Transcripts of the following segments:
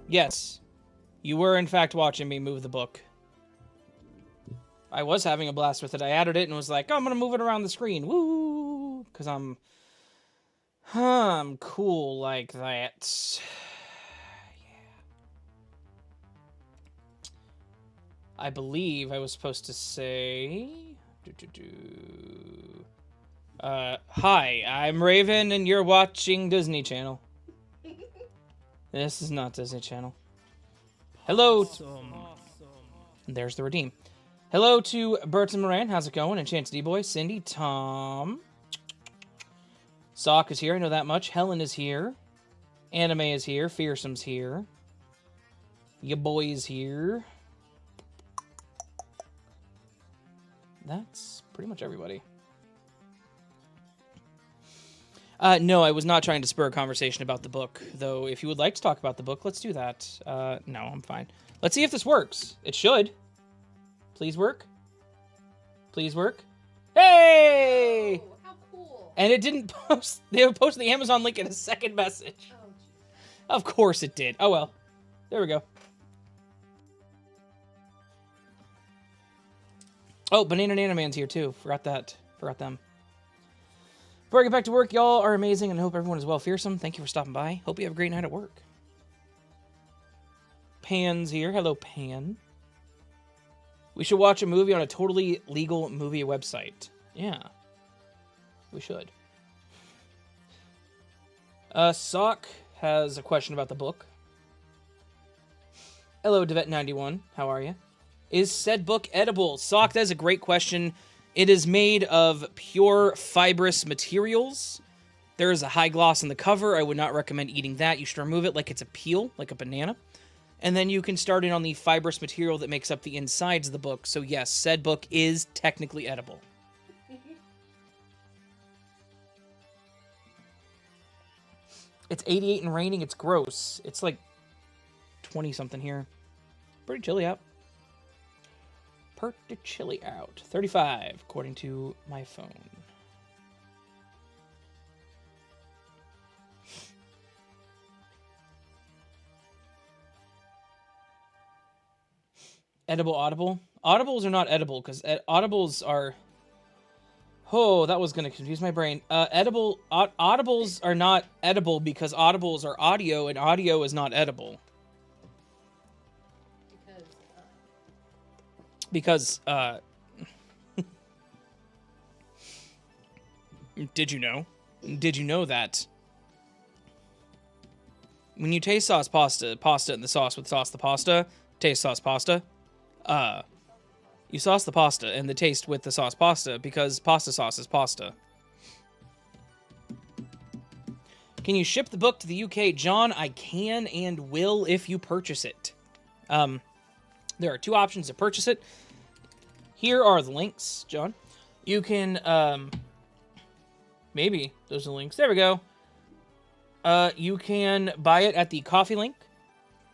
Yes, you were in fact watching me move the book. I was having a blast with it. I added it and was like, oh, I'm going to move it around the screen. Woo! Because I'm cool like that. Yeah. I believe I was supposed to say... hi, I'm Raven and you're watching Disney Channel. This is not Disney Channel. Hello. Possum. There's the redeem. Hello to Bert and Moran. How's it going? Enchanted D-Boy, Cindy, Tom. Sock is here. I know that much. Helen is here. Anime is here. Fearsome's here. Ya boy is here. That's pretty much everybody. No, I was not trying to spur a conversation about the book, though if you would like to talk about the book, let's do that. No, I'm fine. Let's see if this works. It should. Please work. Please work. Hey! Oh, how cool. And it didn't post. They posted the Amazon link in a second message. Oh, geez. Of course it did. Oh, well. There we go. Oh, Banana and Animan's here, too. Forgot that. Forgot them. Before I get back to work, y'all are amazing, and I hope everyone is well. Fearsome, thank you for stopping by. Hope you have a great night at work. Pan's here. Hello, Pan. We should watch a movie on a totally legal movie website. Yeah. We should. Sock has a question about the book. Hello, Devet91. How are you? Is said book edible? Sock, that is a great question. It is made of pure fibrous materials. There is a high gloss on the cover. I would not recommend eating that. You should remove it like it's a peel, like a banana. And then you can start in on the fibrous material that makes up the insides of the book. So yes, said book is technically edible. It's 88 and raining. It's gross. It's like 20-something here. Pretty chilly out. Pretty chilly out. 35, according to my phone. Edible audible? Audibles are not edible, because audibles are... Oh, that was going to confuse my brain. Audibles are not edible because audibles are audio, and audio is not edible. Because, did you know? Did you know that when you taste sauce pasta in the sauce with sauce the pasta, taste sauce pasta, you sauce the pasta and the taste with the sauce pasta because pasta sauce is pasta. Can you ship the book to the UK? John, I can and will if you purchase it. There are two options to purchase it. Here are the links, John. You can, maybe those are the links. There we go. You can buy it at the coffee link,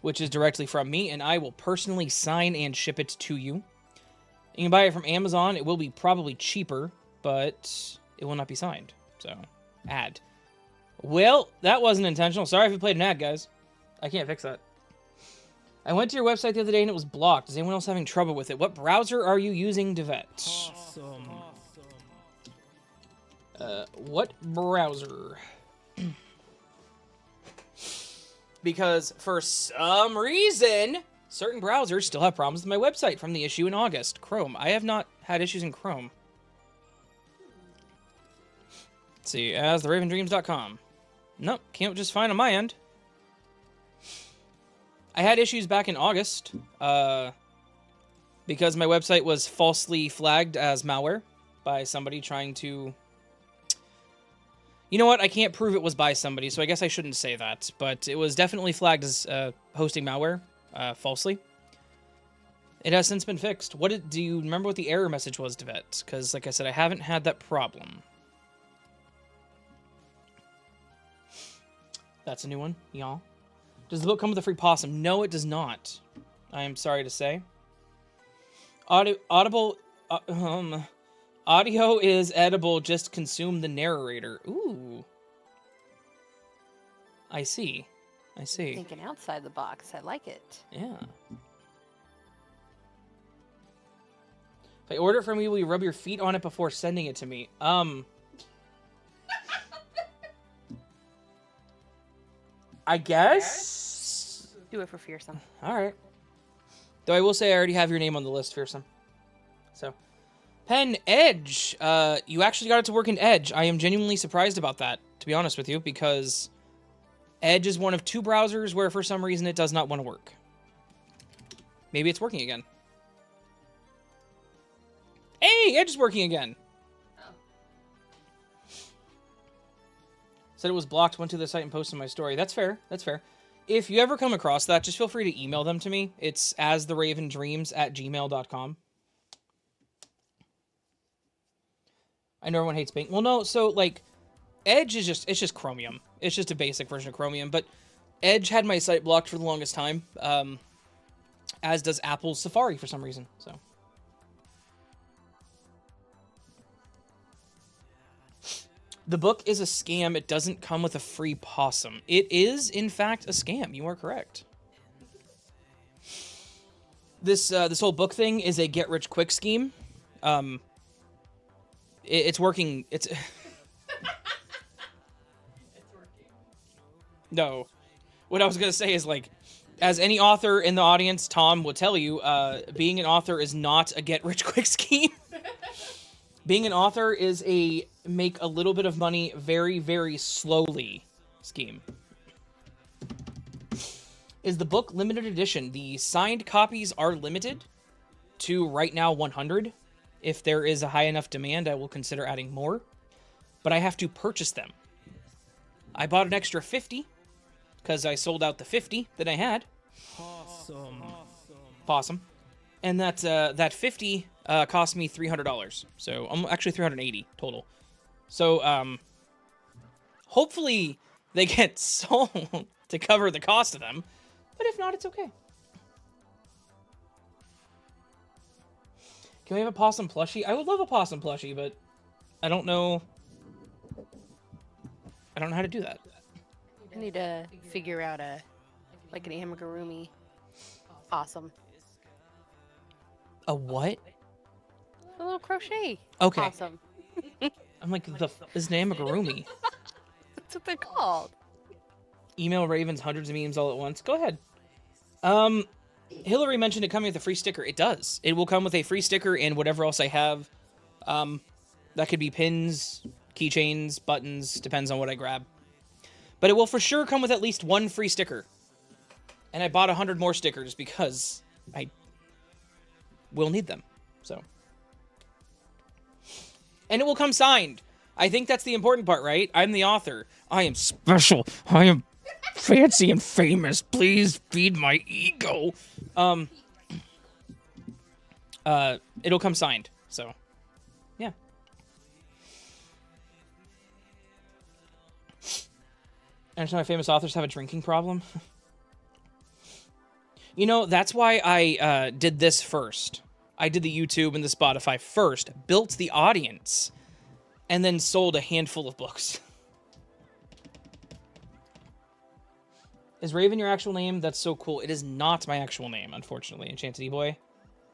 which is directly from me, and I will personally sign and ship it to you. You can buy it from Amazon. It will be probably cheaper, but it will not be signed. So, ad. Well, that wasn't intentional. Sorry if you played an ad, guys. I can't fix that. I went to your website the other day and it was blocked. Is anyone else having trouble with it? What browser are you using, Devet? Possum. What browser? Because for some reason, certain browsers still have problems with my website from the issue in August. Chrome. I have not had issues in Chrome. Let's see, as theravendreams.com. Nope, can't just fine on my end. I had issues back in August, because my website was falsely flagged as malware by somebody trying to... You know what? I can't prove it was by somebody, so I guess I shouldn't say that. But it was definitely flagged as hosting malware, falsely. It has since been fixed. Do you remember what the error message was, Devet? Because, like I said, I haven't had that problem. That's a new one, y'all. Does the book come with a free possum? No, it does not. I am sorry to say. Audio is edible, just consume the narrator. Ooh. I see. I see. Thinking outside the box. I like it. Yeah. If I order it from you, will you rub your feet on it before sending it to me? I guess? Do it for Fearsome. All right. Though I will say I already have your name on the list, Fearsome. So, Pen Edge. You actually got it to work in Edge. I am genuinely surprised about that, to be honest with you, because Edge is one of 2 browsers where for some reason it does not want to work. Maybe it's working again. Hey, Edge is working again. Oh. Said it was blocked, went to the site and posted my story. That's fair. That's fair. If you ever come across that, just feel free to email them to me. It's astheravendreams@gmail.com. I know everyone hates Bing. Well, no, so, like, Edge is just, it's just Chromium. It's just a basic version of Chromium, but Edge had my site blocked for the longest time, as does Apple's Safari for some reason, so. The book is a scam. It doesn't come with a free Possum. It is, in fact, a scam. You are correct. This whole book thing is a get-rich-quick scheme. It's working. It's working. No. What I was going to say is, like, as any author in the audience, Tom will tell you, being an author is not a get-rich-quick scheme. Being an author is a make a little bit of money very, very slowly scheme. Is the book limited edition? The signed copies are limited to right now 100. If there is a high enough demand, I will consider adding more. But I have to purchase them. I bought an extra 50 because I sold out the 50 that I had. Possum. And that 50 cost me $300. So I'm actually $380 total. So hopefully they get sold to cover the cost of them. But if not, it's okay. Can we have a Possum plushie? I would love a Possum plushie, but I don't know. I don't know how to do that. I need to figure out an amigurumi possum. A what? A little crochet Okay. possum. I'm like, is an amigurumi. That's what they're called. Email Ravens hundreds of memes all at once. Go ahead. Hillary mentioned it coming with a free sticker. It does. It will come with a free sticker and whatever else I have. That could be pins, keychains, buttons, depends on what I grab. But it will for sure come with at least one free sticker. And I bought 100 more stickers because I will need them. So. And it will come signed. I think that's the important part, right? I'm the author. I am special. I am fancy and famous. Please feed my ego. It'll come signed. So, yeah. I understand why famous authors have a drinking problem. You know, that's why I did this first. I did the YouTube and the Spotify first, built the audience, and then sold a handful of books. Is Raven your actual name? That's so cool. It is not my actual name, unfortunately, Enchanted E-Boy.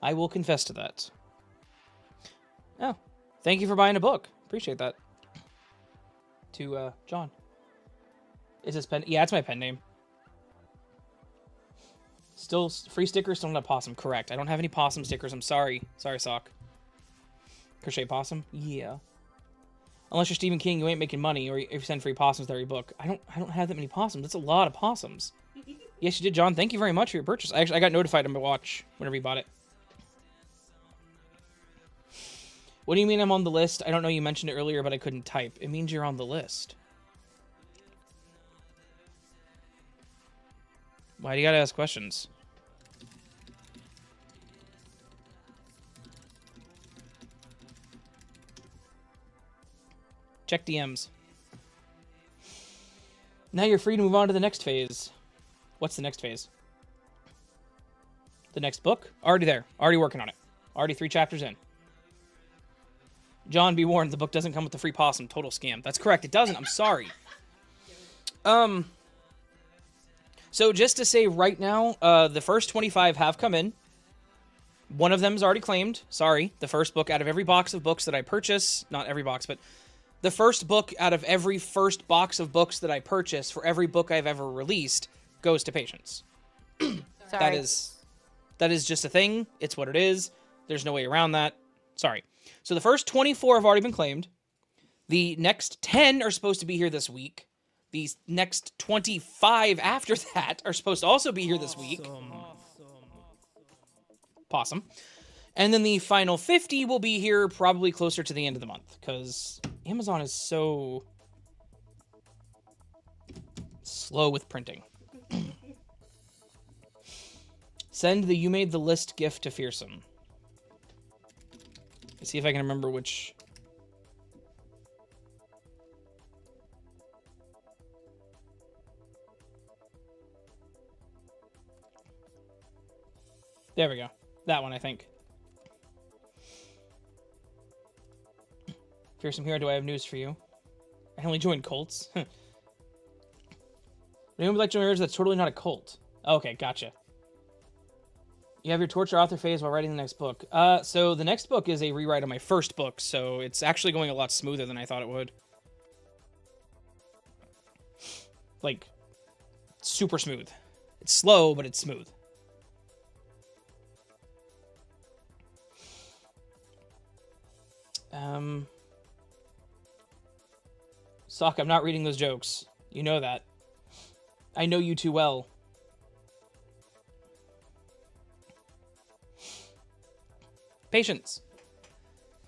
I will confess to that. Oh, thank you for buying a book. Appreciate that. To, John. Is his pen? Yeah, it's my pen name. Still, free stickers, still not Possum. Correct. I don't have any Possum stickers. I'm sorry. Sorry, Sock. Crochet Possum? Yeah. Unless you're Stephen King, you ain't making money, or if you send free Possums to every book. I don't have that many Possums. That's a lot of Possums. Yes, you did, John. Thank you very much for your purchase. I got notified on my watch whenever you bought it. What do you mean I'm on the list? I don't know, you mentioned it earlier, but I couldn't type. It means you're on the list. Why do you gotta ask questions? Check DMs. Now you're free to move on to the next phase. What's the next phase? The next book? Already there. Already working on it. Already 3 chapters in. John, be warned, the book doesn't come with the free Possum. Total scam. That's correct. It doesn't. I'm sorry. So just to say right now, the first 25 have come in. One of them is already claimed. Sorry. The first book out of every box of books that I purchase, not every box, but the first book out of every first box of books that I purchase for every book I've ever released goes to Patience. That is just a thing. It's what it is. There's no way around that. Sorry. So the first 24 have already been claimed. The next 10 are supposed to be here this week. The next 25 after that are supposed to also be here this week. Possum. And then the final 50 will be here probably closer to the end of the month, because Amazon is so slow with printing. Send the You Made the List gift to Fearsome. Let's see if I can remember which... There we go. That one, I think. Fearsome Hero, do I have news for you? I only joined cults. Anyone would like to know that's totally not a cult. Okay, gotcha. You have your torture author phase while writing the next book. So the next book is a rewrite of my first book, so it's actually going a lot smoother than I thought it would. Like, super smooth. It's slow, but it's smooth. Sock, I'm not reading those jokes. You know that. I know you too well. Patience.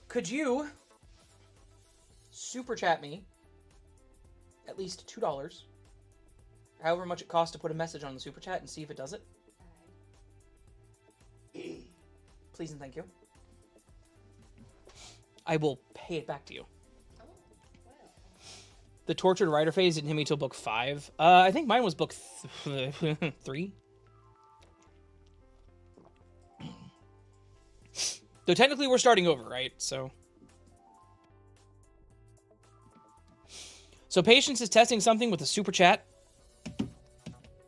Could you super chat me at least $2, however much it costs to put a message on the super chat, and see if it does it? Please and thank you. I will pay it back to you. The tortured writer phase didn't hit me till book 5. I think mine was book 3. Though technically we're starting over, right? So Patience is testing something with a super chat.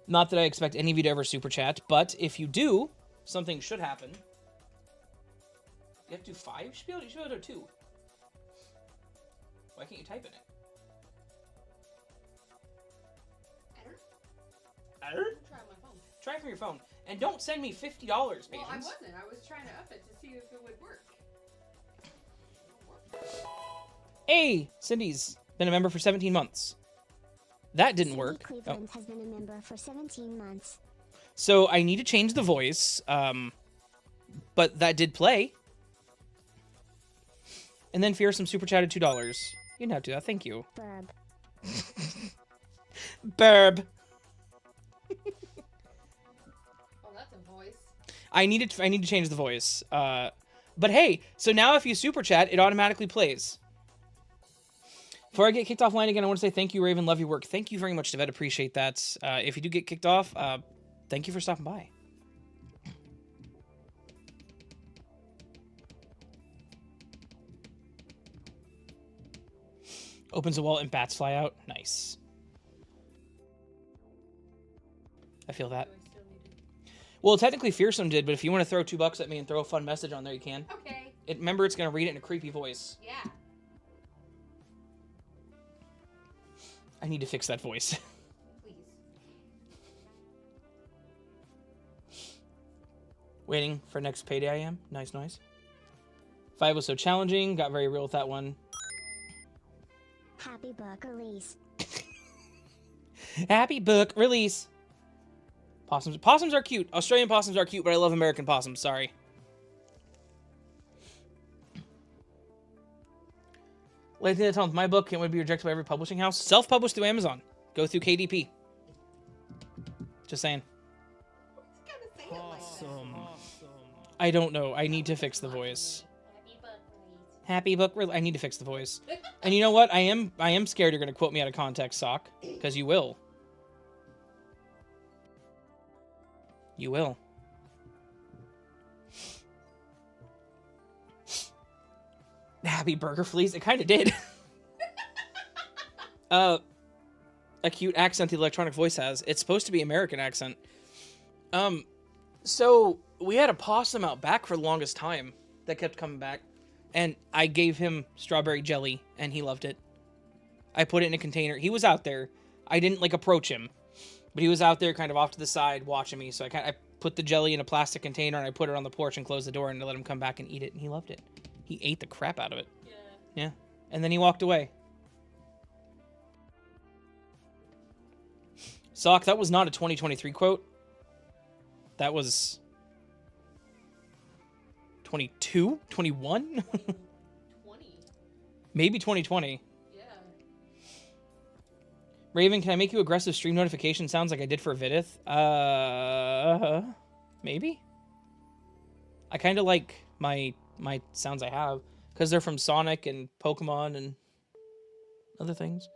Not that I expect any of you to ever super chat, but if you do, something should happen. You have to do 5? You should be able to do 2. Why can't you type in it? I don't know. Try on my phone. Try from your phone. And don't send me $50, Patience. Well, I wasn't. I was trying to up it to see if it would work. Hey, Cindy's been a member for 17 months. That didn't work. Cleveland has been a member for 17 months. So I need to change the voice, but that did play. And then Fearsome super chatted $2. You didn't have to do that. Thank you. Burb. Burb. Oh, that's a voice. I need to change the voice. But hey, so now if you super chat, it automatically plays. Before I get kicked offline again, I want to say thank you, Raven. Love your work. Thank you very much, Devet. Appreciate that. If you do get kicked off, thank you for stopping by. Opens a wall and bats fly out. Nice. I feel that. Well, technically Fearsome did, but if you want to throw $2 at me and throw a fun message on there, you can. Okay. Remember, it's going to read it in a creepy voice. Yeah. I need to fix that voice. Please. Waiting for next payday I am. Nice, nice. 5 was so challenging. Got very real with that one. Happy book release. Happy book release. Possums are cute. Australian possums are cute, but I love American possums. Sorry. Late to the time with my book, it would be rejected by every publishing house. Self-published through Amazon. Go through KDP. Just saying. Awesome. I don't know. I need to fix the voice. Happy book release. I need to fix the voice. And you know what? I am scared you're going to quote me out of context, Sock. Because you will. You will. Happy burger fleas. It kind of did. a cute accent the electronic voice has. It's supposed to be American accent. So we had a possum out back for the longest time that kept coming back, and I gave him strawberry jelly, and he loved it. I put it in a container. He was out there. I didn't like approach him, but he was out there kind of off to the side watching me. So I put the jelly in a plastic container, and I put it on the porch and closed the door and let him come back and eat it, and he loved it. He ate the crap out of it. Yeah. And then he walked away. Sock, that was not a 2023 quote. That was 22? 21? 20. Maybe 2020. Yeah. Raven, can I make you aggressive stream notification sounds like I did for Vidith? Maybe? I kind of like my sounds I have, because they're from Sonic and Pokemon and other things.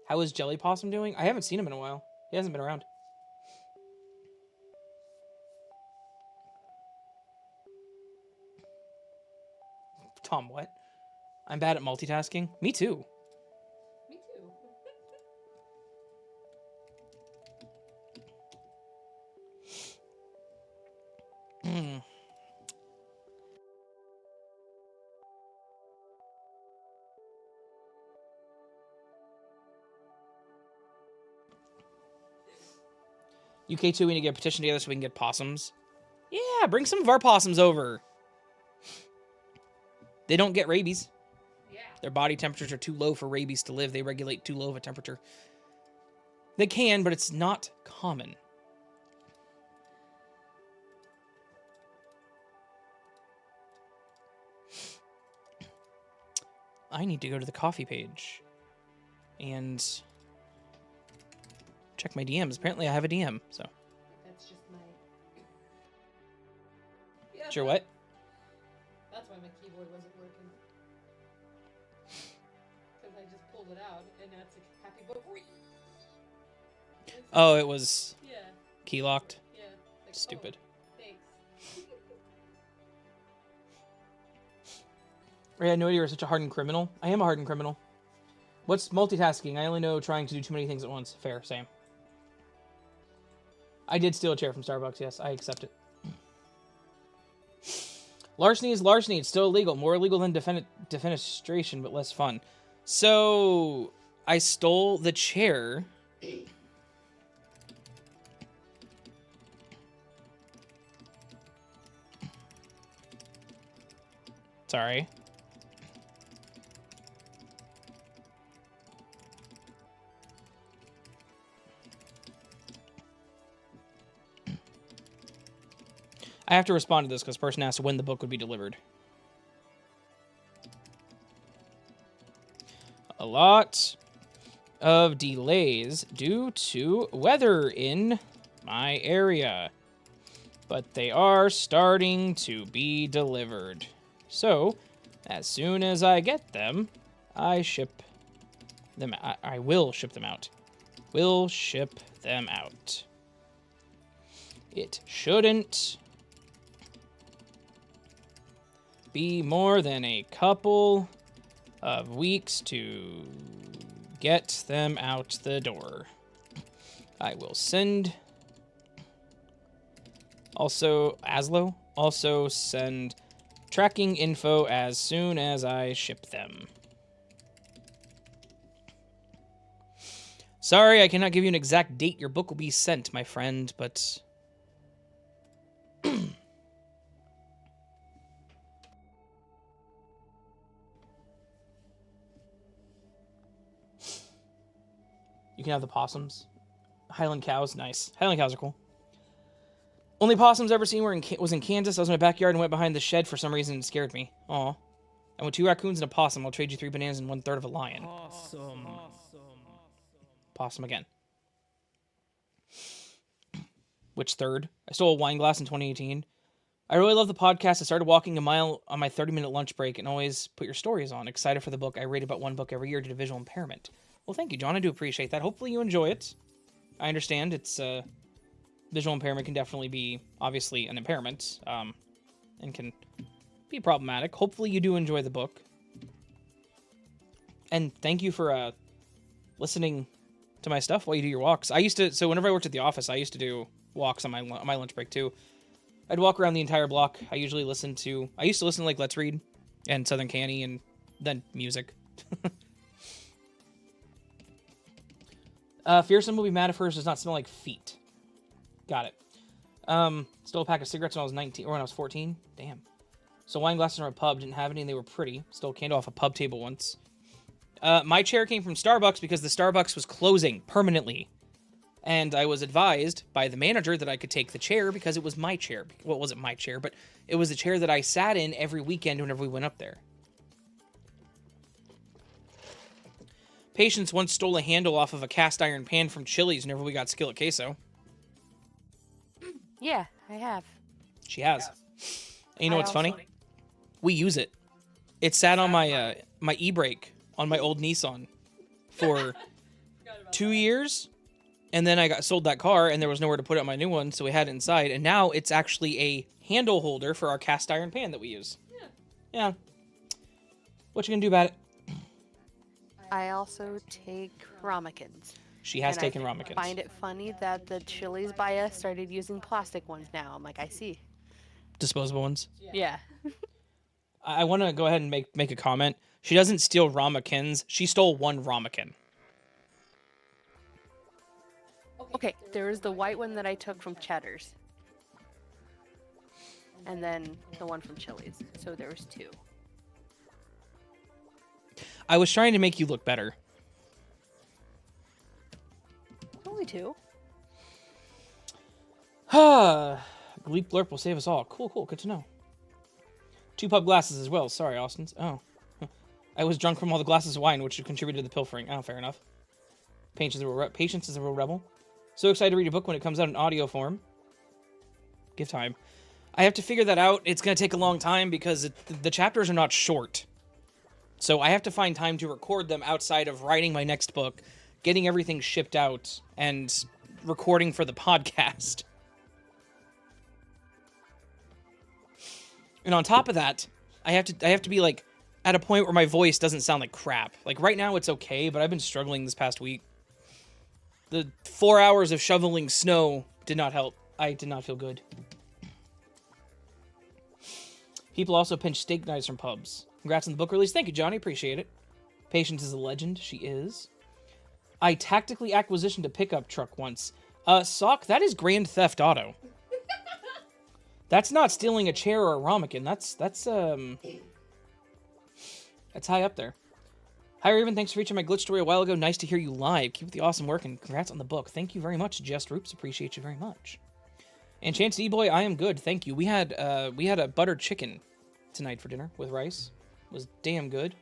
How is Jelly Possum doing? I haven't seen him in a while. He hasn't been around. Tom, what? I'm bad at multitasking? Me too. Me too. UK2, we need to get a petition together so we can get possums. Yeah, bring some of our possums over. They don't get rabies. Yeah. Their body temperatures are too low for rabies to live. They regulate too low of a temperature. They can, but it's not common. I need to go to the coffee page and check my DMs. Apparently I have a DM, so. That's just my... Yeah, Sure what? That's why my keyboard wasn't working. Because I just pulled it out, and now it's a happy book. Oh, it was Yeah, key locked. yeah. Like, Stupid. Oh, thanks. I had no idea you were such a hardened criminal. I am a hardened criminal. What's multitasking? I only know trying to do too many things at once. Fair, same. I did steal a chair from Starbucks, yes. I accept it. Larceny is larceny. It's still illegal. More illegal than defenestration, but less fun. So, I stole the chair. Sorry. I have to respond to this because the person asked when the book would be delivered. A lot of delays due to weather in my area, but they are starting to be delivered. So, as soon as I get them, I ship them. I will ship them out. Will ship them out. It shouldn't be more than a couple of weeks to get them out the door. I will send also send tracking info as soon as I ship them. Sorry, I cannot give you an exact date your book will be sent, my friend, but you can have the possums. Highland cows, nice. Highland cows are cool. Only possums I've ever seen was in Kansas. I was in my backyard and went behind the shed for some reason. It scared me. Aw. And with 2 raccoons and a possum, I'll trade you 3 bananas and 1/3 of a lion. Awesome. Possum again. Which third? I stole a wine glass in 2018. I really love the podcast. I started walking a mile on my 30-minute lunch break and always put your stories on. Excited for the book. I read about 1 book every year due to visual impairment. Well, thank you, John. I do appreciate that. Hopefully you enjoy it. I understand it's visual impairment can definitely be obviously an impairment and can be problematic. Hopefully you do enjoy the book. And thank you for listening to my stuff while you do your walks. So whenever I worked at the office, I used to do walks on my lunch break too. I'd walk around the entire block. I used to listen to like Let's Read and Southern Canny and then music. Fearsome will be mad if hers does not smell like feet. Got it. Stole a pack of cigarettes when I was 19 or when I was 14. Damn. So wine glasses from a pub, didn't have any and they were pretty. Stole a candle off a pub table once. My chair came from Starbucks because the Starbucks was closing permanently. And I was advised by the manager that I could take the chair because it was my chair. Well, it wasn't my chair, but it was the chair that I sat in every weekend whenever we went up there. Patience once stole a handle off of a cast iron pan from Chili's whenever we got skillet queso. Yeah, I have. She has. And you know I what's funny? also- We use it. It sat on my my e-brake on my old Nissan for 2 years. And then I sold that car, and there was nowhere to put it on my new one, so we had it inside. And now it's actually a handle holder for our cast iron pan that we use. Yeah. What you gonna do about it? I also take ramekins. She has And taken I ramekins. find it funny that the Chili's by us started using plastic ones now. I'm like, I see. Disposable ones. Yeah. I want to go ahead and make a comment. She doesn't steal ramekins. She stole one ramekin. Okay, there was the white one that I took from Cheddar's. And then the one from Chili's. So there was 2. I was trying to make you look better. Only 2. Gleep Blurp will save us all. Cool, good to know. 2 pub glasses as well. Sorry, Austin's. Oh. I was drunk from all the glasses of wine, which contributed to the pilfering. Oh, fair enough. Patience is a real rebel. So excited to read a book when it comes out in audio form. Give time. I have to figure that out. It's going to take a long time because the chapters are not short. So I have to find time to record them outside of writing my next book, getting everything shipped out, and recording for the podcast. And on top of that, I have to be like at a point where my voice doesn't sound like crap. Like right now it's okay, but I've been struggling this past week. The 4 hours of shoveling snow did not help. I did not feel good. People also pinch steak knives from pubs. Congrats on the book release. Thank you, Johnny. Appreciate it. Patience is a legend. She is. I tactically acquisitioned a pickup truck once. Sock, that is Grand Theft Auto. That's not stealing a chair or a ramekin. That's high up there. Hi, Raven. Thanks for reaching my glitch story a while ago. Nice to hear you live. Keep up the awesome work, and congrats on the book. Thank you very much, Just Roops. Appreciate you very much. And Chance D-Boy, I am good. Thank you. We had a buttered chicken tonight for dinner with rice. It was damn good.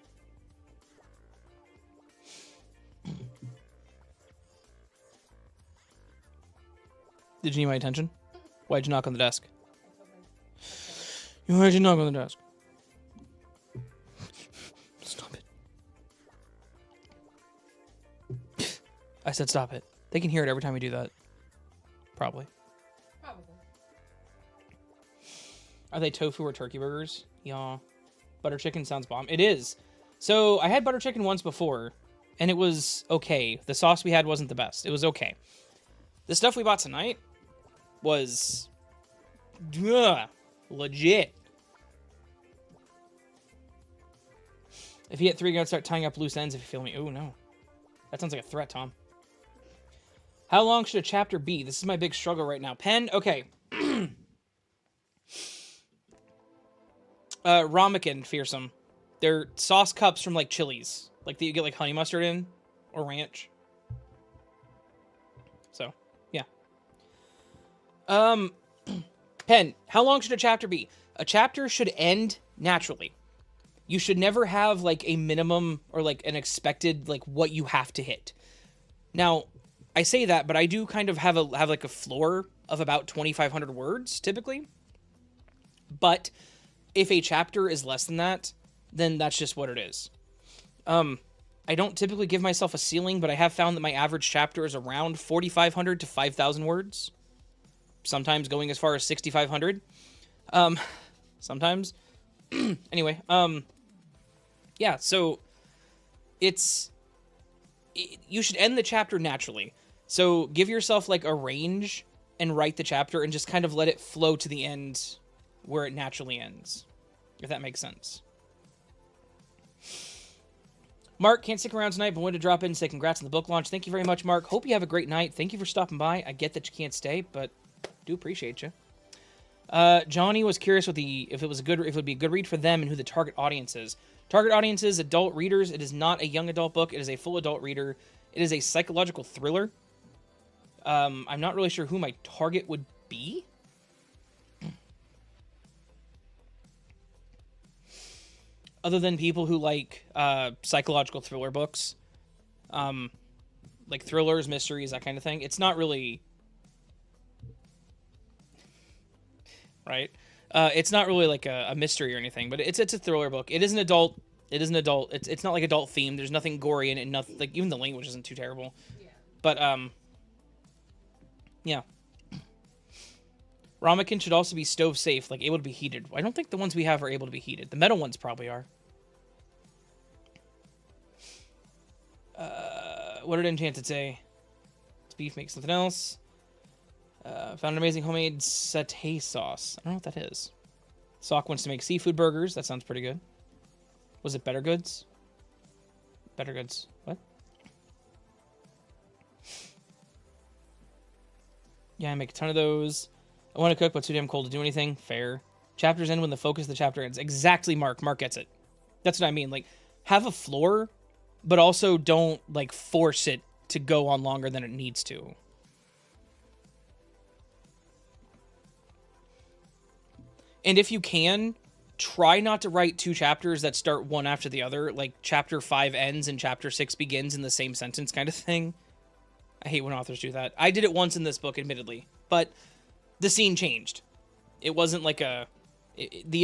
Did you need my attention? Why'd you knock on the desk? Why'd you knock on the desk? Stop it. I said stop it. They can hear it every time we do that. Probably. Are they tofu or turkey burgers? Yeah. Butter chicken sounds bomb. It is. So I had butter chicken once before, and it was okay. The sauce we had wasn't the best. It was okay. The stuff we bought tonight was legit. If you hit 3, you're going to start tying up loose ends if you feel me. Oh, no. That sounds like a threat, Tom. How long should a chapter be? This is my big struggle right now. Pen? Okay. Ramekin, fearsome. They're sauce cups from, like, Chili's. Like, that you get, like, honey mustard in. Or ranch. So, yeah. Pen, how long should a chapter be? A chapter should end naturally. You should never have, like, a minimum or, like, an expected, like, what you have to hit. Now, I say that, but I do kind of have like a floor of about 2,500 words, typically. But if a chapter is less than that, then that's just what it is. I don't typically give myself a ceiling, but I have found that my average chapter is around 4,500 to 5,000 words. Sometimes going as far as 6,500. Sometimes. Anyway, yeah, so it's you should end the chapter naturally. So give yourself like a range and write the chapter and just kind of let it flow to the end where it naturally ends, if that makes sense. Mark, can't stick around tonight, but wanted to drop in and say congrats on the book launch. Thank you very much, Mark. Hope you have a great night. Thank you for stopping by. I get that you can't stay, but do appreciate you. Johnny was curious if it would be a good read for them and who the target audience is. Target audience is adult readers. It is not a young adult book. It is a full adult reader. It is a psychological thriller. I'm not really sure who my target would be. Other than people who like psychological thriller books. Like thrillers, mysteries, that kind of thing. It's not really... Right? It's not really like a mystery or anything, but it's a thriller book. It is an adult. It's not like adult themed. There's nothing gory in it. Nothing, like, even the language isn't too terrible. Yeah. But, yeah. Ramekin should also be stove safe, like able to be heated. I don't think the ones we have are able to be heated. The metal ones probably are. What did Enchanted say? It's beef, make something else. Found an amazing homemade satay sauce. I don't know what that is. Sock wants to make seafood burgers. That sounds pretty good. Was it Better Goods? Better Goods. What? Yeah, I make a ton of those. I want to cook, but it's too damn cold to do anything. Fair. Chapters end when the focus of the chapter ends. Exactly, Mark. Mark gets it. That's what I mean. Like, have a floor, but also don't, like, force it to go on longer than it needs to. And if you can, try not to write two chapters that start one after the other, like chapter 5 ends and chapter 6 begins in the same sentence kind of thing. I hate when authors do that. I did it once in this book, admittedly, but the scene changed. It wasn't like the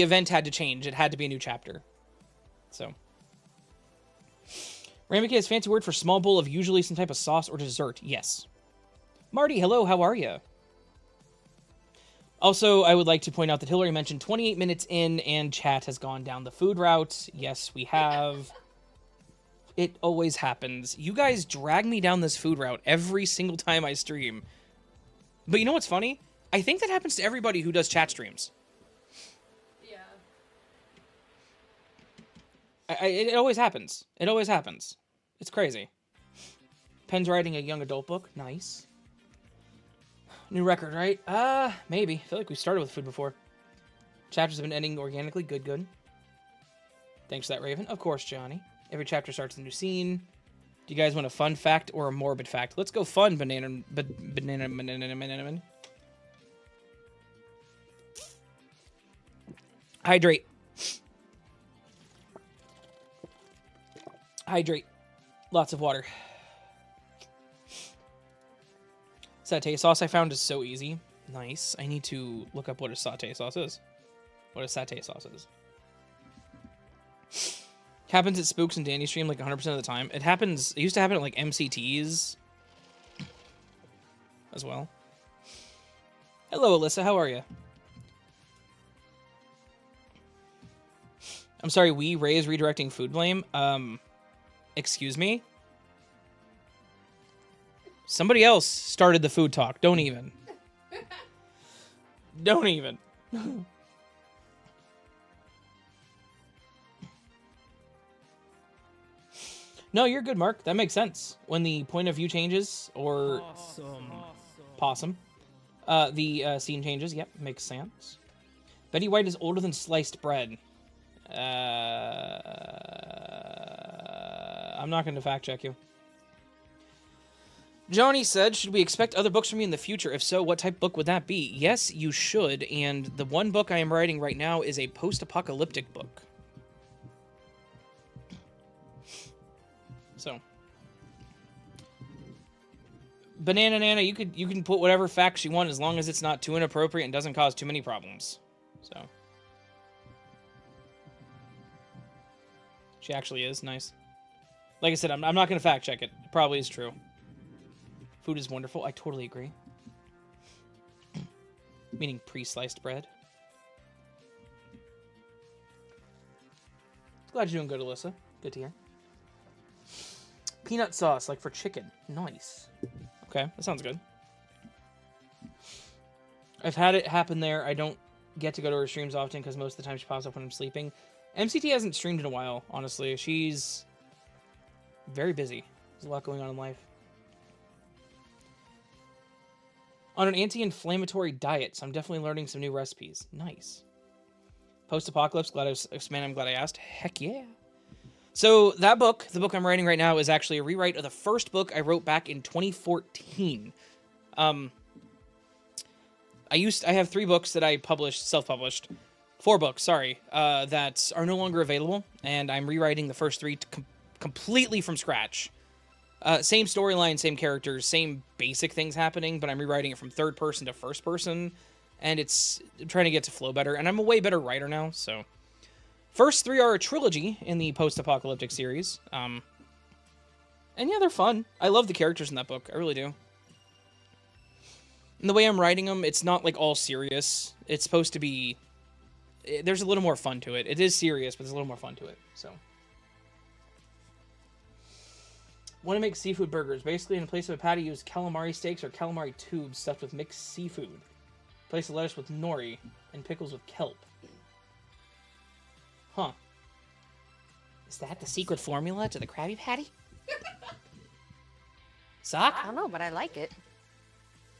event had to change. It had to be a new chapter. So. Ramike is a fancy word for small bowl of usually some type of sauce or dessert. Yes. Marty, hello, how are you? Also, I would like to point out that Hillary mentioned 28 minutes in and chat has gone down the food route. Yes, we have. It always happens. You guys drag me down this food route every single time I stream. But you know what's funny? I think that happens to everybody who does chat streams. Yeah. It always happens. It always happens. It's crazy. Penn's writing a young adult book. Nice. New record, right? Maybe. I feel like we started with food before. Chapters have been ending organically. Good, good. Thanks for that, Raven. Of course, Johnny. Every chapter starts with a new scene. Do you guys want a fun fact or a morbid fact? Let's go fun, banana. Hydrate. Hydrate. Lots of water. Satay sauce I found is so easy. Nice. I need to look up what a satay sauce is. What a satay sauce is. Happens at Spooks and Danny stream like 100% of the time. It happens. It used to happen at like MCTs as well. Hello, Alyssa. How are you? I'm sorry. Ray is redirecting food blame. Excuse me. Somebody else started the food talk. Don't even. Don't even. No, you're good, Mark. That makes sense. When the point of view changes, or Possum, the scene changes. Yep, makes sense. Betty White is older than sliced bread. I'm not going to fact check you. Johnny said, should we expect other books from you in the future? If so, what type of book would that be? Yes, you should, and the one book I am writing right now is a post-apocalyptic book. So. Banana Nana, you can put whatever facts you want as long as it's not too inappropriate and doesn't cause too many problems. So. She actually is. Nice. Like I said, I'm not going to fact check it. It probably is true. Food is wonderful. I totally agree. Meaning pre-sliced bread. Glad you're doing good, Alyssa. Good to hear. Peanut sauce, like for chicken. Nice. Okay, that sounds good. I've had it happen there. I don't get to go to her streams often because most of the time she pops up when I'm sleeping. MCT hasn't streamed in a while, honestly. She's very busy. There's a lot going on in life. On an anti-inflammatory diet, so I'm definitely learning some new recipes. Nice. Post-apocalypse, I'm glad I asked. Heck yeah. So that book, the book I'm writing right now, is actually a rewrite of the first book I wrote back in 2014. I have 3 books that I published, self-published. 4 books, sorry, that are no longer available, and I'm rewriting the first 3 completely from scratch. Same storyline, same characters, same basic things happening, but I'm rewriting it from third person to first person, and it's trying to get to flow better, and I'm a way better writer now, so. First 3 are a trilogy in the post-apocalyptic series, and yeah, they're fun. I love the characters in that book, I really do. And the way I'm writing them, it's not like all serious. It's supposed to be, there's a little more fun to it. It is serious, but there's a little more fun to it, so. Want to make seafood burgers. Basically, in place of a patty, use calamari steaks or calamari tubes stuffed with mixed seafood. Place a lettuce with nori and pickles with kelp. Huh. Is that the secret formula to the Krabby Patty? Sock? I don't know, but I like it.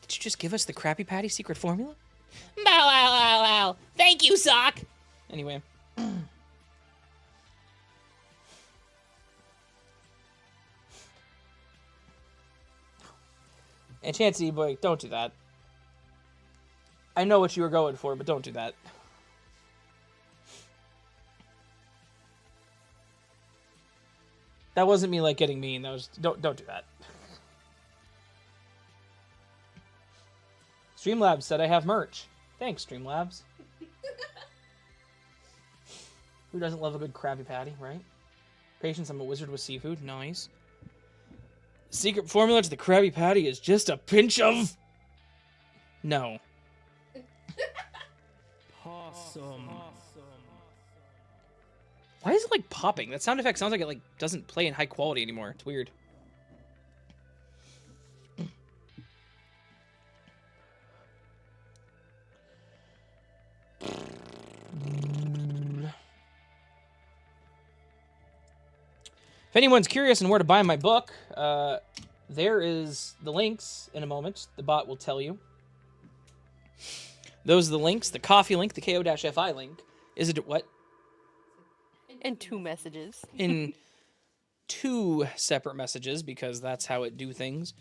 Did you just give us the Krabby Patty secret formula? Bow, wow, wow, wow. Thank you, Sock! Anyway. And Chansey, boy, don't do that. I know what you were going for, but don't do that. That wasn't me, like, getting mean. That was... Don't do that. Streamlabs said I have merch. Thanks, Streamlabs. Who doesn't love a good Krabby Patty, right? Patience, I'm a wizard with seafood. Nice. Secret formula to the Krabby Patty is just a pinch of... No. Possum. Why is it, like, popping? That sound effect sounds like it, like, doesn't play in high quality anymore. It's weird. If anyone's curious on where to buy my book, there is the links in a moment. The bot will tell you. Those are the links. The coffee link, the KO-FI link. Is it what? In 2 messages. In 2 separate messages, because that's how it do things.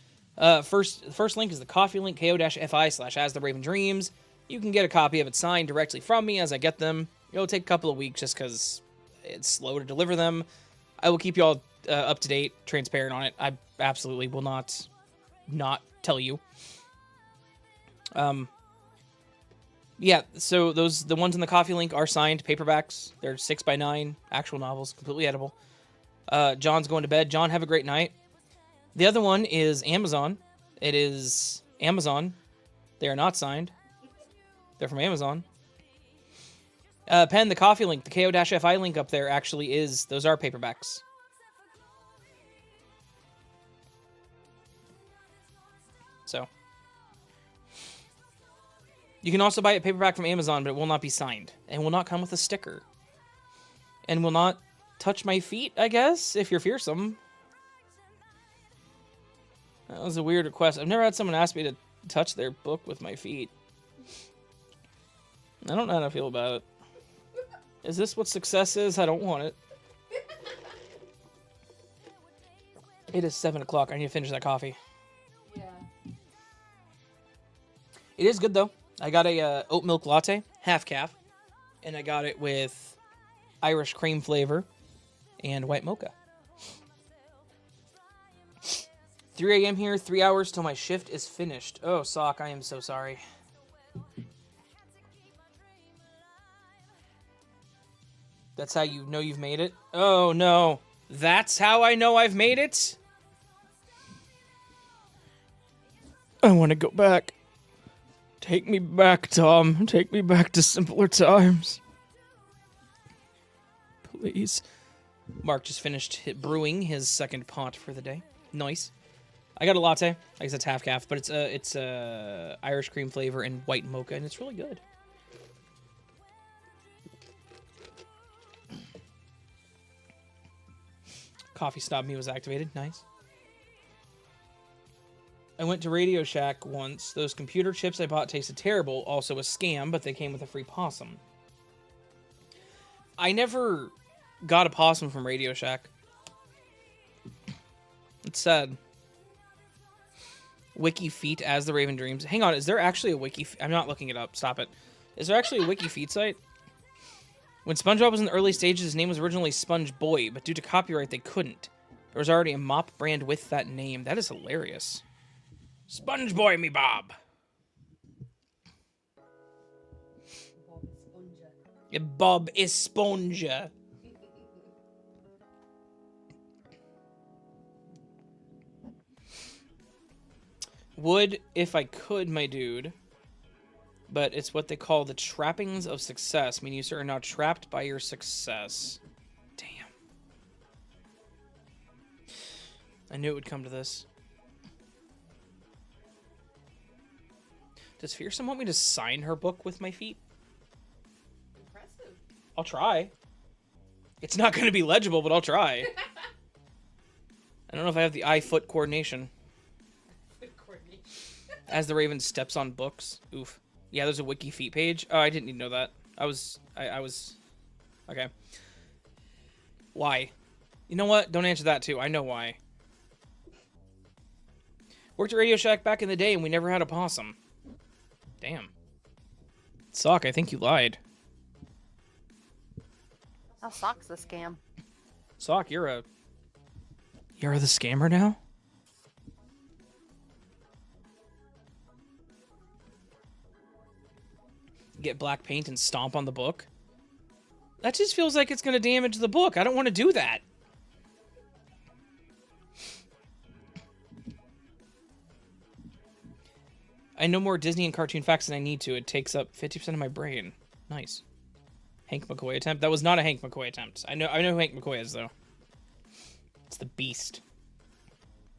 First link is the coffee link, KO-FI/AsTheRavenDreams. You can get a copy of it signed directly from me as I get them. It'll take a couple of weeks just because it's slow to deliver them. I will keep you all up to date, transparent on it. I absolutely will not tell you. Yeah, so the ones in the coffee link are signed paperbacks. They're 6x9 actual novels, completely edible. John's going to bed. John, have a great night. The other one is Amazon. It is Amazon. They are not signed. They're from Amazon. Pen, the coffee link, the KO-FI link up there actually is, those are paperbacks. So. You can also buy a paperback from Amazon, but it will not be signed. And will not come with a sticker. And will not touch my feet, I guess, if you're fearsome. That was a weird request. I've never had someone ask me to touch their book with my feet. I don't know how to feel about it. Is this what success is? I don't want it. It is 7 o'clock. I need to finish that coffee. Yeah. It is good, though. I got a oat milk latte, half calf. And I got it with Irish cream flavor and white mocha. 3 a.m. here, 3 hours till my shift is finished. Oh, Sock, I am so sorry. That's how you know you've made it? Oh, no. That's how I know I've made it? I want to go back. Take me back, Tom. Take me back to simpler times. Please. Mark just finished brewing his second pot for the day. Nice. I got a latte. I guess it's half calf, but it's Irish cream flavor and white mocha, and it's really good. Coffee Snob Me was activated. Nice. I went to Radio Shack once. Those computer chips I bought tasted terrible. Also a scam, but they came with a free Possum. I never got a Possum from Radio Shack. It's sad. Wiki Feet as the Raven Dreams. Hang on, is there actually a Wiki... I'm not looking it up. Stop it. Is there actually a Wiki Feet site? When SpongeBob was in the early stages, his name was originally Sponge Boy, but due to copyright, they couldn't. There was already a mop brand with that name. That is hilarious. Sponge Boy me Bob. Bob Esponja. Would if I could, my dude. But it's what they call the trappings of success, meaning you are now trapped by your success. Damn. I knew it would come to this. Does Fearsome want me to sign her book with my feet? Impressive. I'll try. It's not going to be legible, but I'll try. I don't know if I have the eye-foot coordination. Good coordination. As the Raven steps on books. Oof. Yeah, there's a Wiki Feet page. Oh, I didn't even know that. I was... Okay. Why? You know what? Don't answer that, too. I know why. Worked at Radio Shack back in the day, and we never had a Possum. Damn. Sock, I think you lied. Now Sock's the scam. Sock, you're the scammer now? Get black paint and stomp on the book? That just feels like it's going to damage the book. I don't want to do that. I know more Disney and cartoon facts than I need to. It takes up 50% of my brain. Nice. Hank McCoy attempt? That was not a Hank McCoy attempt. I know who Hank McCoy is, though. It's the Beast.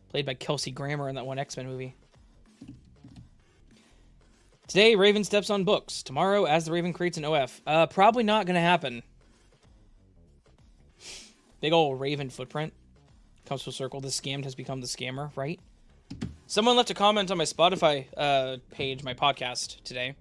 Played by Kelsey Grammer in that one X-Men movie. Today, Raven steps on books. Tomorrow, As the Raven creates an OF. Probably not going to happen. Big ol' Raven footprint. Comes full circle. The scammed has become the scammer, right? Someone left a comment on my Spotify page, my podcast, today,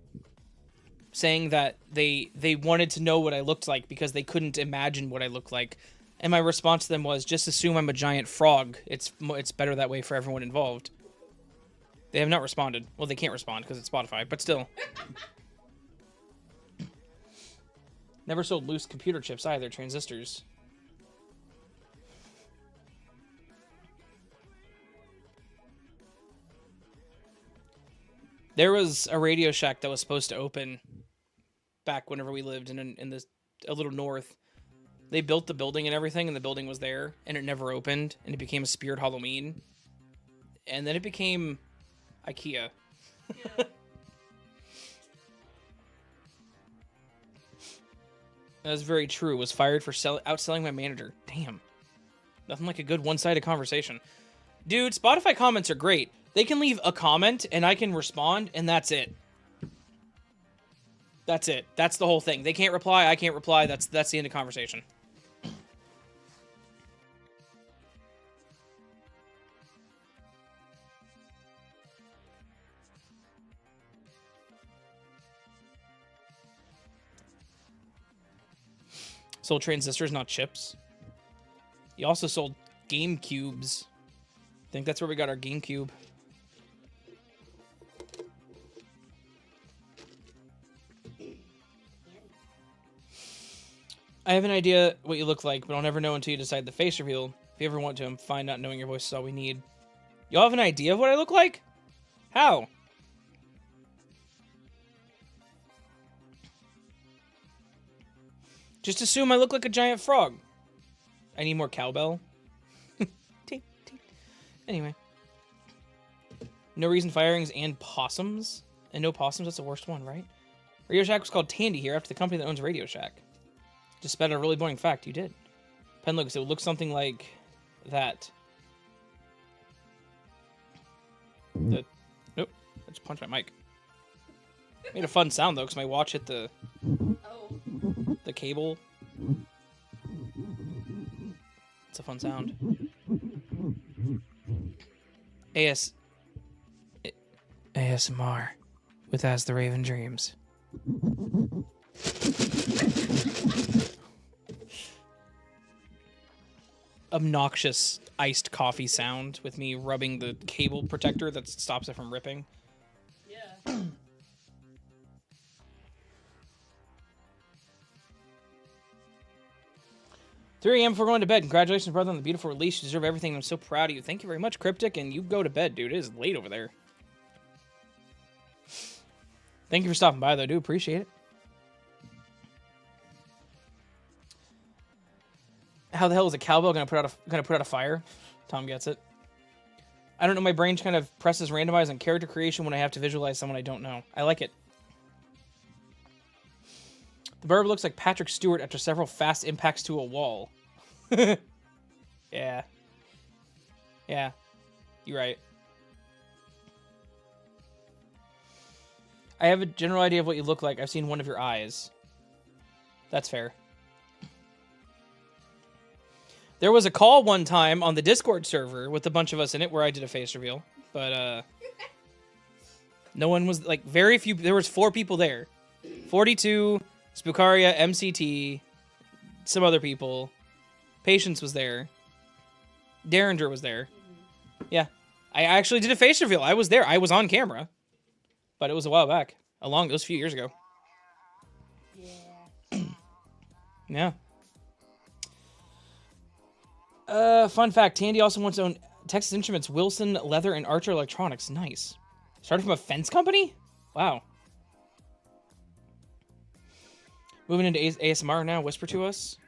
saying that they wanted to know what I looked like because they couldn't imagine what I looked like. And my response to them was, just assume I'm a giant frog. It's better that way for everyone involved. They have not responded. Well, they can't respond because it's Spotify, but still. Never sold loose computer chips either, transistors. There was a Radio Shack that was supposed to open back whenever we lived in this a little north. They built the building and everything, and the building was there, and it never opened, and it became a Spirit Halloween. And then it became IKEA. Yeah. That's very true. Was fired for outselling my manager. Damn. Nothing like a good one-sided conversation. Dude, Spotify comments are great. They can leave a comment, and I can respond, and that's it. That's it. That's the whole thing. They can't reply, I can't reply. That's the end of conversation. Sold transistors, not chips. He also sold GameCubes. I think that's where we got our GameCube. I have an idea what you look like, but I'll never know until you decide the face reveal. If you ever want to, I'm fine not knowing your voice is all we need. Y'all have an idea of what I look like? How? Just assume I look like a giant frog. I need more cowbell. Tink, tink. Anyway. No reason firings and possums. And no possums, that's the worst one, right? Radio Shack was called Tandy here after the company that owns Radio Shack. Just sped a really boring fact. You did. Pen looks. It would look something like that. Nope. I just punched my mic. Made a fun sound though, because my watch hit the cable. It's a fun sound. ASMR with As the Raven Dreams. Obnoxious iced coffee sound with me rubbing the cable protector that stops it from ripping. Yeah. 3 a.m. before going to bed. Congratulations, brother, on the beautiful release. You deserve everything. I'm so proud of you. Thank you very much, Cryptic, and you go to bed, dude. It is late over there. Thank you for stopping by, though. I do appreciate it. How the hell is a cowbell gonna put out a fire? Tom gets it. I don't know. My brain kind of presses randomize on character creation when I have to visualize someone I don't know. I like it. The barber looks like Patrick Stewart after several fast impacts to a wall. Yeah. Yeah. You're right. I have a general idea of what you look like. I've seen one of your eyes. That's fair. There was a call one time on the Discord server with a bunch of us in it where I did a face reveal, but no one was, like, very few. There was 4 people there. 42, Spookaria, MCT, some other people. Patience was there. Derringer was there. Yeah. I actually did a face reveal. I was there. I was on camera. But it was a while back. It was a few years ago. Yeah. Yeah. Fun fact, Tandy also wants to own Texas Instruments, Wilson, Leather, and Archer Electronics. Nice. Started from a fence company? Wow. Moving into ASMR now. Whisper to us.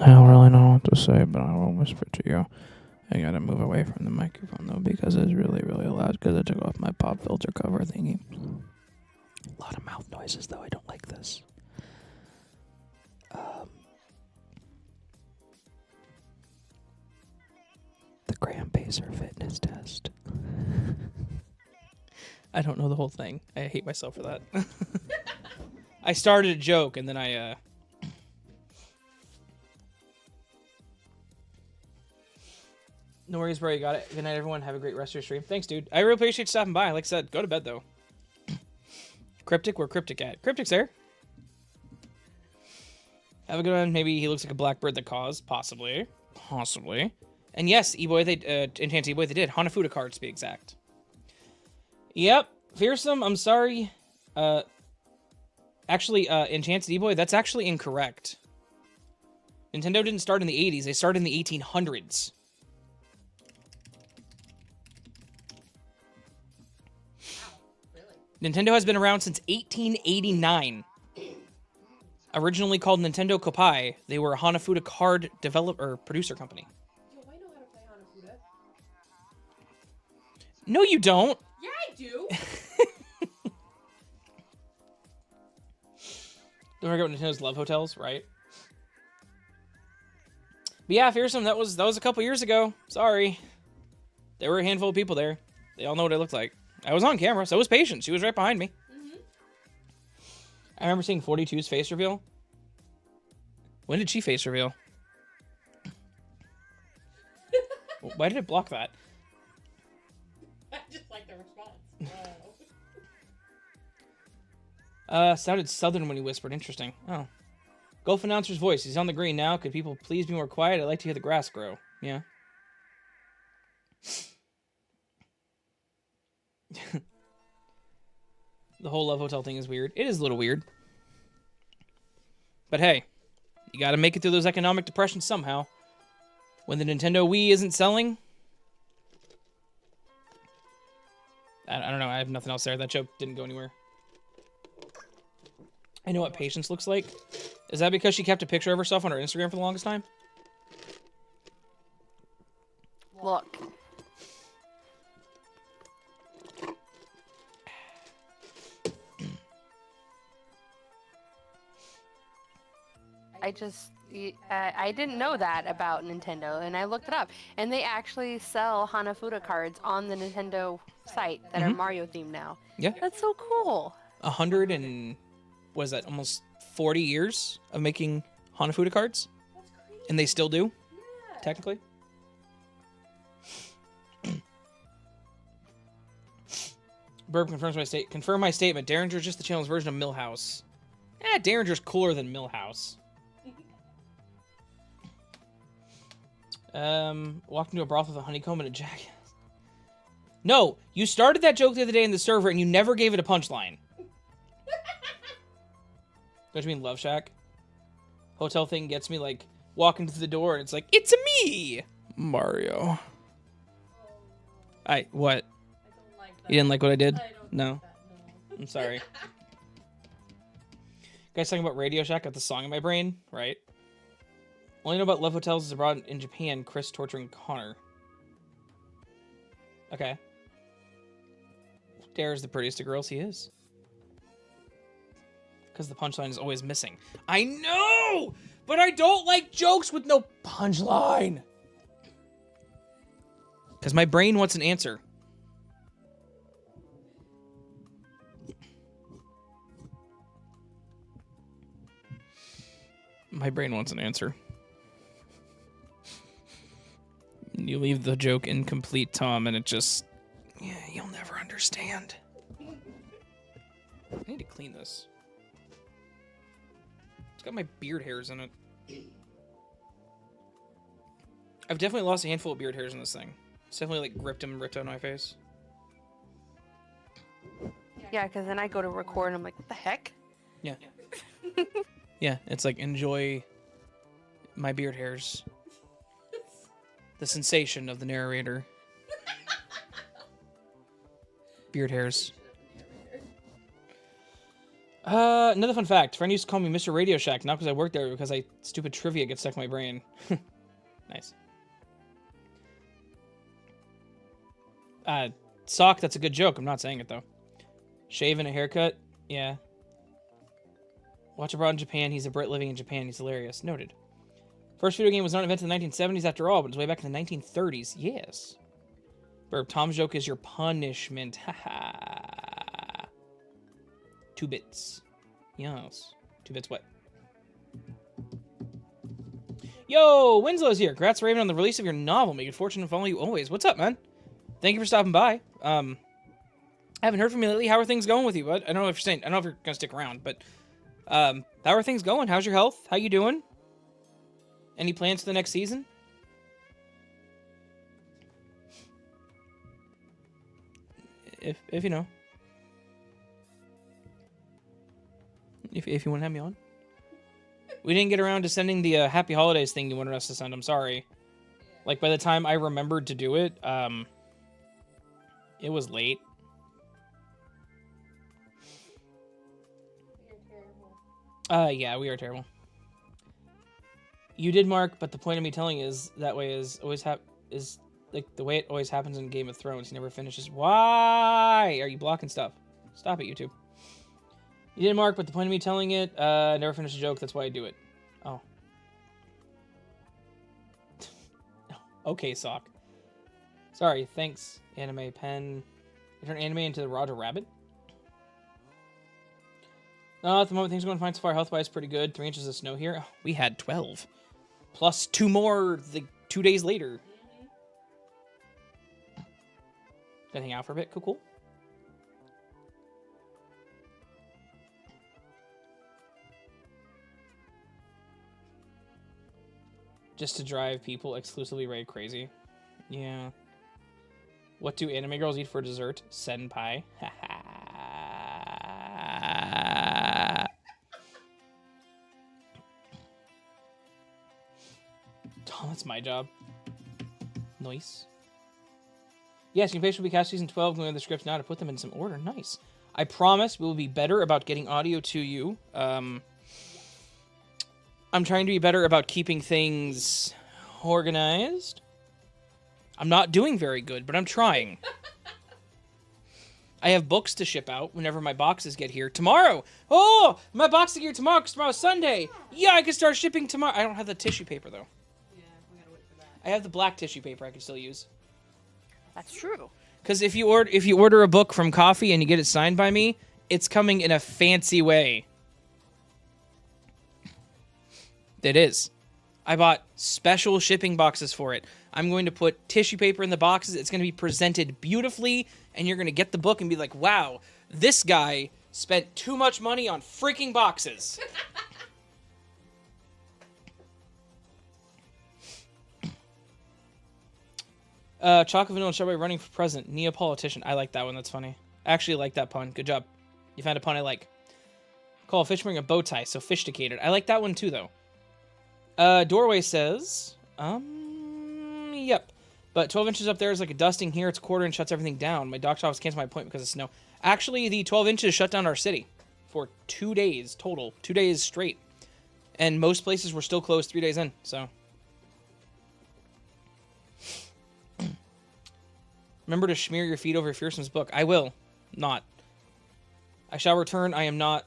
I don't really know what to say, but I will whisper to you. I gotta move away from the microphone, though, because it's really, really loud, because I took off my pop filter cover thingy. A lot of mouth noises, though. I don't like this. The Graham Pacer fitness test. I don't know the whole thing. I hate myself for that. I started a joke, and then I, No worries, bro. You got it. Good night, everyone. Have a great rest of your stream. Thanks, dude. I really appreciate you stopping by. Like I said, go to bed, though. Cryptic? Where Cryptic at? Cryptic's there. Have a good one. Maybe he looks like a blackbird that caused. Possibly. Possibly. And yes, E-Boy, Enchanted E-Boy, they did. Hanafuda cards, to be exact. Yep. Fearsome, I'm sorry. Actually, Enchanted E-Boy, that's actually incorrect. Nintendo didn't start in the 80s. They started in the 1800s. Nintendo has been around since 1889. Originally called Nintendo Kopai, they were a Hanafuda card developer or producer company. Yo, I know how to play Hanafuda. No, you don't. Yeah, I do. Don't forget about Nintendo's Love Hotels, right? But yeah, Fearsome, that was a couple years ago. Sorry. There were a handful of people there. They all know what I looked like. I was on camera, so was Patience. She was right behind me. Mm-hmm. I remember seeing 42's face reveal. When did she face reveal? Why did it block that? I just like the response. Sounded southern when he whispered. Interesting. Oh. Golf announcer's voice. He's on the green now. Could people please be more quiet? I'd like to hear the grass grow. Yeah. The whole Love Hotel thing is weird. It is a little weird. But hey, you gotta make it through those economic depressions somehow. When the Nintendo Wii isn't selling... I don't know, I have nothing else there. That joke didn't go anywhere. I know what Patience looks like. Is that because she kept a picture of herself on her Instagram for the longest time? Look. I didn't know that about Nintendo, and I looked it up, and they actually sell Hanafuda cards on the Nintendo site that are Mario themed now. Yeah. That's so cool. 100 and was that almost 40 years of making Hanafuda cards, and they still do, technically. Burp confirms my confirm my statement. Derringer's just the channel's version of Millhouse. Derringer's cooler than Millhouse. Walked into a brothel with a honeycomb and a jackass. No, you started that joke the other day in the server and you never gave it a punchline. Don't you mean Love Shack? Hotel thing gets me like walking to the door and it's like, it's me, Mario. What? I don't like that. You didn't like what I did? I don't No. like that, no. I'm sorry. Guys talking about Radio Shack, got the song in my brain, right? Only know about Love Hotels is abroad in Japan, Chris torturing Connor. Okay. Dare's the prettiest of girls, he is. Because the punchline is always missing. I know! But I don't like jokes with no punchline! Because my brain wants an answer. My brain wants an answer. You leave the joke incomplete, Tom, and it just... Yeah, you'll never understand. I need to clean this. It's got my beard hairs in it. I've definitely lost a handful of beard hairs in this thing. It's definitely, like, ripped out of my face. Yeah, because then I go to record and I'm like, what the heck? Yeah. Yeah, it's like, enjoy my beard hairs. The sensation of the narrator. Beard hairs. Another fun fact. Friend used to call me Mr. Radio Shack, not because I worked there, because stupid trivia gets stuck in my brain. Nice. Sock, that's a good joke. I'm not saying it, though. Shave and a haircut? Yeah. Watch abroad in Japan. He's a Brit living in Japan. He's hilarious. Noted. First video game was not invented in the 1970s after all, but it's way back in the 1930s. Yes. Burp, Tom's joke is your punishment. Haha. 2 bits. Yes. 2 bits what? Yo, Winslow's here. Congrats, Raven, on the release of your novel. May good fortune follow you always. What's up, man? Thank you for stopping by. I haven't heard from you lately. How are things going with you, bud? I don't know if you're gonna stick around, but how are things going? How's your health? How you doing? Any plans for the next season? If you know. If you want to have me on. We didn't get around to sending the Happy Holidays thing you wanted us to send. I'm sorry. Like, by the time I remembered to do it, it was late. You're terrible. Yeah, we are terrible. You did, Mark, but the point of me telling is that way is like the way it always happens in Game of Thrones. He never finishes. Why are you blocking stuff? Stop it, YouTube. You did, Mark, but the point of me telling it, never finish a joke. That's why I do it. Oh. Okay, Sock. Sorry. Thanks, Anime Pen. You turn anime into the Roger Rabbit. No, at the moment things are going fine so far. Health-wise, pretty good. 3 inches of snow here. Oh, we had 12. Plus 2 more 2 days later. Gonna hang out for a bit. Cool. Just to drive people exclusively raid crazy. Yeah. What do anime girls eat for dessert? Senpai. Oh, that's my job. Nice. Yes, you will be cast season 12, going to the scripts now to put them in some order. Nice. I promise we will be better about getting audio to you. I'm trying to be better about keeping things organized. I'm not doing very good, but I'm trying. I have books to ship out whenever my boxes get here. Tomorrow! Oh! My box is here tomorrow because tomorrow's Sunday! Yeah, I can start shipping tomorrow. I don't have the tissue paper, though. Yeah, we gotta wait for that. I have the black tissue paper I can still use. That's true. Because if you order a book from Coffee and you get it signed by me, it's coming in a fancy way. It is. I bought special shipping boxes for it. I'm going to put tissue paper in the boxes. It's going to be presented beautifully, and you're going to get the book and be like, wow, this guy spent too much money on freaking boxes. Chocolate vanilla and strawberry running for president. Neapolitan. I like that one. That's funny. I actually like that pun. Good job. You found a pun I like. Call a fish wearing a bow tie, so sophisticated. I like that one too, though. Doorway says, yep. But 12 inches up there is like a dusting here. It's a quarter and shuts everything down. My doctor's office canceled my appointment because of snow. Actually, the 12 inches shut down our city for 2 days total. 2 days straight. And most places were still closed 3 days in, so. Remember to smear your feet over Fearsom's book. I will. Not. I shall return. I am not.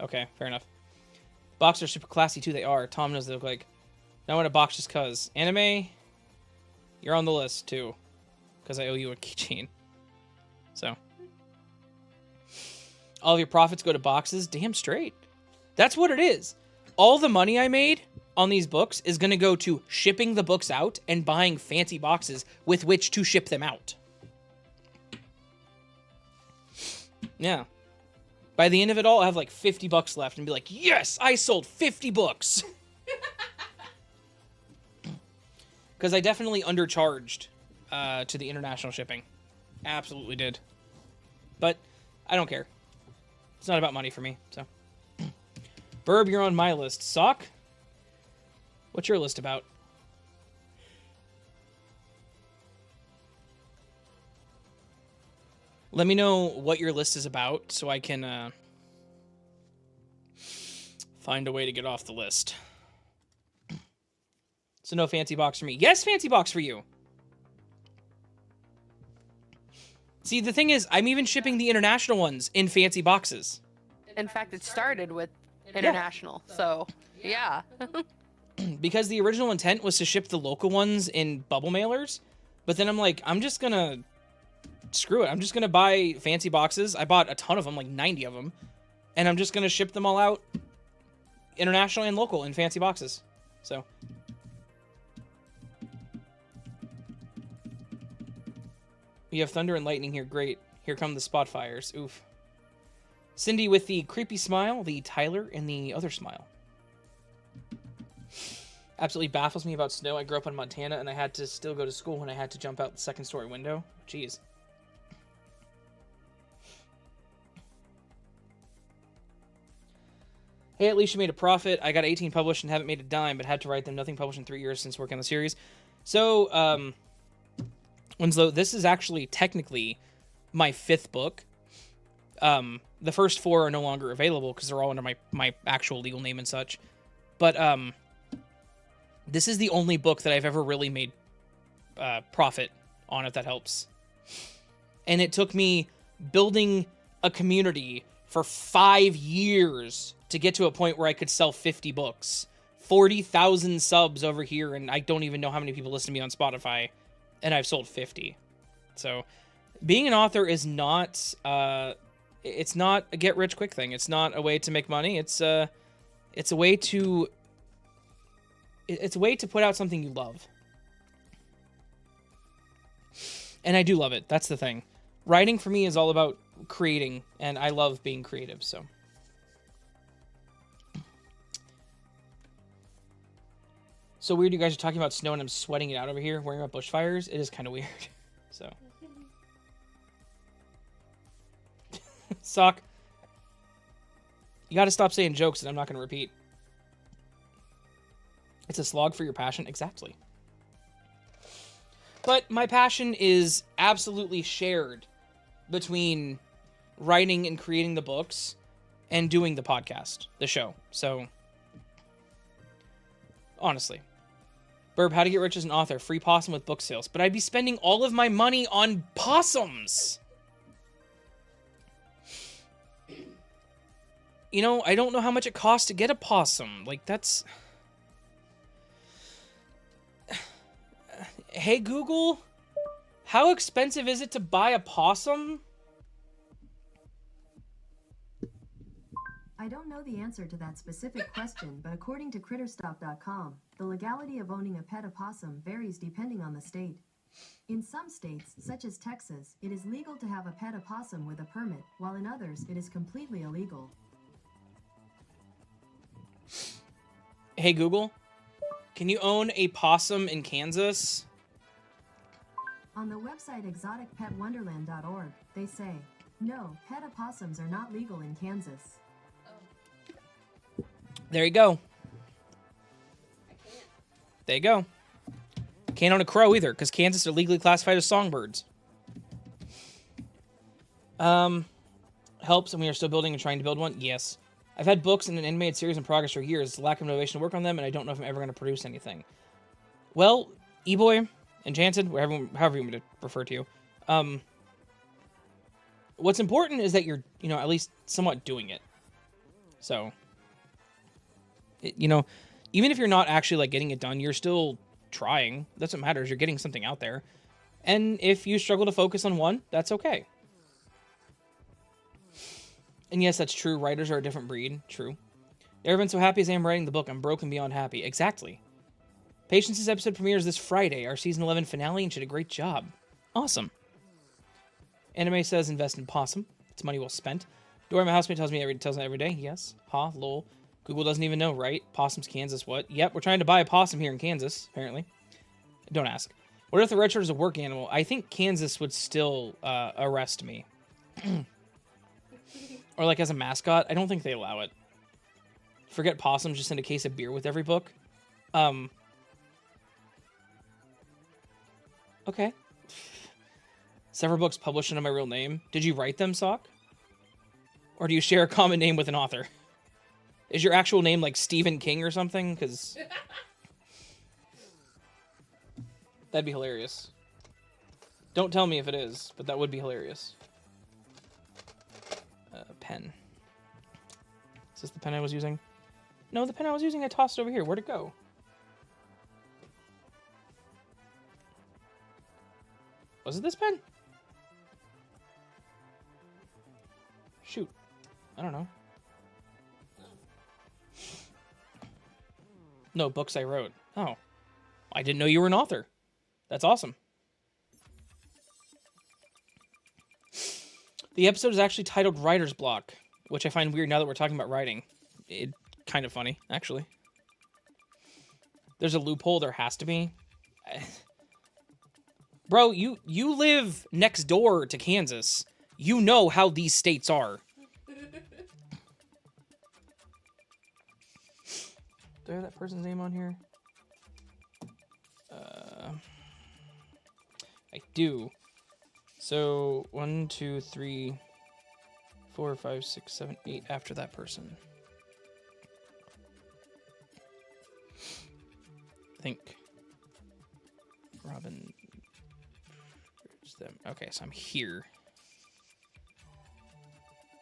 Okay, fair enough. Boxers are super classy too. They are. Tom knows they look like. Now I want a box just cuz. Anime, you're on the list too. Because I owe you a keychain. So. All of your profits go to boxes. Damn straight. That's what it is. All the money I made on these books is going to go to shipping the books out and buying fancy boxes with which to ship them out. Yeah. By the end of it all, I have like $50 left and be like, yes, I sold 50 books. Because I definitely undercharged to the international shipping. Absolutely did. But I don't care. It's not about money for me, so. Burb, you're on my list. Sock? What's your list about? Let me know what your list is about so I can find a way to get off the list. So no fancy box for me. Yes, fancy box for you. See, the thing is, I'm even shipping the international ones in fancy boxes. In fact, it started with international, so yeah. Because the original intent was to ship the local ones in bubble mailers, but then I'm like, I'm just gonna screw it. I'm just gonna buy fancy boxes. I bought a ton of them, like 90 of them, and I'm just gonna ship them all out international and local in fancy boxes. So. We have thunder and lightning here. Great. Here come the spot fires. Oof. Cindy with the creepy smile, the Tyler, and the other smile. Absolutely baffles me about snow. I grew up in Montana, and I had to still go to school when I had to jump out the second-story window. Jeez. Hey, at least you made a profit. I got 18 published and haven't made a dime, but had to write them. Nothing published in 3 years since working on the series. So, Winslow, this is actually technically my 5th book. The first 4 are no longer available because they're all under my actual legal name and such. But this is the only book that I've ever really made profit on, if that helps. And it took me building a community for 5 years to get to a point where I could sell 50 books. 40,000 subs over here, and I don't even know how many people listen to me on Spotify. And I've sold 50. So being an author is not, it's not a get rich quick thing. It's not a way to make money. It's a way to put out something you love. And I do love it. That's the thing. Writing for me is all about creating, and I love being creative, so. So weird you guys are talking about snow and I'm sweating it out over here, worrying about bushfires. It is kind of weird. So. Sock. You got to stop saying jokes that I'm not going to repeat. It's a slog for your passion. Exactly. But my passion is absolutely shared between writing and creating the books and doing the podcast, the show. So, honestly. Burb, how to get rich as an author. Free Possum with book sales. But I'd be spending all of my money on possums. You know, I don't know how much it costs to get a possum. Like, that's... Hey, Google, how expensive is it to buy a possum? I don't know the answer to that specific question, but according to critterstop.com, the legality of owning a pet opossum varies depending on the state. In some states, such as Texas, it is legal to have a pet opossum with a permit, while in others, it is completely illegal. Hey, Google, can you own a possum in Kansas? On the website exoticpetwonderland.org, they say, no, pet opossums are not legal in Kansas. There you go. There you go. Can't own a crow either, because Kansas are legally classified as songbirds. Helps, and we are still building and trying to build one? Yes. I've had books and an animated series in progress for years. Lack of motivation to work on them, and I don't know if I'm ever going to produce anything. Well, E-Boy, Enchanted, however you want to refer to you, what's important is that you're, you know, at least somewhat doing it. So... you know, even if you're not actually, like, getting it done, you're still trying. That's what matters. You're getting something out there. And if you struggle to focus on one, that's okay. And yes, that's true. Writers are a different breed. True. Never been so happy as I am writing the book. I'm broken beyond happy. Exactly. Patience's episode premieres this Friday. Our season 11 finale, and she did a great job. Awesome. Anime says invest in Possum. It's money well spent. Dory, my housemate, tells me every day. Yes. Ha, lol. Google doesn't even know, right? Possum's Kansas, what? Yep, we're trying to buy a possum here in Kansas, apparently. Don't ask. What if the red shirt is a work animal? I think Kansas would still arrest me. Or like as a mascot. I don't think they allow it. Forget possums, just send a case of beer with every book. Okay. Several books published under my real name. Did you write them, Sock? Or do you share a common name with an author? Is your actual name like Stephen King or something? Because that'd be hilarious. Don't tell me if it is, but that would be hilarious. Pen. Is this the pen I was using? No, the pen I was using, I tossed it over here. Where'd it go? Was it this pen? Shoot. I don't know. No, books I wrote. Oh. I didn't know you were an author. That's awesome. The episode is actually titled Writer's Block, which I find weird now that we're talking about writing. It's kind of funny, actually. There's a loophole. There has to be. Bro, you live next door to Kansas. You know how these states are. Do I have that person's name on here? I do. So 1, 2, 3, 4, 5, 6, 7, 8 after that person. I think Robin. Them. Okay, so I'm here.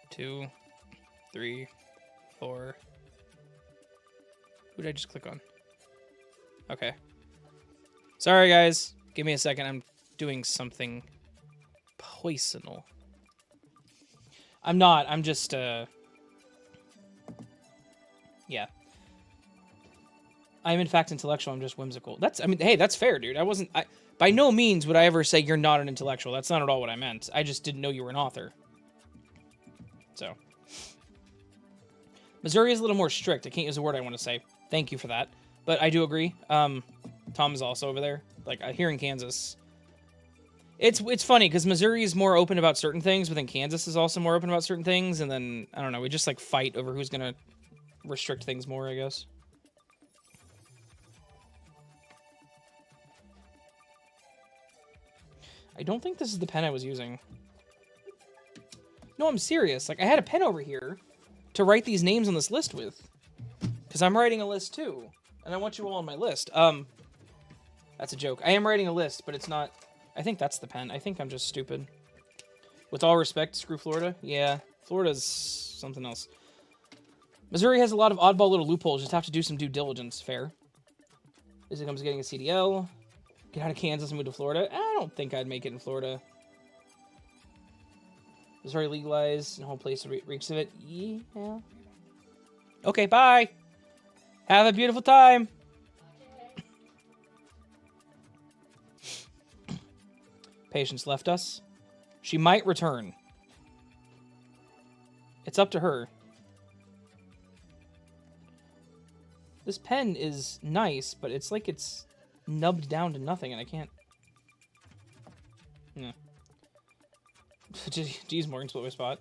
2, 3, 4. Who did I just click on? Okay. Sorry, guys. Give me a second. I'm doing something poisonal. I'm not. I'm just, yeah. I'm, in fact, intellectual. I'm just whimsical. I mean, hey, that's fair, dude. By no means would I ever say you're not an intellectual. That's not at all what I meant. I just didn't know you were an author. So. Missouri is a little more strict. I can't use the word I want to say. Thank you for that. But I do agree. Tom is also over there. Like, here in Kansas. It's funny, because Missouri is more open about certain things, but then Kansas is also more open about certain things, and then, I don't know, we just, like, fight over who's gonna restrict things more, I guess. I don't think this is the pen I was using. No, I'm serious. Like, I had a pen over here to write these names on this list with. Because I'm writing a list, too. And I want you all on my list. That's a joke. I am writing a list, but it's not... I think that's the pen. I think I'm just stupid. With all respect, screw Florida. Yeah, Florida's something else. Missouri has a lot of oddball little loopholes. Just have to do some due diligence. Fair. This comes getting a CDL. Get out of Kansas and move to Florida. I don't think I'd make it in Florida. Missouri legalized and whole place reeks of it. Yeah. Okay, bye. Have a beautiful time. Patience left us. She might return. It's up to her. This pen is nice, but it's like it's nubbed down to nothing, and I can't... Yeah. Jeez, Morgan split my spot.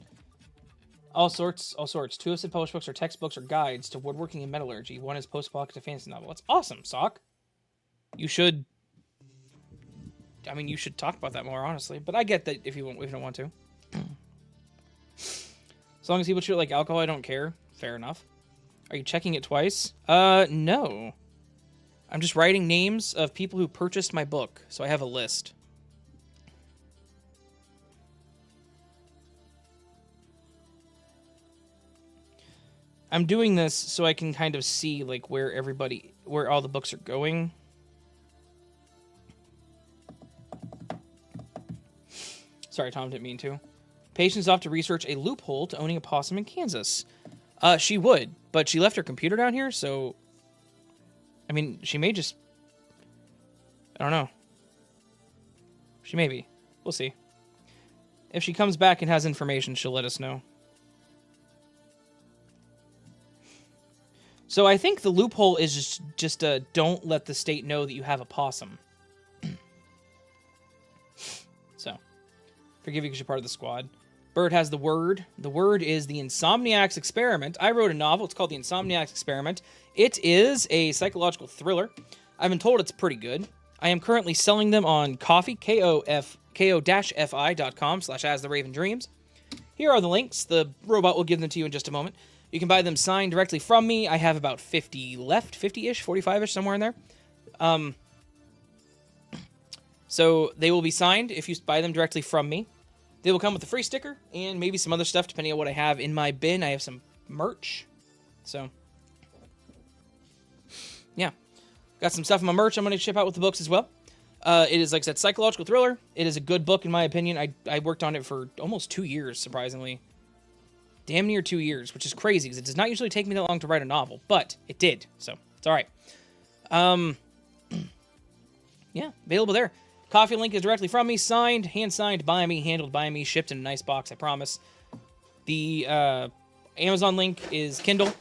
All sorts. Two of said published books are textbooks or guides to woodworking and metallurgy. One is post-apocalyptic fantasy novel. That's awesome, Sock. You should... I mean, you should talk about that more, honestly. But I get that if you don't want to. As long as people treat it like alcohol, I don't care. Fair enough. Are you checking it twice? No. I'm just writing names of people who purchased my book, so I have a list. I'm doing this so I can kind of see, like, where all the books are going. Sorry, Tom, didn't mean to. Patient's off to research a loophole to owning a possum in Kansas. She would, but she left her computer down here, so... I mean, she may just... I don't know. She may be. We'll see. If she comes back and has information, she'll let us know. So I think the loophole is just don't let the state know that you have a possum. So, forgive you because you're part of the squad. Bird has the word. The word is The Insomniac's Experiment. I wrote a novel. It's called The Insomniac's Experiment. It is a psychological thriller. I've been told it's pretty good. I am currently selling them on Ko-fi, ko-fi.com/astheravendreams. Here are the links. The robot will give them to you in just a moment. You can buy them signed directly from me. I have about 50 left, 50-ish, 45-ish, somewhere in there. So they will be signed if you buy them directly from me. They will come with a free sticker and maybe some other stuff depending on what I have in my bin. I have some merch. So, yeah. Got some stuff in my merch I'm going to ship out with the books as well. It is, like I said, psychological thriller. It is a good book in my opinion. I worked on it for almost 2 years, surprisingly. Damn near 2 years, which is crazy because it does not usually take me that long to write a novel, but it did, so it's all right. Yeah, available there. Coffee link is directly from me, signed, hand-signed by me, handled by me, shipped in a nice box, I promise. The Amazon link is Kindle.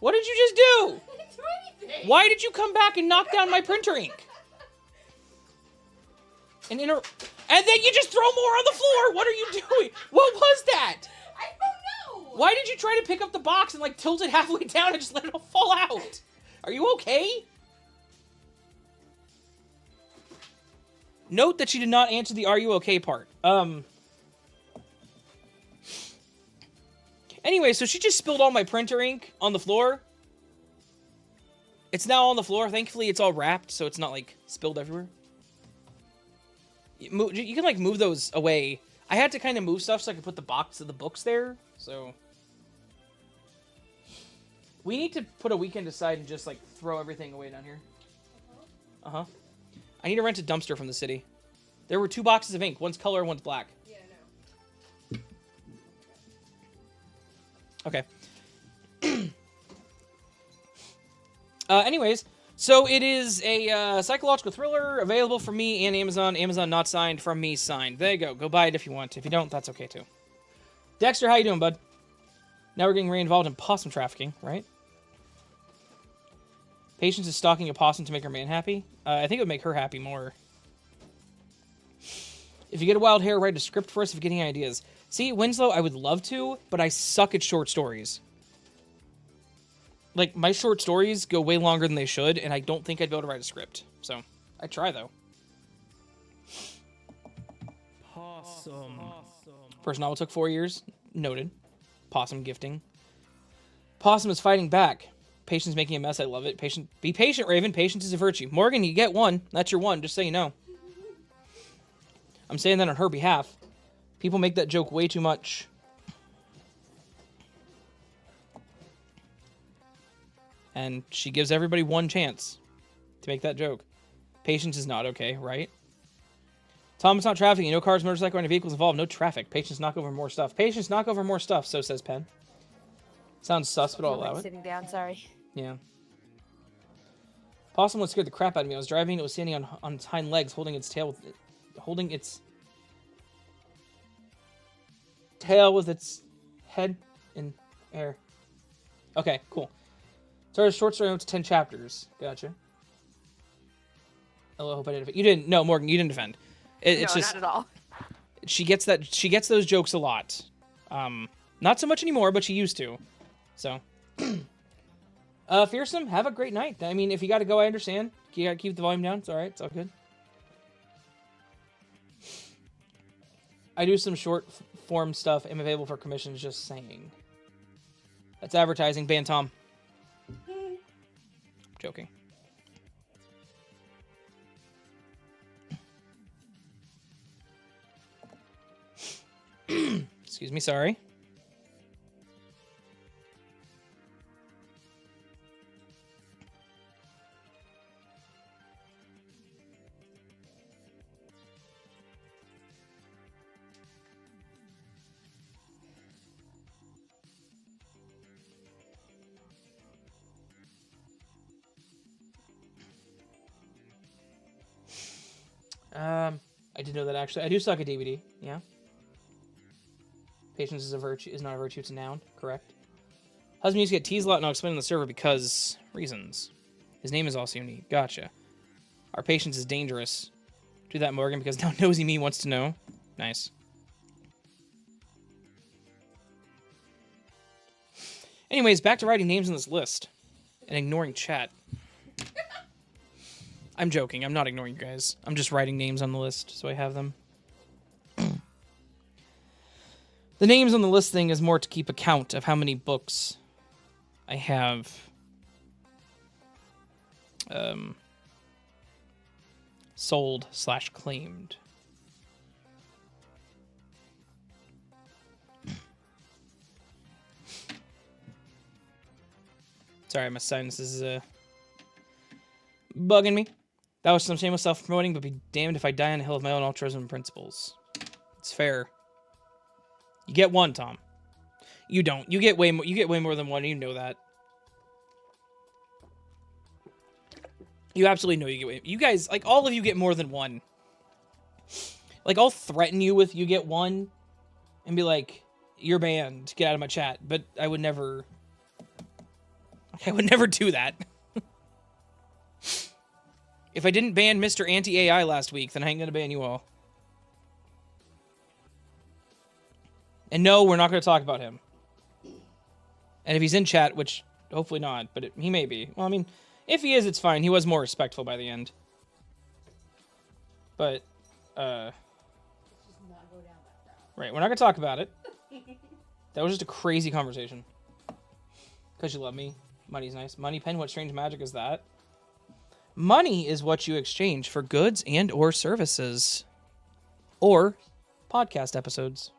What did you just do? I didn't do anything. Why did you come back and knock down my printer ink? And then you just throw more on the floor. What are you doing? What was that? I don't know. Why did you try to pick up the box and, like, tilt it halfway down and just let it all fall out? Are you okay? Note that she did not answer the "Are you okay" part. Anyway, so she just spilled all my printer ink on the floor. It's now on the floor. Thankfully, it's all wrapped, so it's not, like, spilled everywhere. You can, like, move those away. I had to kind of move stuff so I could put the box of the books there, so... We need to put a weekend aside and just, like, throw everything away down here. Uh-huh. I need to rent a dumpster from the city. There were 2 boxes of ink. One's color, one's black. Yeah, no. Okay. Anyways, so it is a psychological thriller available from me and Amazon. Amazon not signed, from me signed. There you go. Go buy it if you want. If you don't, that's okay too. Dexter, how you doing, bud? Now we're getting re-involved in possum trafficking, right? Patience is stalking a possum to make her man happy. I think it would make her happy more. If you get a wild hair, write a script for us if getting ideas. See, Winslow, I would love to, but I suck at short stories. Like, my short stories go way longer than they should, and I don't think I'd be able to write a script. So, I'd try, though. Possum. First novel took 4 years. Noted. Possum gifting. Possum is fighting back. Patience making a mess. I love it. Be patient, Raven. Patience is a virtue. Morgan, you get one. That's your one, just so you know. I'm saying that on her behalf. People make that joke way too much. And she gives everybody one chance to make that joke. Patience is not okay, right? Tom, it's not traffic. No cars, motorcycle, or any vehicles involved. No traffic. Patience, knock over more stuff. Patience, knock over more stuff, so says Penn. Sounds sus, but I'll allow it. Sitting down, sorry. Yeah. Possum would scared the crap out of me. I was driving. It was standing on its hind legs, holding its tail with its head in air. Okay, cool. Started a short story up to 10 chapters. Gotcha. Oh, I hope I didn't. You didn't. No, Morgan, you didn't defend. It's no, just not at all. She gets those jokes a lot. Not so much anymore, but she used to. So, Fearsome, have a great night. I mean, if you got to go, I understand. You got to keep the volume down. It's all right. It's all good. I do some short form stuff. I'm available for commissions. Just saying. That's advertising. Ban Tom. Joking. Excuse me. Sorry. I did know that actually. I do suck at DVD. Yeah. Patience is not a virtue. It's a noun. Correct. Husband used to get teased a lot, and I'll explain on the server because reasons. His name is also unique. Gotcha. Our patience is dangerous. Do that, Morgan, because now nosy me wants to know. Nice. Anyways, back to writing names on this list and ignoring chat. I'm joking. I'm not ignoring you guys. I'm just writing names on the list so I have them. The names on the list thing is more to keep account of how many books I have sold/claimed. Sorry, my sinus is bugging me. That was some shameless self-promoting, but be damned if I die on a hill of my own altruism principles. It's fair. You get one, Tom. You don't. You get way more. You get way more than one. You know that. You absolutely know you get way. You guys, like all of you, get more than one. Like I'll threaten you with you get one, and be like, "You're banned. Get out of my chat." But I would never. I would never do that. If I didn't ban Mr. Anti-AI last week, then I ain't gonna ban you all. And no, we're not gonna talk about him. And if he's in chat, which hopefully not, but he may be. Well, I mean, if he is, it's fine. He was more respectful by the end. But, right, we're not gonna talk about it. That was just a crazy conversation. Because you love me. Money's nice. Money pen, what strange magic is that? Money is what you exchange for goods and or services. Or podcast episodes.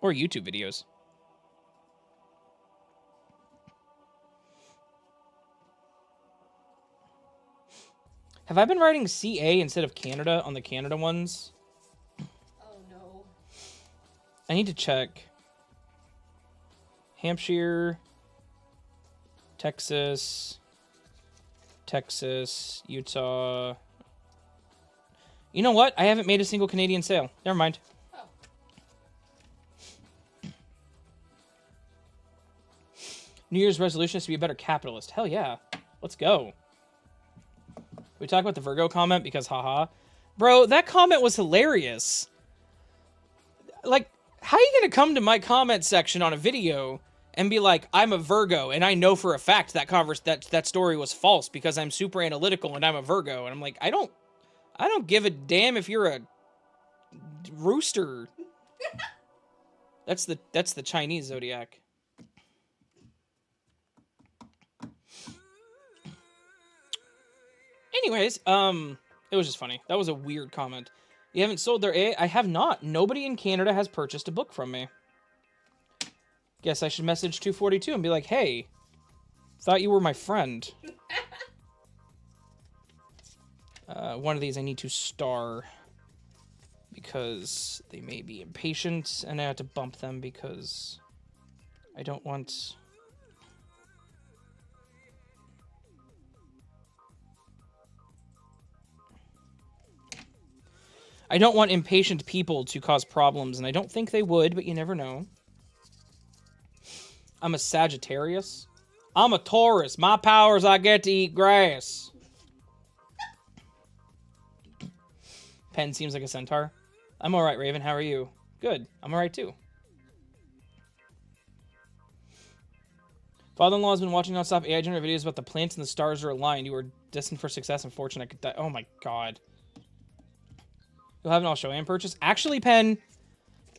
Or YouTube videos. Have I been writing CA instead of Canada on the Canada ones? Oh no. I need to check. Hampshire, Texas, Utah. You know what? I haven't made a single Canadian sale. Never mind. Oh. New Year's resolution is to be a better capitalist. Hell yeah. Let's go. We talk about the Virgo comment because haha. Bro, that comment was hilarious. Like, how are you going to come to my comment section on a video and be like, I'm a Virgo, and I know for a fact that story was false because I'm super analytical and I'm a Virgo. And I'm like, I don't give a damn if you're a rooster. That's the Chinese zodiac. Anyways, it was just funny. That was a weird comment. You haven't sold their A? I have not. Nobody in Canada has purchased a book from me. Guess I should message 242 and be like, hey, thought you were my friend. One of these I need to star because they may be impatient, and I have to bump them because I don't want... I don't want impatient people to cause problems, and I don't think they would, but you never know. I'm a Sagittarius. I'm a Taurus. My powers, I get to eat grass. Pen seems like a centaur. I'm alright, Raven. How are you? Good. I'm alright, too. Father-in-law has been watching nonstop AI-generated videos about the planets and the stars are aligned. You are destined for success and fortune. I could die. Oh, my God. You'll have an Australian purchase. Actually, Pen,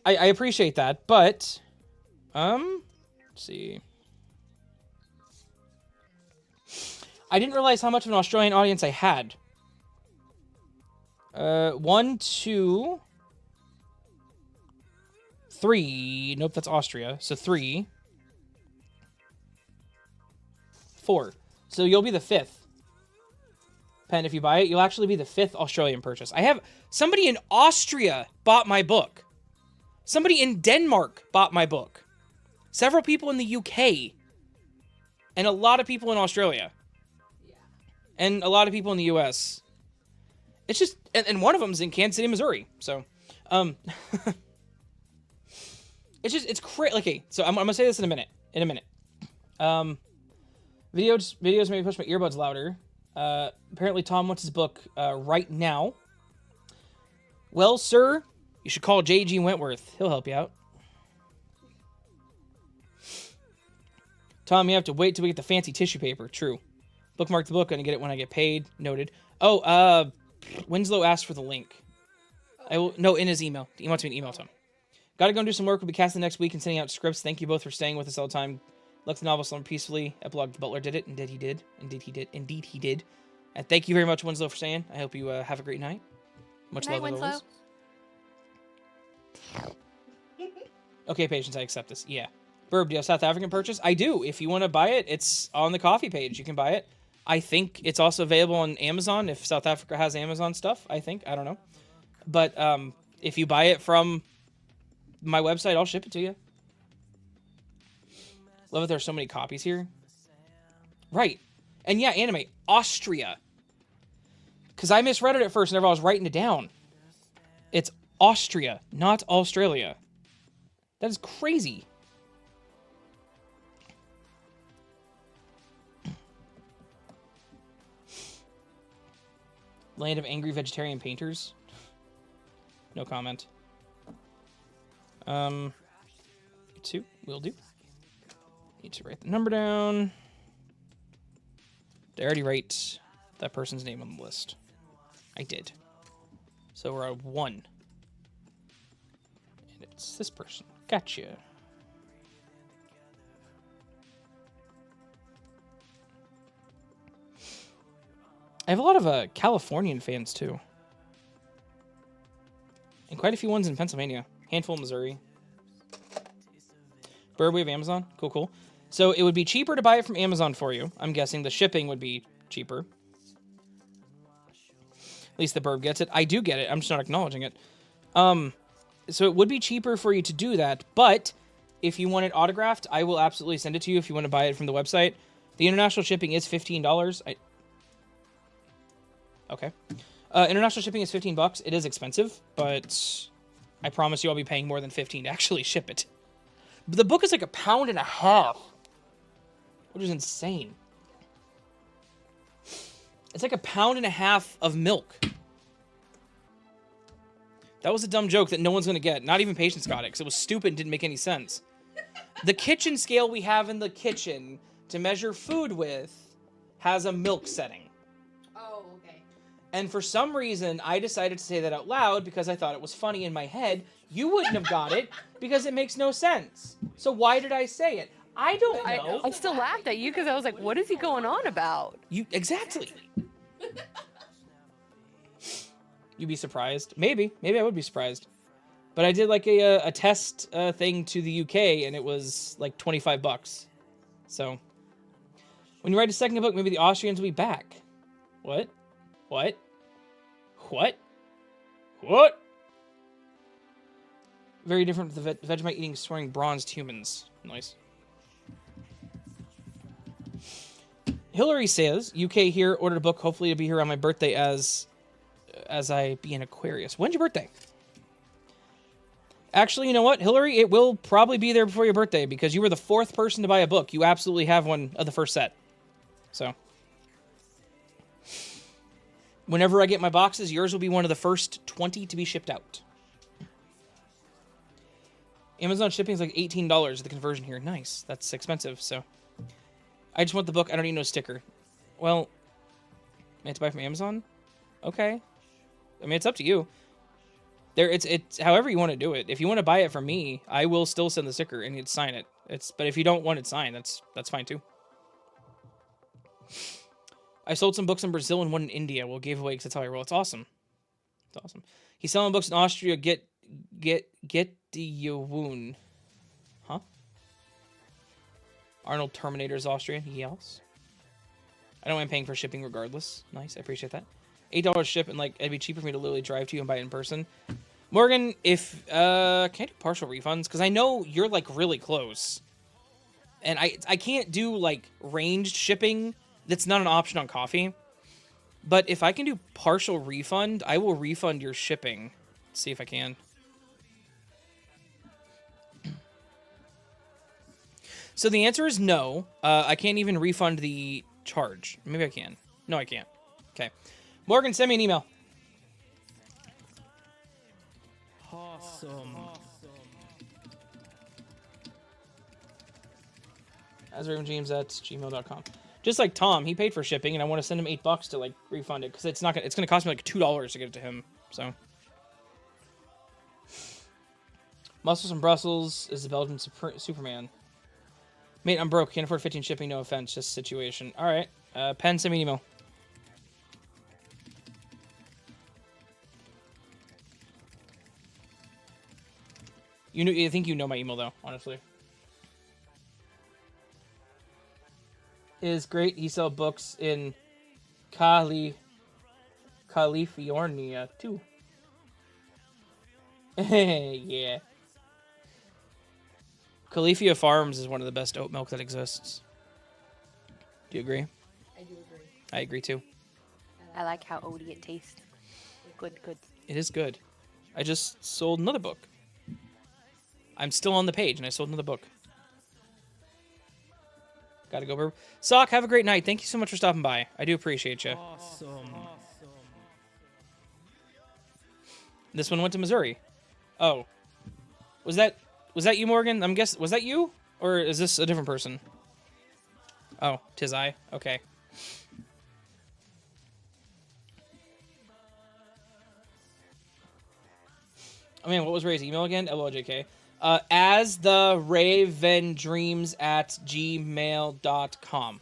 I appreciate that, but... let's see. I didn't realize how much of an Australian audience I had. 1, 2, 3. Nope, that's Austria. So 3, 4. So you'll be the 5th. Pen, if you buy it, you'll actually be the 5th Australian purchase. I have somebody in Austria bought my book. Somebody in Denmark bought my book. Several people in the UK. And a lot of people in Australia. Yeah. And a lot of people in the US. It's just, and one of them's in Kansas City, Missouri. So, it's just, it's crazy. Okay, so I'm gonna say this in a minute. Videos maybe push my earbuds louder. Apparently Tom wants his book right now. Well, sir, you should call J.G. Wentworth. He'll help you out. Tom, you have to wait till we get the fancy tissue paper. True. Bookmark the book. Gonna get it when I get paid. Noted. Oh, Winslow asked for the link. I will. No, in his email. He wants me to email to him. Gotta go and do some work. We'll be casting next week and sending out scripts. Thank you both for staying with us all the time. Let the novel slumber peacefully. Epilogue, the butler did it. Indeed he did. Indeed he did. Indeed he did. And thank you very much, Winslow, for staying. I hope you have a great night. Much Good night, love, as always. Okay, Patience, I accept this. Yeah. Burb, do you have South African purchase? I do. If you want to buy it, it's on the coffee page. You can buy it. I think it's also available on Amazon if South Africa has Amazon stuff, I think. I don't know. But if you buy it from my website, I'll ship it to you. Love that there's so many copies here. Right. And yeah, anime. Austria. Because I misread it at first whenever I was writing it down. It's Austria, not Australia. That is crazy. Land of Angry Vegetarian Painters. No comment. 2 will do. Need to write the number down. Did I already write that person's name on the list? I did. So we're at 1. And it's this person. Gotcha. I have a lot of Californian fans, too. And quite a few ones in Pennsylvania. Handful in Missouri. Burb, we have Amazon? Cool, cool. So it would be cheaper to buy it from Amazon for you. I'm guessing the shipping would be cheaper. At least the Burb gets it. I do get it. I'm just not acknowledging it. So it would be cheaper for you to do that. But if you want it autographed, I will absolutely send it to you if you want to buy it from the website. The international shipping is $15. Okay. International shipping is $15. It is expensive, but I promise you I'll be paying more than $15 to actually ship it. But the book is like £1.50, which is insane. It's like £1.50 of milk. That was a dumb joke that no one's going to get. Not even Patience got it, because it was stupid and didn't make any sense. The kitchen scale we have in the kitchen to measure food with has a milk setting. Oh, okay. And for some reason, I decided to say that out loud because I thought it was funny in my head. You wouldn't have got it because it makes no sense. So why did I say it? I don't know. I still laughed at you because I was like, what is he going on about? You exactly. You'd be surprised. Maybe I would be surprised. But I did like a test thing to the UK, and it was like $25. So when you write a second book, maybe the Austrians will be back. What? What? What? What? Very different from the Vegemite eating, swearing bronzed humans. Nice. Hillary says, UK here, ordered a book, hopefully to be here on my birthday as I be an Aquarius. When's your birthday? Actually, you know what, Hillary? It will probably be there before your birthday because you were the 4th person to buy a book. You absolutely have one of the first set. So, whenever I get my boxes, yours will be one of the first 20 to be shipped out. Amazon shipping is like $18, the conversion here. Nice. That's expensive, so. I just want the book. I don't need no sticker. Well, I have to buy from Amazon? Okay. I mean, it's up to you. It's however you want to do it. If you want to buy it from me, I will still send the sticker and you'd sign it. But if you don't want it signed, that's fine too. I sold some books in Brazil and one in India. We'll give away because that's how I roll. It's awesome. It's awesome. He's selling books in Austria. Get the wound. Huh? Arnold Terminator's Austrian. Yes. I don't mind paying for shipping regardless. Nice. I appreciate that. $8 ship, and like it'd be cheaper for me to literally drive to you and buy it in person. Morgan, if can I do partial refunds? Because I know you're like really close, and I can't do like ranged shipping. That's not an option on coffee. But if I can do partial refund, I will refund your shipping. Let's see if I can. So the answer is no. I can't even refund the charge. Maybe I can. No, I can't. Okay. Morgan, send me an email. Possum. AsRavenJames@gmail.com. Just like Tom, he paid for shipping, and I want to send him $8 to like refund it because it's gonna cost me like $2 to get it to him. So. Muscles from Brussels is the Belgian Superman. Mate, I'm broke. Can't afford 15 shipping. No offense. Just situation. All right. Pen, send me an email. I think you know my email though, honestly. Is great. He sells books in California too. Yeah. Califia Farms is one of the best oat milk that exists. Do you agree? I do agree. I agree too. I like how oaty it tastes. Good, good. It is good. I just sold another book. I'm still on the page, and I sold another book. Gotta go. Sock, have a great night. Thank you so much for stopping by. I do appreciate you. Awesome. This one went to Missouri. Oh. Was that you, Morgan? I'm guessing, was that you? Or is this a different person? Oh, 'tis I. Okay. I mean, what was Ray's email again? LOJK. As the ravendreams@gmail.com.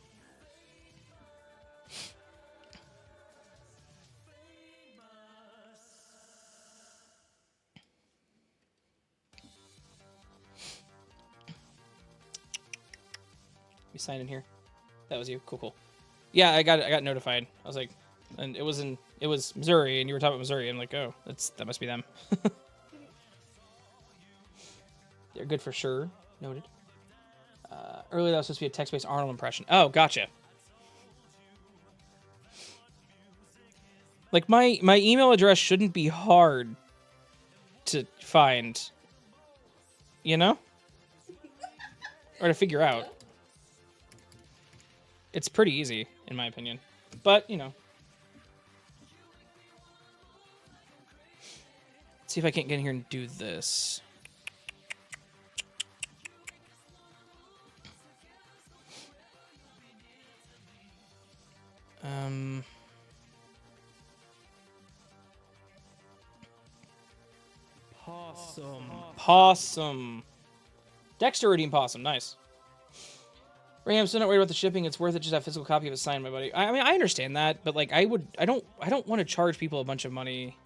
You signed in here. That was you. Cool, cool. Yeah, I got notified. I was like, and it was Missouri, and you were talking about Missouri. I'm like, oh, that must be them. They're good for sure. Noted. Earlier that was supposed to be a text-based Arnold impression. Oh, gotcha. Like my email address shouldn't be hard to find. You know? Or to figure out. It's pretty easy, in my opinion. But, you know. Let's see if I can't get in here and do this. Possum. Dexter redeemed Possum. Nice. Ray, I'm still not worried about the shipping. It's worth it. Just have a physical copy of it signed, my buddy. I mean, I understand that, but like, I don't want to charge people a bunch of money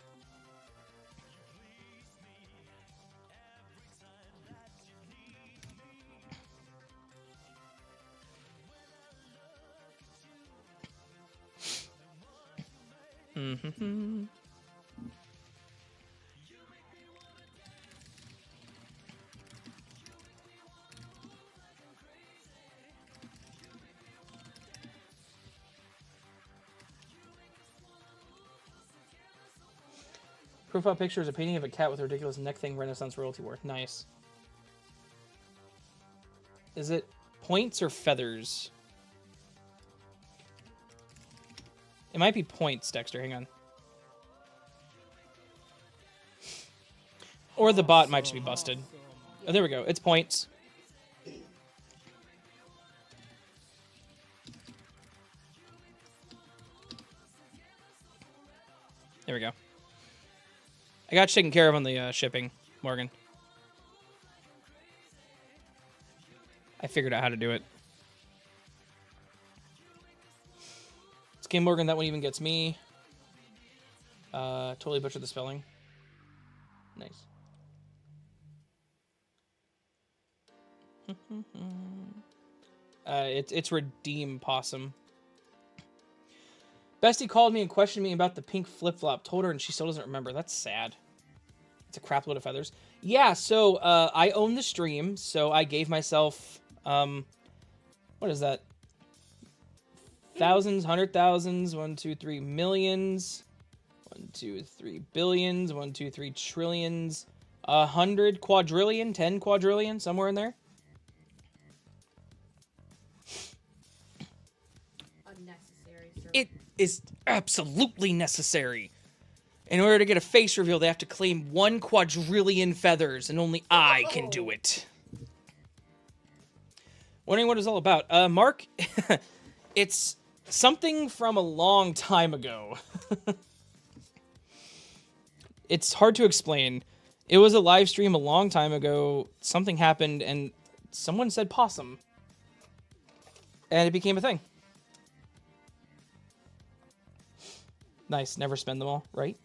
Mm-hmm. Profile picture is a painting of a cat with a ridiculous neck thing, Renaissance royalty worth. Nice. Is it points or feathers? It might be points, Dexter. Hang on. Or the bot might just be busted. Oh, there we go. It's points. There we go. I got you taken care of on the shipping, Morgan. I figured out how to do it. It's Game Morgan. That one even gets me. Totally butchered the spelling. Nice. It's Redeem Possum. Bestie called me and questioned me about the pink flip-flop. Told her and she still doesn't remember. That's sad. It's a crap load of feathers. Yeah, so I own the stream, so I gave myself, what is that? Thousands, 100,000s, 1, 2, 3 millions, 1, 2, 3 billions, 1, 2, 3 trillions, 100 quadrillion, 10 quadrillion, somewhere in there. Unnecessary, sir. It is absolutely necessary. In order to get a face reveal, they have to claim 1 quadrillion feathers, and only I can do it. Wondering what it's all about. Mark, it's something from a long time ago. It's hard to explain. It was a live stream a long time ago. Something happened, and someone said possum. And it became a thing. Nice, never spend them all, right?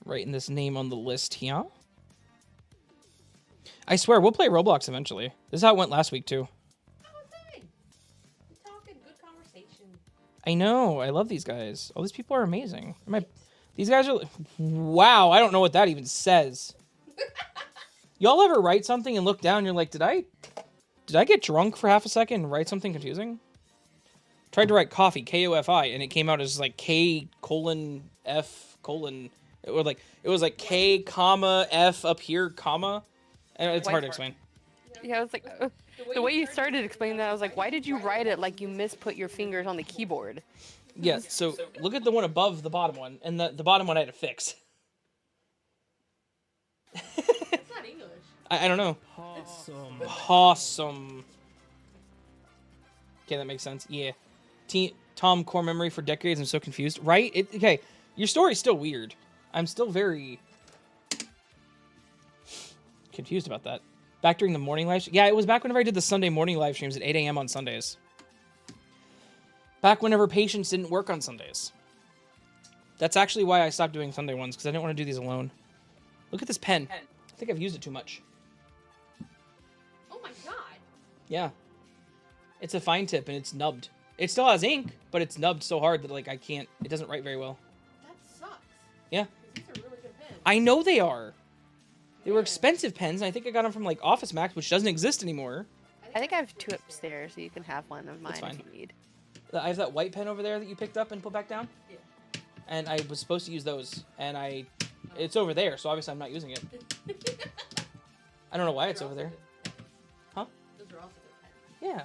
Writing this name on the list here. I swear, we'll play Roblox eventually. This is how it went last week, too. Oh, fine. Good talking, good conversation. I know, I love these guys. All these people are amazing. These guys are... Wow, I don't know what that even says. Y'all ever write something and look down and you're like, did I get drunk for half a second and write something confusing? Tried to write coffee, K-O-F-I, and it came out as like K:(F:). It was like K, comma, F up here, comma. And it's hard to explain. Yeah, I was like, the way you started explaining that, I was like, why did you write it like you misput your fingers on the keyboard? Yeah, so look at the one above the bottom one, and the bottom one I had to fix. That's not English. I don't know. Possum. Okay, that makes sense. Yeah. Tom, core memory for decades. I'm so confused. Right? Okay, your story's still weird. I'm still very confused about that. Back during the morning live stream? Yeah, it was back whenever I did the Sunday morning live streams at 8 a.m. on Sundays. Back whenever patience didn't work on Sundays. That's actually why I stopped doing Sunday ones, because I didn't want to do these alone. Look at this pen. I think I've used it too much. Oh my god. Yeah. It's a fine tip, and it's nubbed. It still has ink, but it's nubbed so hard that, like, it doesn't write very well. That sucks. Yeah. These are really good pens. I know they are. They were expensive pens, and I think I got them from, like, Office Max, which doesn't exist anymore. I think I have 2 upstairs, so you can have one of mine That's fine. if you need. I have that white pen over there that you picked up and put back down. Yeah. And I was supposed to use those, and it's over there, so obviously I'm not using it. I don't know why it's over there. Huh? Those are also good pens. Yeah.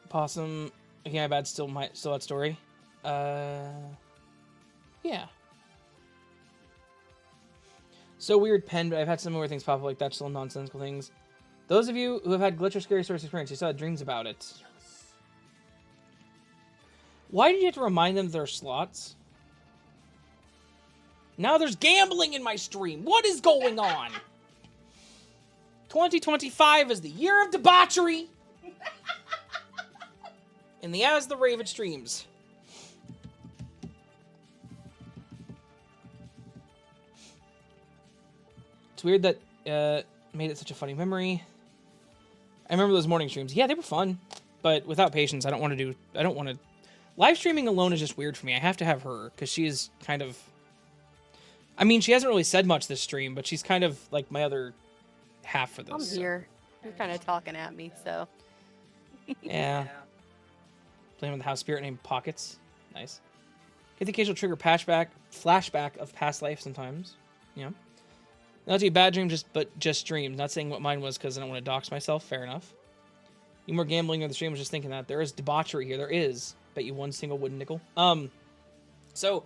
Possum. Okay, my bad. Still that story. Yeah. So weird pen, but I've had similar things pop up like that. Still nonsensical things. Those of you who have had glitch or scary source experience, you still had dreams about it. Yes. Why did you have to remind them there are slots? Now there's gambling in my stream. What is going on? 2025 is the year of debauchery. In the As the Raven streams. It's weird that made it such a funny memory. I remember those morning streams. Yeah, they were fun, but without patience, I don't want to. Live streaming alone is just weird for me. I have to have her because she is kind of. I mean, she hasn't really said much this stream, but she's kind of like my other half for this. I'm here. You're kind of talking at me, so. Yeah. Playing with the house spirit named Pockets. Nice. Get the occasional trigger flashback of past life sometimes. Yeah. Not to be bad dream, but just dreams. Not saying what mine was because I don't want to dox myself. Fair enough. You more gambling on the stream. I was just thinking that there is debauchery here. There is. Bet you one single wooden nickel. So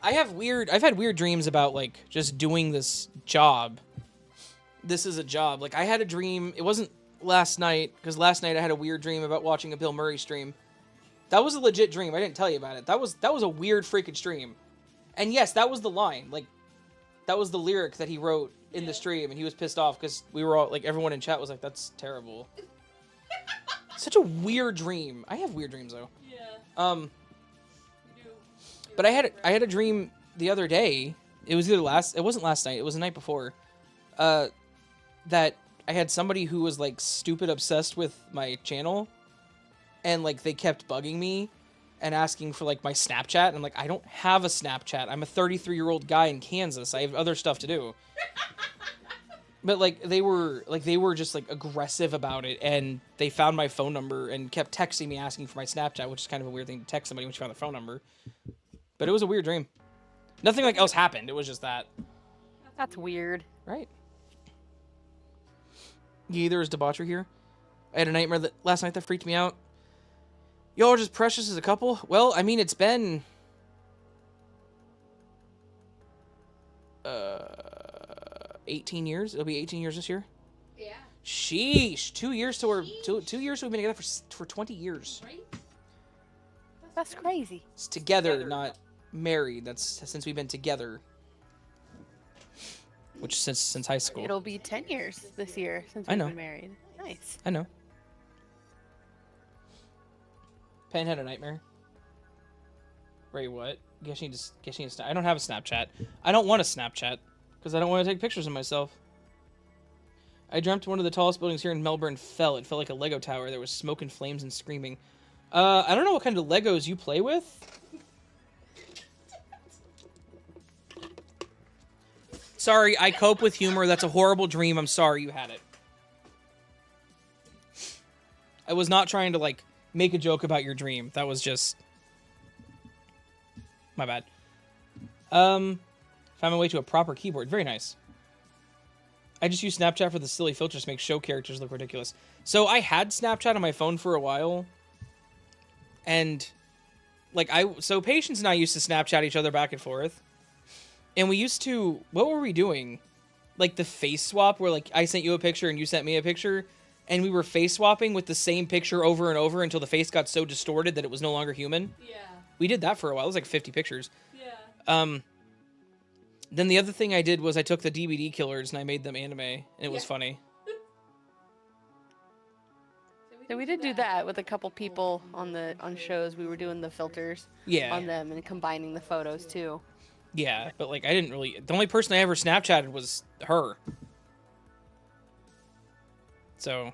I've had weird dreams about like just doing this job. This is a job. Like I had a dream. It wasn't last night because last night I had a weird dream about watching a Bill Murray stream. That was a legit dream. I didn't tell you about it. That was a weird freaking stream. And yes, that was the line. Like that was the lyric that he wrote in the stream, and he was pissed off because we were all like, everyone in chat was like, "That's terrible." Such a weird dream. I have weird dreams though. Yeah. But I had a dream the other day. It was it wasn't last night. It was the night before. That I had somebody who was like stupid obsessed with my channel, and like they kept bugging me and asking for like my Snapchat. And I'm like, I don't have a Snapchat. I'm a 33-year-old guy in Kansas. I have other stuff to do. But like they were just like aggressive about it, and they found my phone number and kept texting me asking for my Snapchat, which is kind of a weird thing to text somebody when you found their phone number. But it was a weird dream. Nothing like else happened. It was just that. That's weird. Right. Yeah, there was debauchery here. I had a nightmare last night that freaked me out. Y'all are just precious as a couple. Well, I mean, it's been 18 years. It'll be 18 years this year. Yeah. Sheesh. 2 years till 2 years we've been together for 20 years. Right? That's crazy. It's together, not married. That's since we've been together. Which since high school. It'll be 10 years this year since I we've know. been married. Nice. I know. Penn had a nightmare. Ray, what? Guess you need to. I don't have a Snapchat. I don't want a Snapchat because I don't want to take pictures of myself. I dreamt one of the tallest buildings here in Melbourne fell. It felt like a Lego tower. There was smoke and flames and screaming. I don't know what kind of Legos you play with. Sorry, I cope with humor. That's a horrible dream. I'm sorry you had it. I was not trying to, like, make a joke about your dream. That was just... my bad. Found my way to a proper keyboard. Very nice. I just use Snapchat for the silly filters to make show characters look ridiculous. So I had Snapchat on my phone for a while. And, like, so Patience and I used to Snapchat each other back and forth. And we used to... what were we doing? Like, the face swap where, like, I sent you a picture and you sent me a picture. And we were face swapping with the same picture over and over until the face got so distorted that it was no longer human. Yeah. We did that for a while. It was like 50 pictures. Yeah. Then the other thing I did was I took the DVD killers and I made them anime. And it was funny. So we did do that with a couple people on shows. We were doing the filters Yeah. on them and combining the photos too. Yeah, but like I didn't really... the only person I ever Snapchatted was her. So...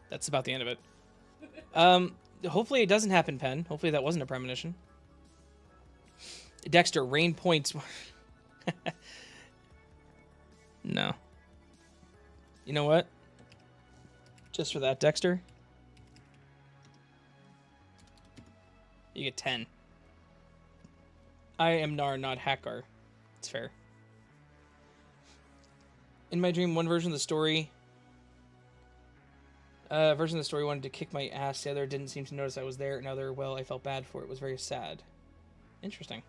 that's about the end of it. Hopefully it doesn't happen, Pen. Hopefully that wasn't a premonition. Dexter, rain points... no. You know what? Just for that, Dexter. You get 10. I am Nar, not Hakkar. It's fair. In my dream, one version of the story... version of the story wanted to kick my ass. The other didn't seem to notice I was there. Another, well, I felt bad for it. It was very sad. Interesting.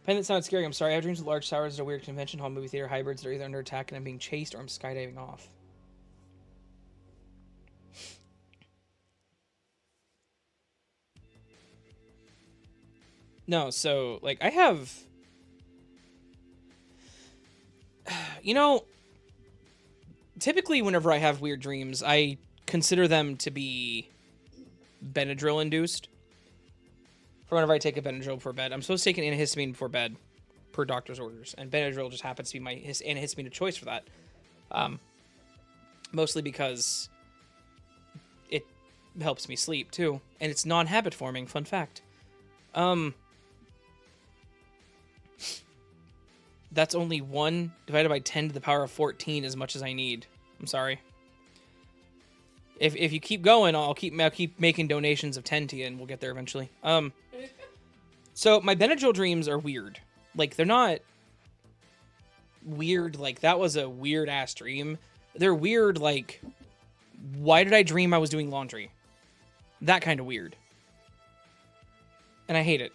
Pen that sounded scary. I'm sorry. I have dreams of large towers at a weird convention hall movie theater hybrids that are either under attack and I'm being chased or I'm skydiving off. No, so, like, I have... you know... typically, whenever I have weird dreams, I consider them to be Benadryl-induced. For whenever I take a Benadryl before bed. I'm supposed to take an antihistamine before bed. per doctor's orders, and Benadryl just happens to be my antihistamine choice for that. Mostly because it helps me sleep too, and it's non-habit forming. Fun fact. That's only 1 divided by 10 to the power of 14 as much as I need. I'm sorry. If you keep going, I'll keep making donations of 10 to you, and we'll get there eventually. So my Benadryl dreams are weird. Like, they're not weird, like, that was a weird-ass dream. They're weird, like, why did I dream I was doing laundry? That kind of weird. And I hate it.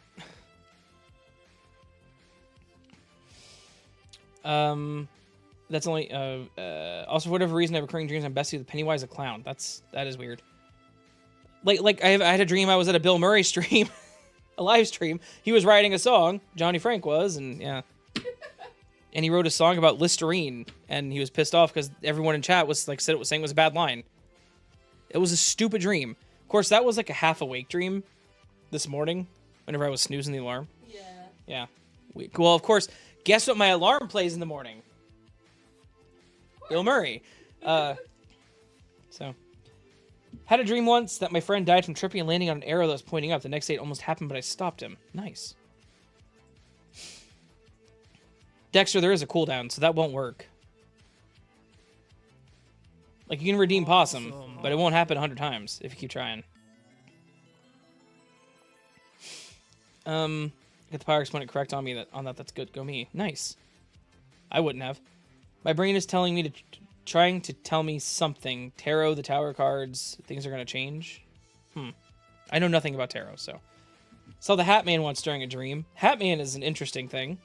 That's only, also for whatever reason I have recurring dreams I'm Bessie with Pennywise a clown. That is weird. Like I had a dream I was at a Bill Murray stream, a live stream. He was writing a song, Johnny Frank was, and yeah. And he wrote a song about Listerine, and he was pissed off because everyone in chat was like, said it was saying it was a bad line. It was a stupid dream. Of course, that was like a half awake dream this morning, whenever I was snoozing the alarm. Yeah. Yeah. Well, of course, guess what my alarm plays in the morning? Bill Murray. So, had a dream once that my friend died from tripping and landing on an arrow that was pointing up. The next day it almost happened, but I stopped him. Nice. Dexter, there is a cooldown, so that won't work. Like, you can redeem Possum, but it won't happen 100 times if you keep trying. Get the power exponent correct on me on that. That's good. Go me. Nice. I wouldn't have. My brain is telling me trying to tell me something. Tarot, the tower cards, things are going to change. I know nothing about tarot, so. Saw the Hat Man once during a dream. Hat Man is an interesting thing.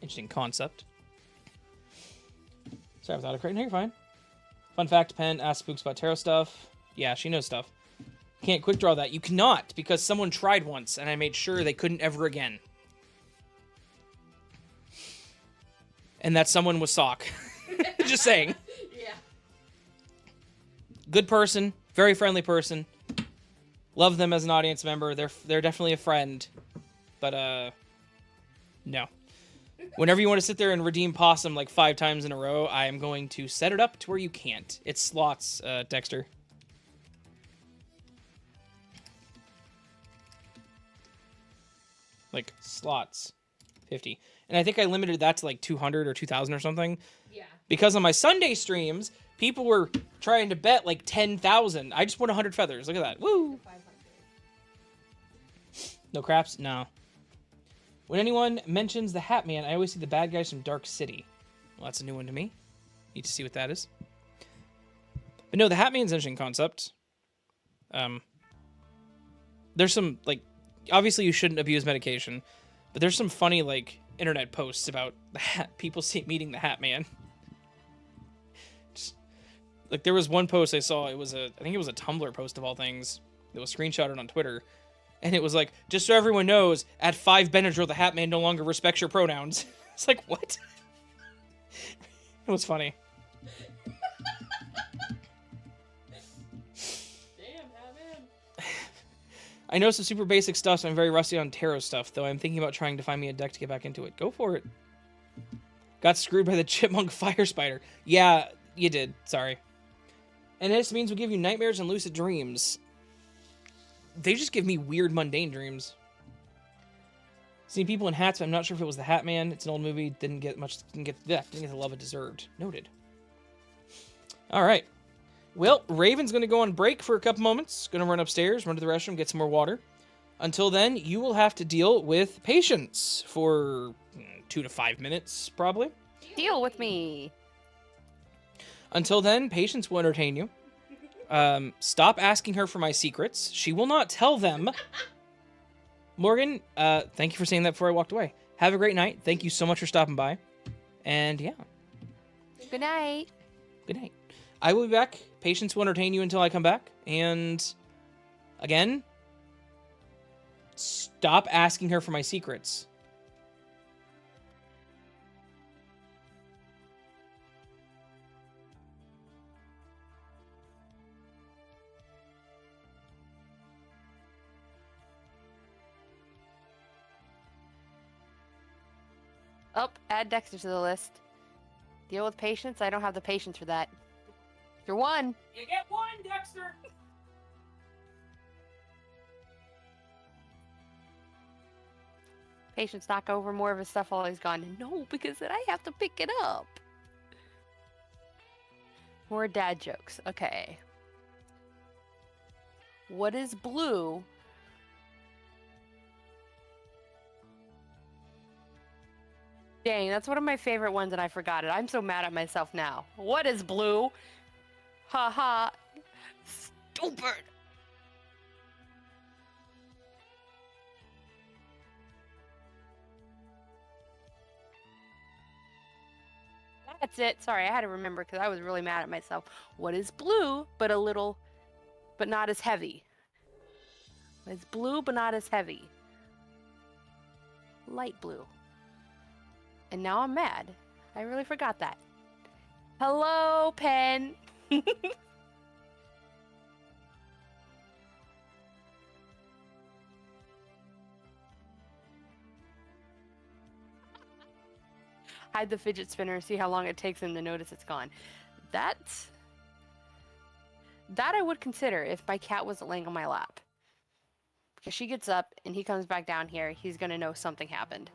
Interesting concept. Sorry, without a crate. No, you're fine. Fun fact, Pen asked Spooks about tarot stuff. Yeah, she knows stuff. Can't quick draw that. You cannot, because someone tried once, and I made sure they couldn't ever again. And that someone was Sock. Just saying. Yeah. Good person. Very friendly person. Love them as an audience member. They're definitely a friend. But, no. Whenever you want to sit there and redeem Possum like 5 times in a row, I am going to set it up to where you can't. It's slots, Dexter. Like, slots. 50. And I think I limited that to like 200 or 2,000 or something. Yeah. Because on my Sunday streams, people were trying to bet like 10,000. I just won 100 feathers. Look at that. Woo! 500. No craps? No. When anyone mentions the Hat Man, I always see the bad guys from Dark City. Well, that's a new one to me. Need to see what that is. But no, the Hat Man's an interesting concept. There's some, like, obviously you shouldn't abuse medication, but there's some funny, like, internet posts about people meeting the Hat Man. Just, like, there was one post I saw, I think it was a Tumblr post of all things, that was screenshotted on Twitter. And it was like, just so everyone knows, at 5 Benadryl, the Hat Man no longer respects your pronouns. It's like, what? It was funny. Damn, Hat Man. I know some super basic stuff, so I'm very rusty on tarot stuff, though I'm thinking about trying to find me a deck to get back into it. Go for it. Got screwed by the Chipmunk Fire Spider. Yeah, you did. Sorry. And this means will give you nightmares and lucid dreams. They just give me weird, mundane dreams. Seen people in hats, but I'm not sure if it was the Hat Man. It's an old movie. Didn't get the love it deserved. Noted. All right. Well, Raven's going to go on break for a couple moments. Going to run upstairs, run to the restroom, get some more water. Until then, you will have to deal with Patience for 2 to 5 minutes, probably. Deal with me. Until then, Patience will entertain you. Stop asking her for my secrets. She will not tell them. Morgan, thank you for saying that before I walked away. Have a great night. Thank you so much for stopping by. And yeah. Good night. Good night. I will be back. Patience will entertain you until I come back. And again, stop asking her for my secrets. Oh, add Dexter to the list. Deal with patience? I don't have the patience for that. You're one. You get one, Dexter! Patience knock over more of his stuff while he's gone. No, because then I have to pick it up. More dad jokes. Okay. What is blue? Dang, that's one of my favorite ones and I forgot it. I'm so mad at myself now. What is blue? Ha ha. Stupid. That's it. Sorry, I had to remember because I was really mad at myself. What is blue, but not as heavy? It's blue, but not as heavy. Light blue. And now I'm mad. I really forgot that. Hello, pen. Hide the fidget spinner, see how long it takes him to notice it's gone. That I would consider if my cat wasn't laying on my lap. Because she gets up and he comes back down here, he's gonna know something happened.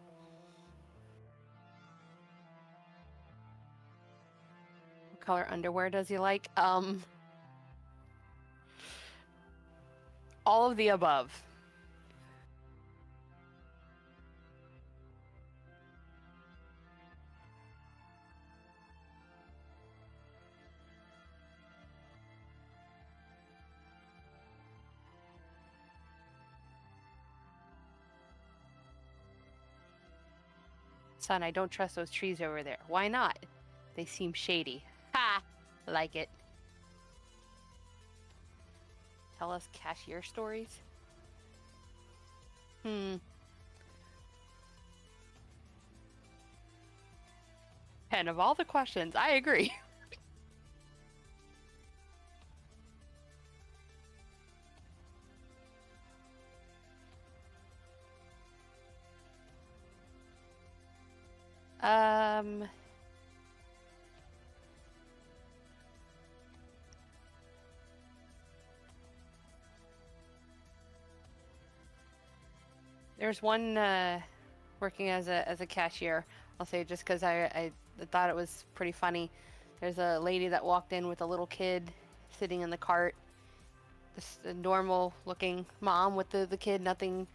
What color underwear does he like? All of the above. Son, I don't trust those trees over there. Why not? They seem shady. Ha! Like it. Tell us cashier stories? Pen, of all the questions, I agree. There's one working as a cashier. I'll say just because I thought it was pretty funny. There's a lady that walked in with a little kid sitting in the cart. This normal looking mom with the kid, nothing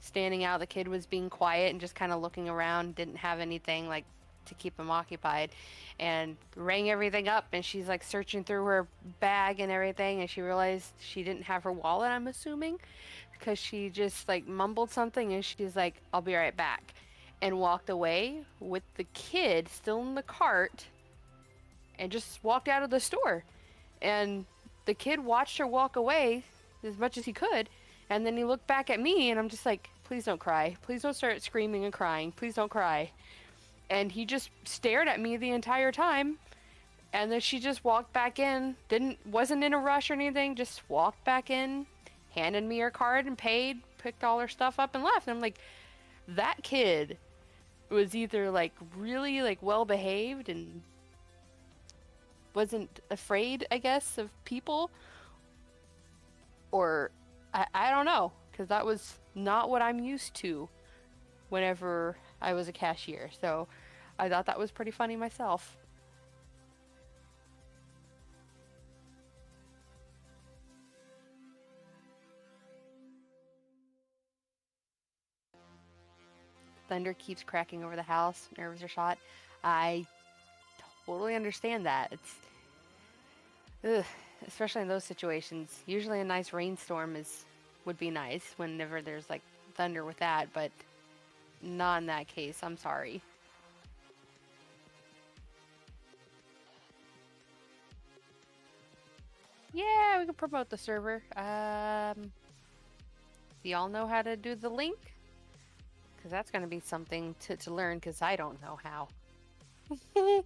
standing out. The kid was being quiet and just kind of looking around, didn't have anything like to keep him occupied, and rang everything up, and she's like searching through her bag and everything, and she realized she didn't have her wallet, I'm assuming, because she just like mumbled something, and she's like, I'll be right back, and walked away with the kid still in the cart and just walked out of the store. And the kid watched her walk away as much as he could, and then he looked back at me, and I'm just like, please don't cry. Please don't start screaming and crying. Please don't cry. And he just stared at me the entire time. And then she just walked back in. Wasn't in a rush or anything. Just walked back in, handed me her card and paid, picked all her stuff up and left. And I'm like, that kid was either like really like well behaved and wasn't afraid, I guess, of people, or I don't know, because that was not what I'm used to whenever I was a cashier. So I thought that was pretty funny myself. Thunder keeps cracking over the house. Nerves are shot. I totally understand that. Ugh, especially in those situations. Usually a nice rainstorm would be nice whenever there's like thunder with that, but not in that case. I'm sorry. Yeah, we can promote the server. Do y'all know how to do the link? Because that's going to be something to learn, because I don't know how. What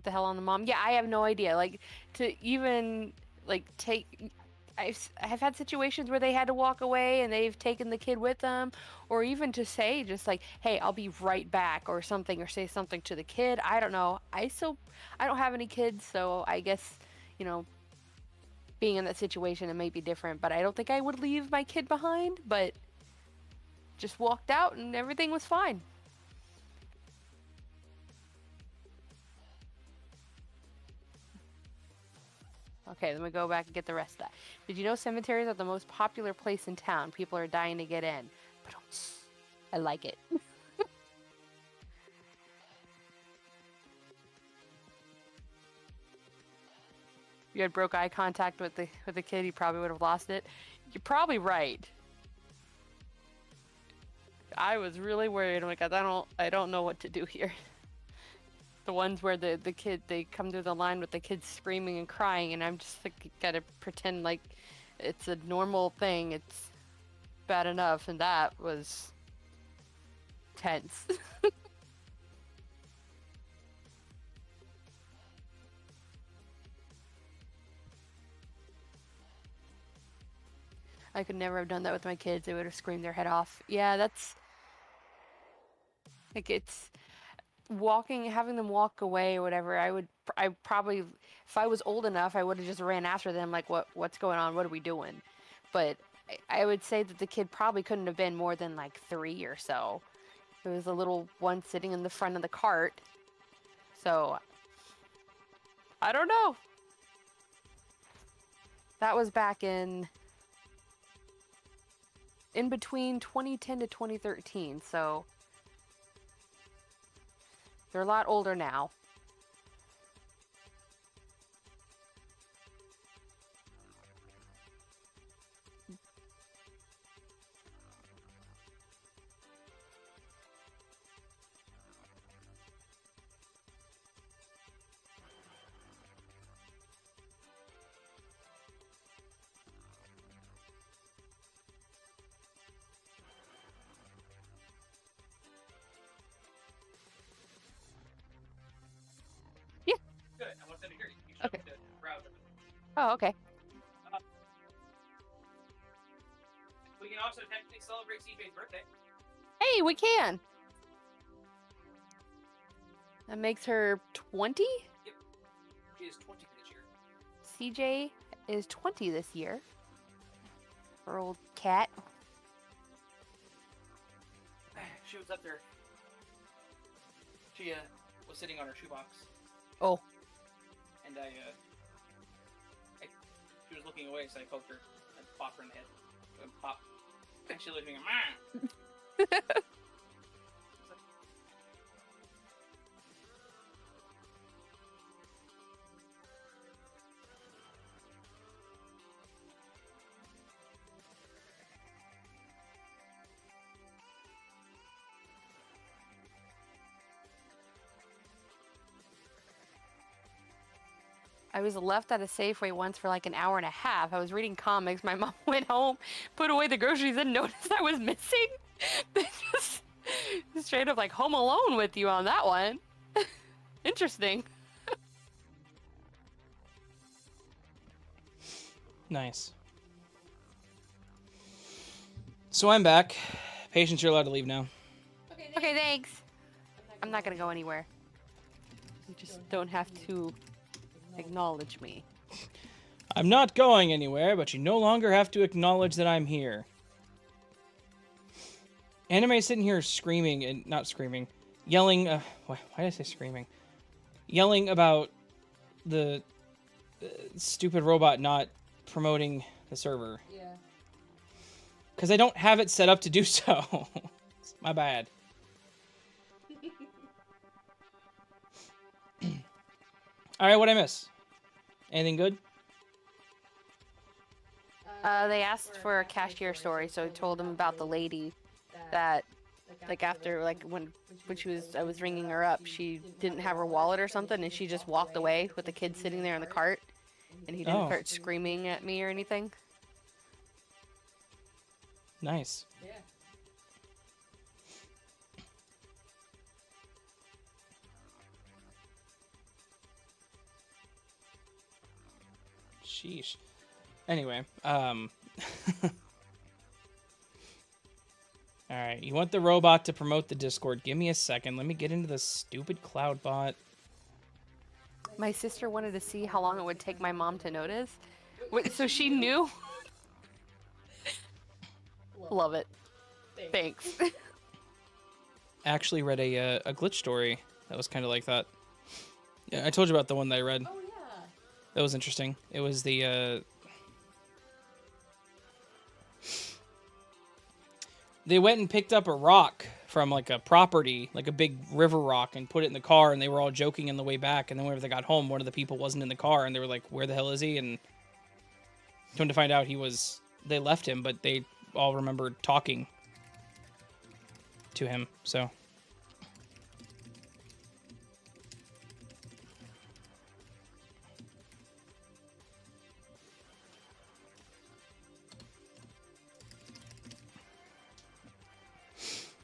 the hell on the mom? Yeah, I have no idea. Like, to even, like, take... I've had situations where they had to walk away and they've taken the kid with them, or even to say just like, "Hey, I'll be right back," or something, or say something to the kid. I don't know. I don't have any kids, so I guess, you know, being in that situation it may be different, but I don't think I would leave my kid behind, but just walked out and everything was fine. Okay, then we go back and get the rest of that. Did you know cemeteries are the most popular place in town? People are dying to get in. But I like it. If you had broke eye contact with the kid, you probably would have lost it. You're probably right. I was really worried. I'm like, I don't know what to do here. The ones where the kid, they come through the line with the kids screaming and crying, and I'm just like, gotta pretend like it's a normal thing. It's bad enough, and that was tense. I could never have done that with my kids. They would have screamed their head off. Yeah, that's like, it's having them walk away or whatever. I probably, if I was old enough, I would have just ran after them like, what's going on? What are we doing? But I would say that the kid probably couldn't have been more than like 3 or so. There was a little one sitting in the front of the cart. So I don't know. That was back in between 2010 to 2013. So they're a lot older now. Yeah. Good. I want them to hear you. You should Okay. have to browse everything. Oh, okay. We can also technically celebrate CJ's birthday. Hey, we can. That makes her 20? Yep. She is 20 this year. CJ is 20 this year. Our old cat. She was up there. She was sitting on her shoebox, Oh. and she was looking away, so I poked her and popped her in the head. And pop. And she looked at me and I was left at a Safeway once for like an hour and a half. I was reading comics. My mom went home, put away the groceries, and noticed I was missing. They just straight up like Home Alone with you on that one. Interesting. Nice. So I'm back. Patients, you're allowed to leave now. Okay, thanks. I'm not gonna go anywhere. You just don't have to acknowledge me. I'm not going anywhere, but you no longer have to acknowledge that I'm here. Anime's sitting here screaming, and not screaming, yelling, why did I say screaming? Yelling about the stupid robot not promoting the server. Yeah. Because I don't have it set up to do so. My bad. Alright, what'd I miss? Anything good? They asked for a cashier story, so I told them about the lady that, like, after, like, when I was ringing her up, she didn't have her wallet or something, and she just walked away with the kid sitting there in the cart, and he didn't start screaming at me or anything. Nice. Yeah. Sheesh. Anyway, all right. You want the robot to promote the Discord? Give me a second. Let me get into the stupid cloud bot. My sister wanted to see how long it would take my mom to notice. So she knew. Love it. Thanks. Actually read a glitch story that was kind of like that. Yeah, I told you about the one that I read. Oh yeah. That was interesting. It was the they went and picked up a rock from like a property, like a big river rock, and put it in the car, and they were all joking on the way back, and then whenever they got home, one of the people wasn't in the car, and they were like, where the hell is he? And come to find out they left him, but they all remembered talking to him, so.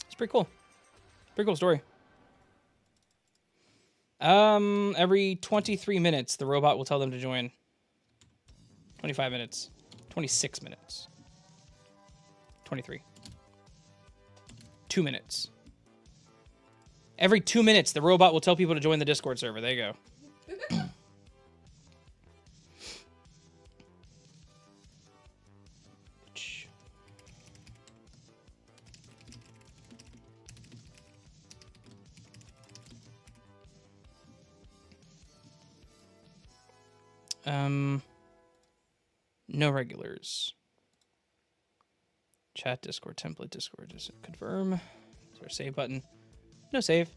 It's pretty cool. Pretty cool story. Every 23 minutes, the robot will tell them to join. 25 minutes. 26 minutes. 23. 2 minutes. Every 2 minutes, the robot will tell people to join the Discord server. There you go. No regulars. Chat, Discord, template, Discord, just confirm. Is there a save button? No save.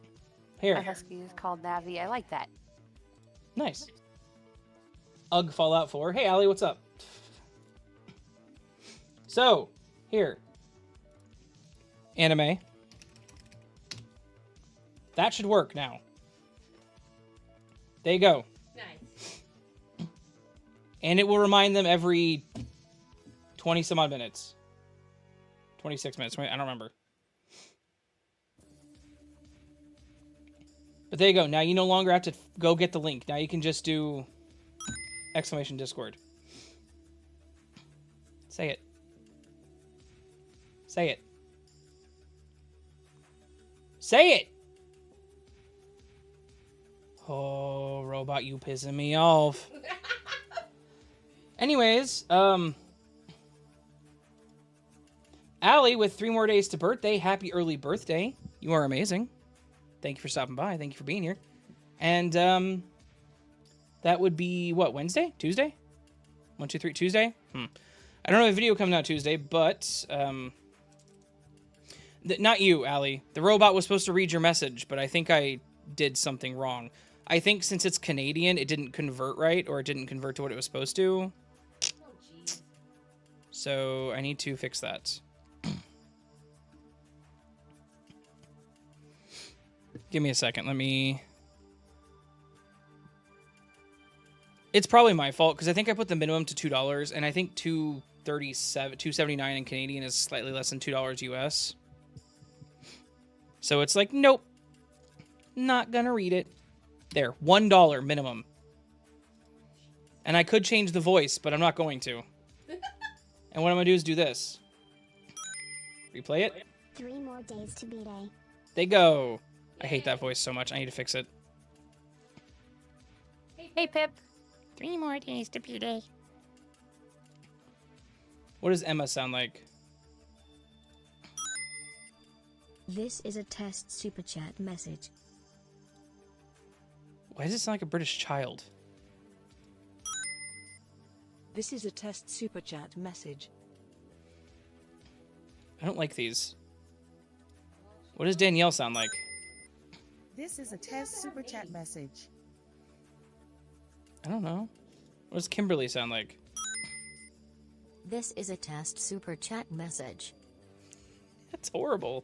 My Here. husky is called Navi. I like that. Nice. Ugh, Fallout 4. Hey, Allie, what's up? So, here. Anime. That should work now. There you go. Nice. And it will remind them every 20 some odd minutes. 26 minutes. I don't remember. But there you go. Now you no longer have to go get the link. Now you can just do exclamation Discord. Say it. Say it. Say it! Oh, robot, you pissing me off. Anyways, Allie, with 3 more days to birthday, happy early birthday. You are amazing. Thank you for stopping by. Thank you for being here. And, that would be, what, Wednesday? Tuesday? 1, 2, 3, Tuesday? I don't know if video coming out Tuesday, but, not you, Allie. The robot was supposed to read your message, but I think I did something wrong. I think since it's Canadian, it didn't convert right, or it didn't convert to what it was supposed to. Oh jeez. So I need to fix that. Give me a second. Let me... It's probably my fault, because I think I put the minimum to $2, and I think $2.79 in Canadian is slightly less than $2 US. So it's like, nope. Not gonna read it. There, $1 minimum. And I could change the voice, but I'm not going to. And what I'm gonna do is do this. Replay it. 3 more days to B-Day. They go. I hate that voice so much. I need to fix it. Hey, Pip. 3 more days to B-Day. What does Emma sound like? This is a test super chat message. Why does it sound like a British child? This is a test super chat message. I don't like these. What does Danielle sound like? This is a test super chat message. I don't know. What does Kimberly sound like? This is a test super chat message. That's horrible.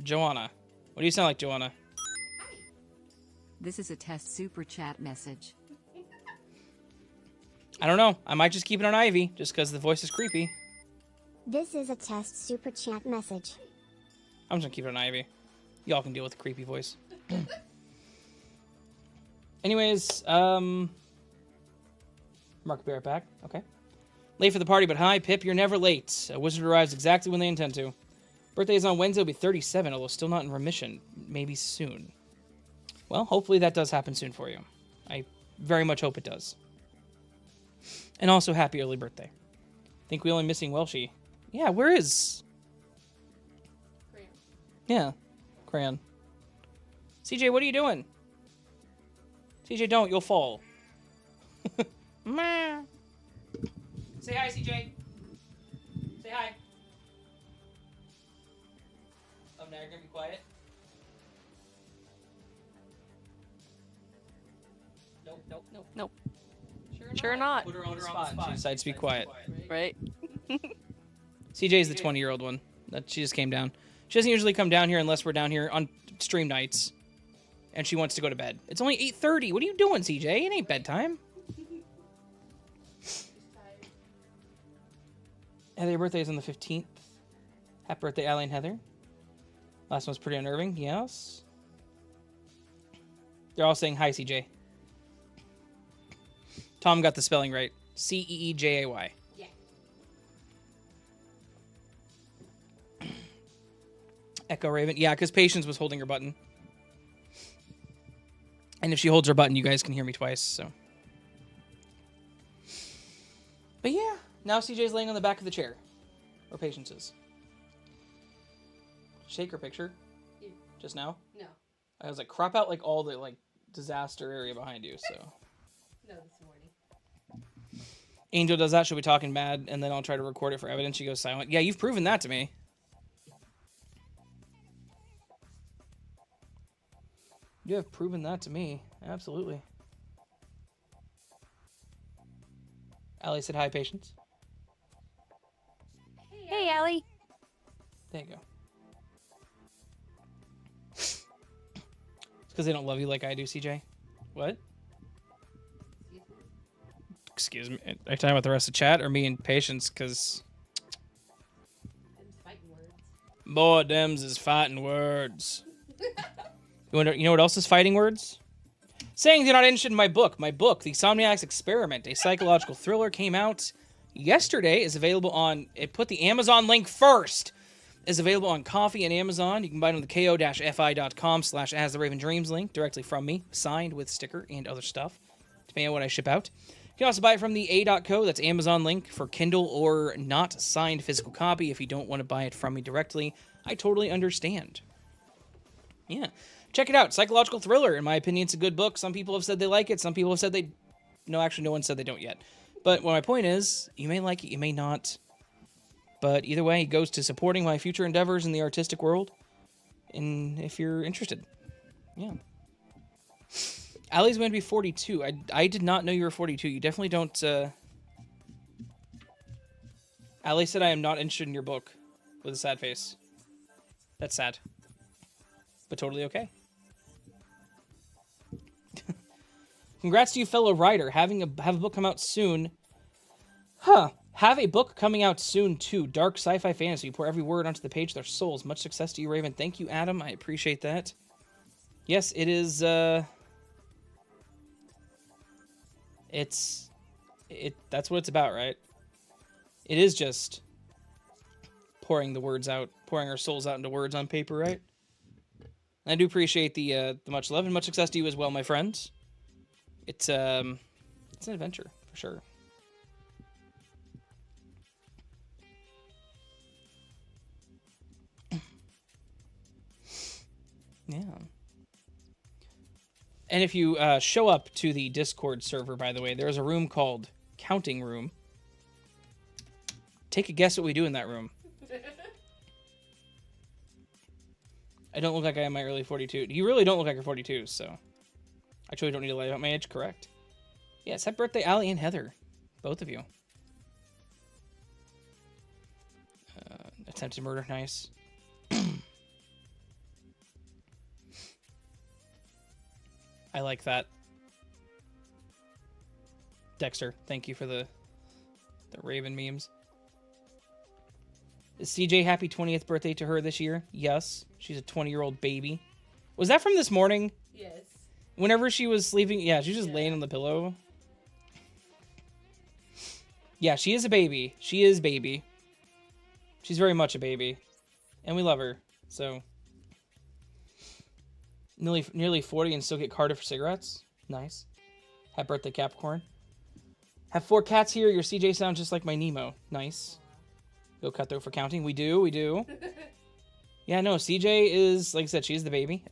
Joanna. What do you sound like, Joanna? This is a test super chat message. I don't know. I might just keep it on Ivy, just because the voice is creepy. This is a test super chat message. I'm just gonna keep it on Ivy. Y'all can deal with the creepy voice. Anyways, Mark, be right back. Okay. Late for the party, but hi, Pip, you're never late. A wizard arrives exactly when they intend to. Birthday is on Wednesday, will be 37, although still not in remission. Maybe soon. Well, hopefully that does happen soon for you. I very much hope it does. And also, happy early birthday. Think we only missing Welshie. Yeah, where is... Crayon. Yeah, Crayon. CJ, what are you doing? CJ, don't. You'll fall. Meh. Say hi, CJ. Say hi. Oh, now you're going to be quiet? Nope, nope, nope. Nope. Sure not. Put her on the spot. She decides to be quiet. Right? CJ's the 20-year-old one. That she just came down. She doesn't usually come down here unless we're down here on stream nights. And she wants to go to bed. It's only 8:30. What are you doing, CJ? It ain't bedtime. Heather, your birthday is on the 15th. Happy birthday, Allie and Heather. Last one's pretty unnerving. Yes. They're all saying hi, CJ. Tom got the spelling right. Ceejay. Yeah. Echo Raven. Yeah, because Patience was holding her button. And if she holds her button, you guys can hear me twice, so. But yeah, now CJ's laying on the back of the chair. Where Patience is. Shake her picture. You. Just now? No. I was like, crop out like all the like disaster area behind you, so. No, this morning. Angel does that, she'll be talking mad, and then I'll try to record it for evidence. She goes silent. Yeah, you've proven that to me. You have proven that to me. Absolutely. Allie said hi, Patience. Hey, Allie. There you go. It's because they don't love you like I do, CJ. What? Excuse me. Are you talking about the rest of chat or me and Patience? Because... Them's fighting words. boy, dems is fighting words. You know what else is fighting words? Saying you're not interested in my book. My book, The Somniac's Experiment, a psychological thriller, came out yesterday. Is available on... It put the Amazon link first. Is available on Coffee and Amazon. You can buy it on the ko-fi.com/astheravendreams link directly from me, signed with sticker and other stuff, depending on what I ship out. You can also buy it from the a.co. That's Amazon link for Kindle or not signed physical copy. If you don't want to buy it from me directly, I totally understand. Yeah. Check it out. Psychological thriller. In my opinion, it's a good book. Some people have said they like it. Some people have said they... No, actually, no one said they don't yet. But my point is, you may like it, you may not. But either way, it goes to supporting my future endeavors in the artistic world. And if you're interested. Yeah. Allie's going to be 42. I did not know you were 42. You definitely don't... Allie said I am not interested in your book. With a sad face. That's sad. But totally okay. Congrats to you, fellow writer. Have a book come out soon. Huh. Have a book coming out soon, too. Dark sci-fi fantasy. You pour every word onto the page. Their souls. Much success to you, Raven. Thank you, Adam. I appreciate that. Yes, it is, that's what it's about, right? It is just pouring the words out, pouring our souls out into words on paper, right? I do appreciate the much love and much success to you as well, my friends. It's an adventure, for sure. Yeah. And if you show up to the Discord server, by the way, there's a room called Counting Room. Take a guess what we do in that room. I don't look like I am my early 42. You really don't look like you're 42, so... I truly don't need to lie about my age, correct? Yes, happy birthday, Allie and Heather. Both of you. Attempted murder, nice. I like that. Dexter, thank you for the Raven memes. Is CJ happy 20th birthday to her this year? Yes. She's a 20-year-old baby. Was that from this morning? Yes. Whenever she was sleeping, yeah, she was just laying on the pillow. Yeah, she is a baby. She is baby. She's very much a baby. And we love her. So, nearly 40 and still get carded for cigarettes. Nice. Happy birthday, Capricorn. Have 4 cats here. Your CJ sounds just like my Nemo. Nice. Go Cutthroat for counting. We do. Yeah, no, CJ is, like I said, she's the baby.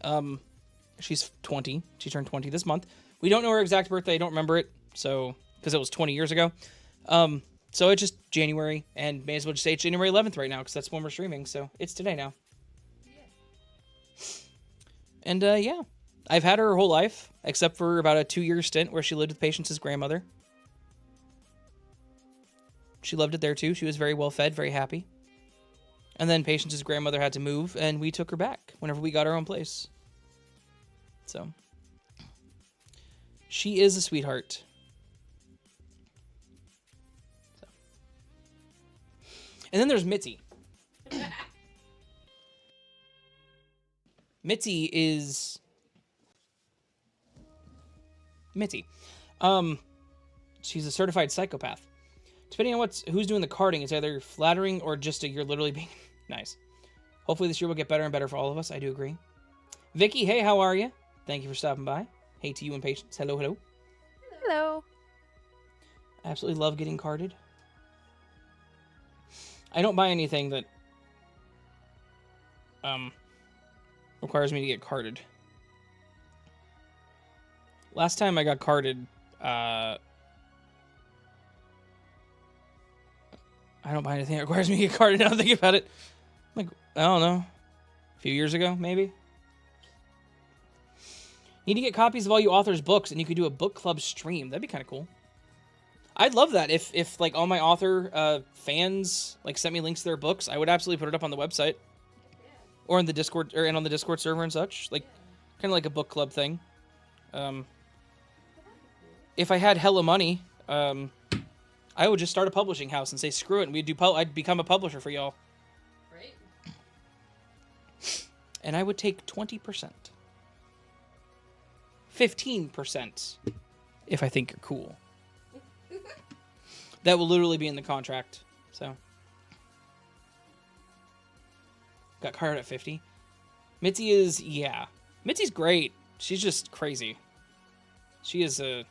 She's 20. She turned 20 this month. We don't know her exact birthday. I don't remember it. So, because it was 20 years ago. So it's just January, and may as well just say it's January 11th right now, because that's when we're streaming, so it's today now. And, yeah. I've had her whole life, except for about a 2-year stint where she lived with Patience's grandmother. She loved it there, too. She was very well fed, very happy. And then Patience's grandmother had to move, and we took her back whenever we got our own place. So, she is a sweetheart. And then there's Mitzi. Mitzi is... Mitzi. She's a certified psychopath. Depending on who's doing the carding, it's either flattering or just you're literally being nice. Hopefully this year will get better and better for all of us. I do agree. Vicky, hey, how are you? Thank you for stopping by. Hey to you and Patience. Hello, hello. Hello. I absolutely love getting carded. I don't buy anything that requires me to get carded. Last time I got carded, I don't buy anything that requires me to get carded. Now that I think about it. Like, I don't know. A few years ago, maybe. Need to get copies of all you authors' books, and you could do a book club stream. That'd be kind of cool. I'd love that if like all my author fans like sent me links to their books. I would absolutely put it up on the website or in the Discord and on the Discord server and such. Like kind of like a book club thing. If I had hella money, I would just start a publishing house and say screw it, and I'd become a publisher for y'all. Right? And I would take 20%. 15% if I think you're cool. That will literally be in the contract. So. Got carded at 50. Mitzi is, yeah. Mitzi's great. She's just crazy. She is a...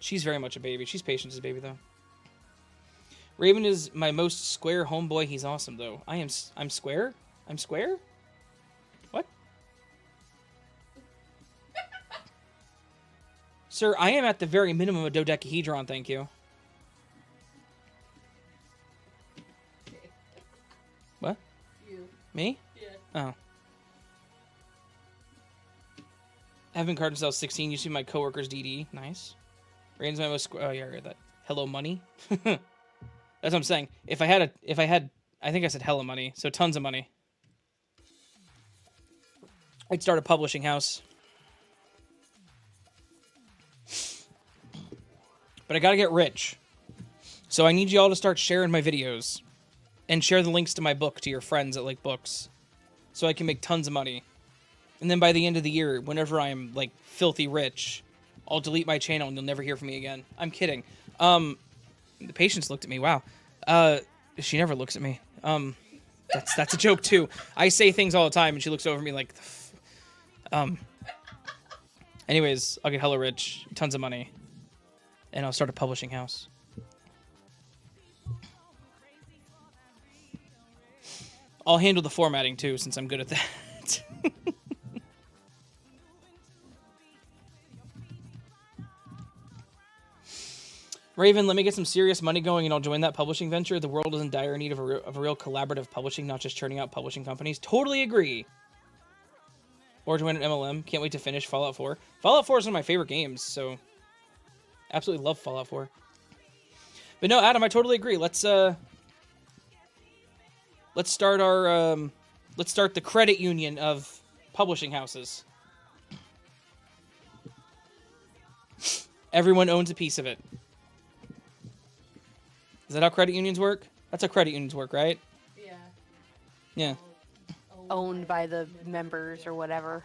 She's very much a baby. She's Patience's baby, though. Raven is my most square homeboy. He's awesome, though. I'm square? I'm square? What? Sir, I am at the very minimum a dodecahedron, thank you. What? You. Me? Yeah. Oh. I've been carded since I was 16. Used to be my coworker's DD. Nice. Raven's my most... Oh, yeah, I heard that. Hello, money? That's what I'm saying. If I had... I think I said hella money. So tons of money. I'd start a publishing house. But I gotta get rich. So I need y'all to start sharing my videos. And share the links to my book to your friends that like books. So I can make tons of money. And then by the end of the year, whenever I'm, like, filthy rich, I'll delete my channel and you'll never hear from me again. I'm kidding. The Patience looked at me. Wow. She never looks at me. That's a joke, too. I say things all the time, and she looks over at me like... Anyways, I'll get hella rich. Tons of money. And I'll start a publishing house. I'll handle the formatting, too, since I'm good at that. Raven, let me get some serious money going and I'll join that publishing venture. The world is in dire need of a real collaborative publishing, not just churning out publishing companies. Totally agree. Or join an MLM. Can't wait to finish Fallout 4. Fallout 4 is one of my favorite games, so... Absolutely love Fallout 4. But no, Adam, I totally agree. Let's start our... let's start the credit union of publishing houses. Everyone owns a piece of it. Is that how credit unions work? That's how credit unions work, right? Yeah. Yeah. Owned by the members or whatever.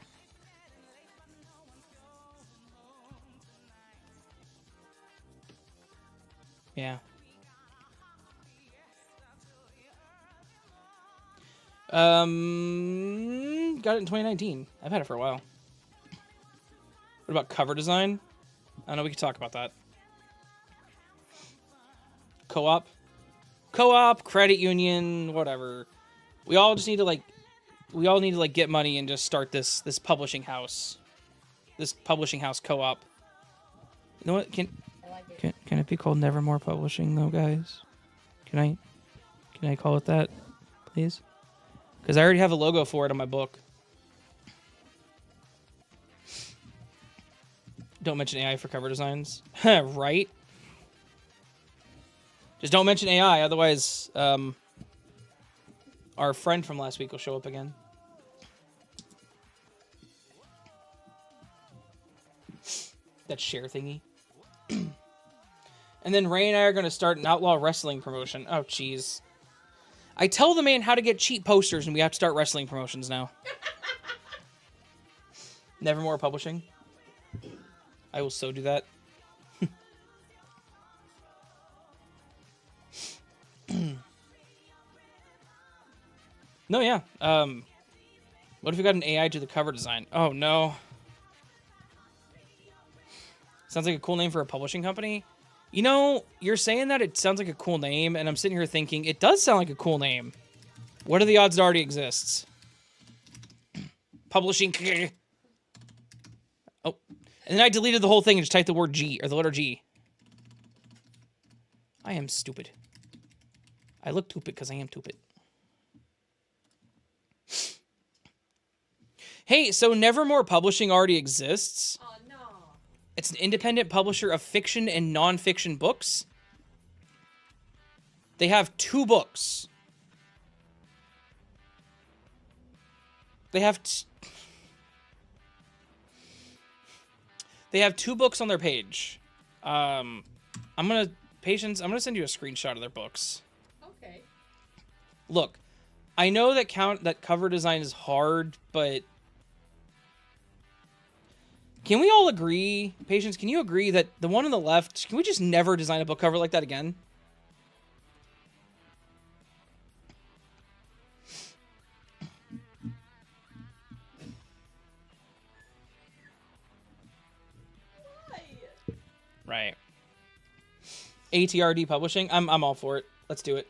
Yeah. Got it in 2019. I've had it for a while. What about cover design? I know we could talk about that. Co-op, credit union, whatever. We all just need to like, get money and just start this publishing house. This publishing house co-op. You know what? Can it be called Nevermore Publishing though, guys? Can I call it that, please? Because I already have a logo for it on my book. Don't mention AI for cover designs. Right? Just don't mention AI, otherwise our friend from last week will show up again. That share thingy. And then Ray and I are going to start an outlaw wrestling promotion. Oh, jeez. I tell the man how to get cheap posters, and we have to start wrestling promotions now. Nevermore Publishing. I will so do that. No, yeah. What if we got an AI to the cover design? Oh, no. Sounds like a cool name for a publishing company. You know, you're saying that it sounds like a cool name, and I'm sitting here thinking, it does sound like a cool name. What are the odds it already exists? Publishing. Oh. And then I deleted the whole thing and just typed the word G, or the letter G. I am stupid. I look stupid because I am stupid. Hey, so Nevermore Publishing already exists. Oh no. It's an independent publisher of fiction and non-fiction books. They have 2 books. They have 2 books on their page. I'm gonna send you a screenshot of their books. Okay. Look, I know that cover design is hard, but can we all agree, Patience, can you agree that the one on the left, can we just never design a book cover like that again? Right. ATRD Publishing. I'm all for it. Let's do it.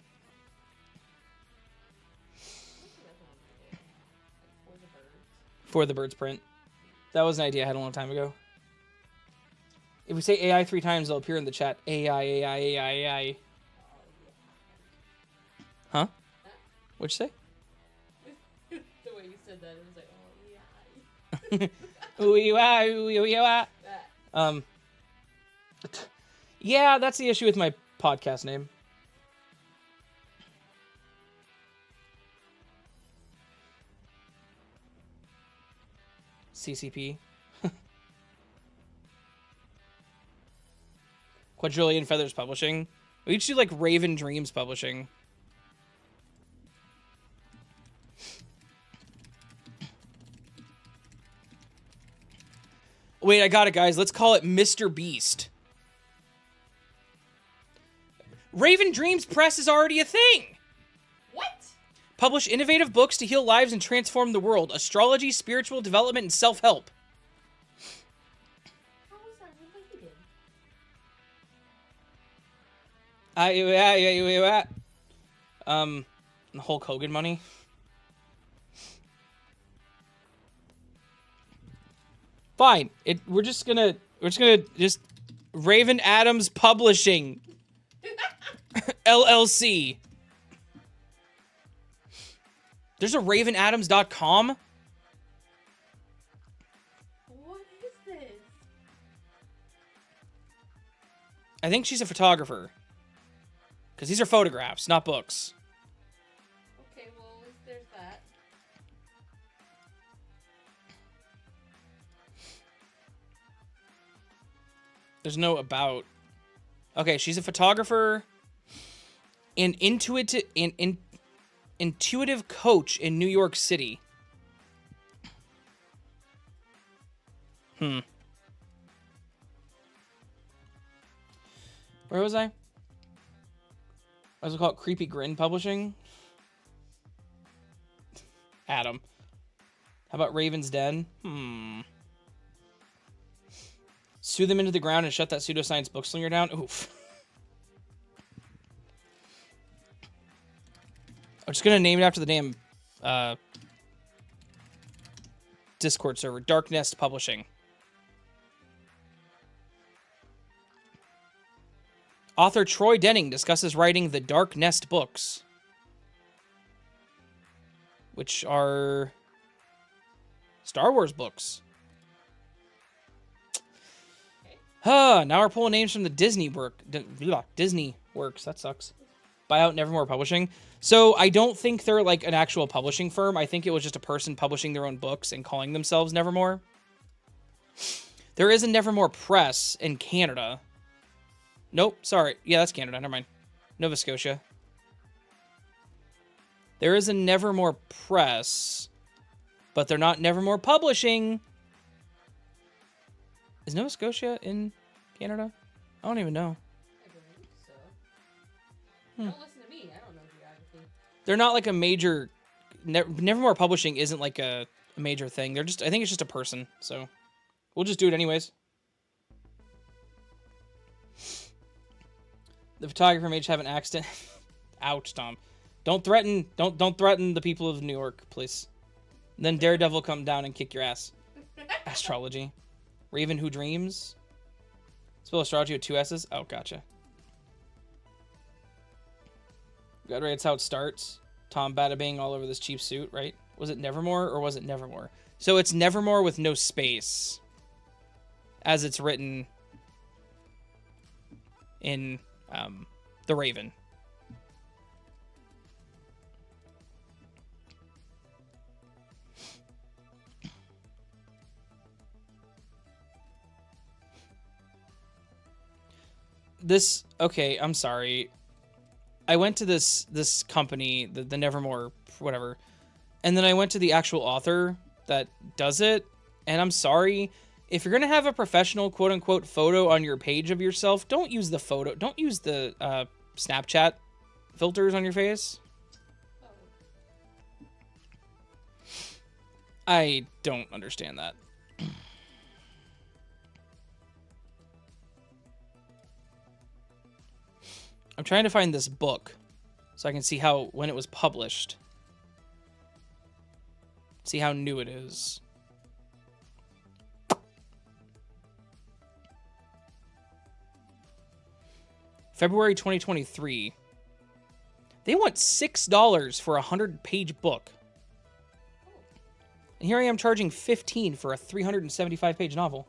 For the Birds print. That was an idea I had a long time ago. If we say AI 3 times, it'll appear in the chat. AI, AI, AI, AI. Huh? What'd you say? The way you said that, it was like, oh yeah. Ooh, you ah. Yeah, that's the issue with my podcast name. CCP. Quadrillion Feathers Publishing. We should do like Raven Dreams Publishing. Wait, I got it, guys. Let's call it Mr. Beast. Raven Dreams Press is already a thing. What? Publish innovative books to heal lives and transform the world. Astrology, spiritual development, and self-help. How was that related? Hulk Hogan money. Fine. We're just gonna Raven Adams Publishing LLC. There's a ravenadams.com. What is this? I think she's a photographer. Because these are photographs, not books. Okay, well, at least there's that. There's no about. Okay, she's a photographer, an intuitive coach in New York City. Where was I? What's it called? Creepy Grin Publishing? Adam. How about Raven's Den? Sue them into the ground and shut that pseudoscience bookslinger down? Oof. I'm just gonna name it after the damn Discord server. Dark Nest Publishing. Author Troy Denning discusses writing the Dark Nest books, which are Star Wars books. Now we're pulling names from the Disney works. That sucks. Buyout Nevermore Publishing. So I don't think they're like an actual publishing firm. I think it was just a person publishing their own books and calling themselves Nevermore. There is a Nevermore Press in Canada. Nope, sorry. Yeah, that's Canada. Never mind. Nova Scotia. There is a Nevermore Press, but they're not Nevermore Publishing. Is Nova Scotia in Canada? I don't even know. I believe so. Don't listen to me. I don't know geography. They're not like a major... Nevermore Publishing isn't like a major thing. They're just... I think it's just a person, so... We'll just do it anyways. The photographer may just have an accident. Ouch, Tom. Don't threaten the people of New York, please. Then Daredevil come down and kick your ass. Astrology. Raven Who Dreams. Spell astrology with 2 S's. Oh, gotcha. God, right, it's how it starts. Tom Bada Bing all over this cheap suit, right? Was it Nevermore or was it Nevermore? So it's Nevermore with no space. As it's written in The Raven. This, okay, I'm sorry. I went to this company, the Nevermore, whatever, and then I went to the actual author that does it, and I'm sorry. If you're going to have a professional quote-unquote photo on your page of yourself, don't use the photo. Don't use the Snapchat filters on your face. I don't understand that. I'm trying to find this book so I can see when it was published. See how new it is. February 2023. They want $6 for a 100-page book. And here I am charging $15 for a 375-page novel.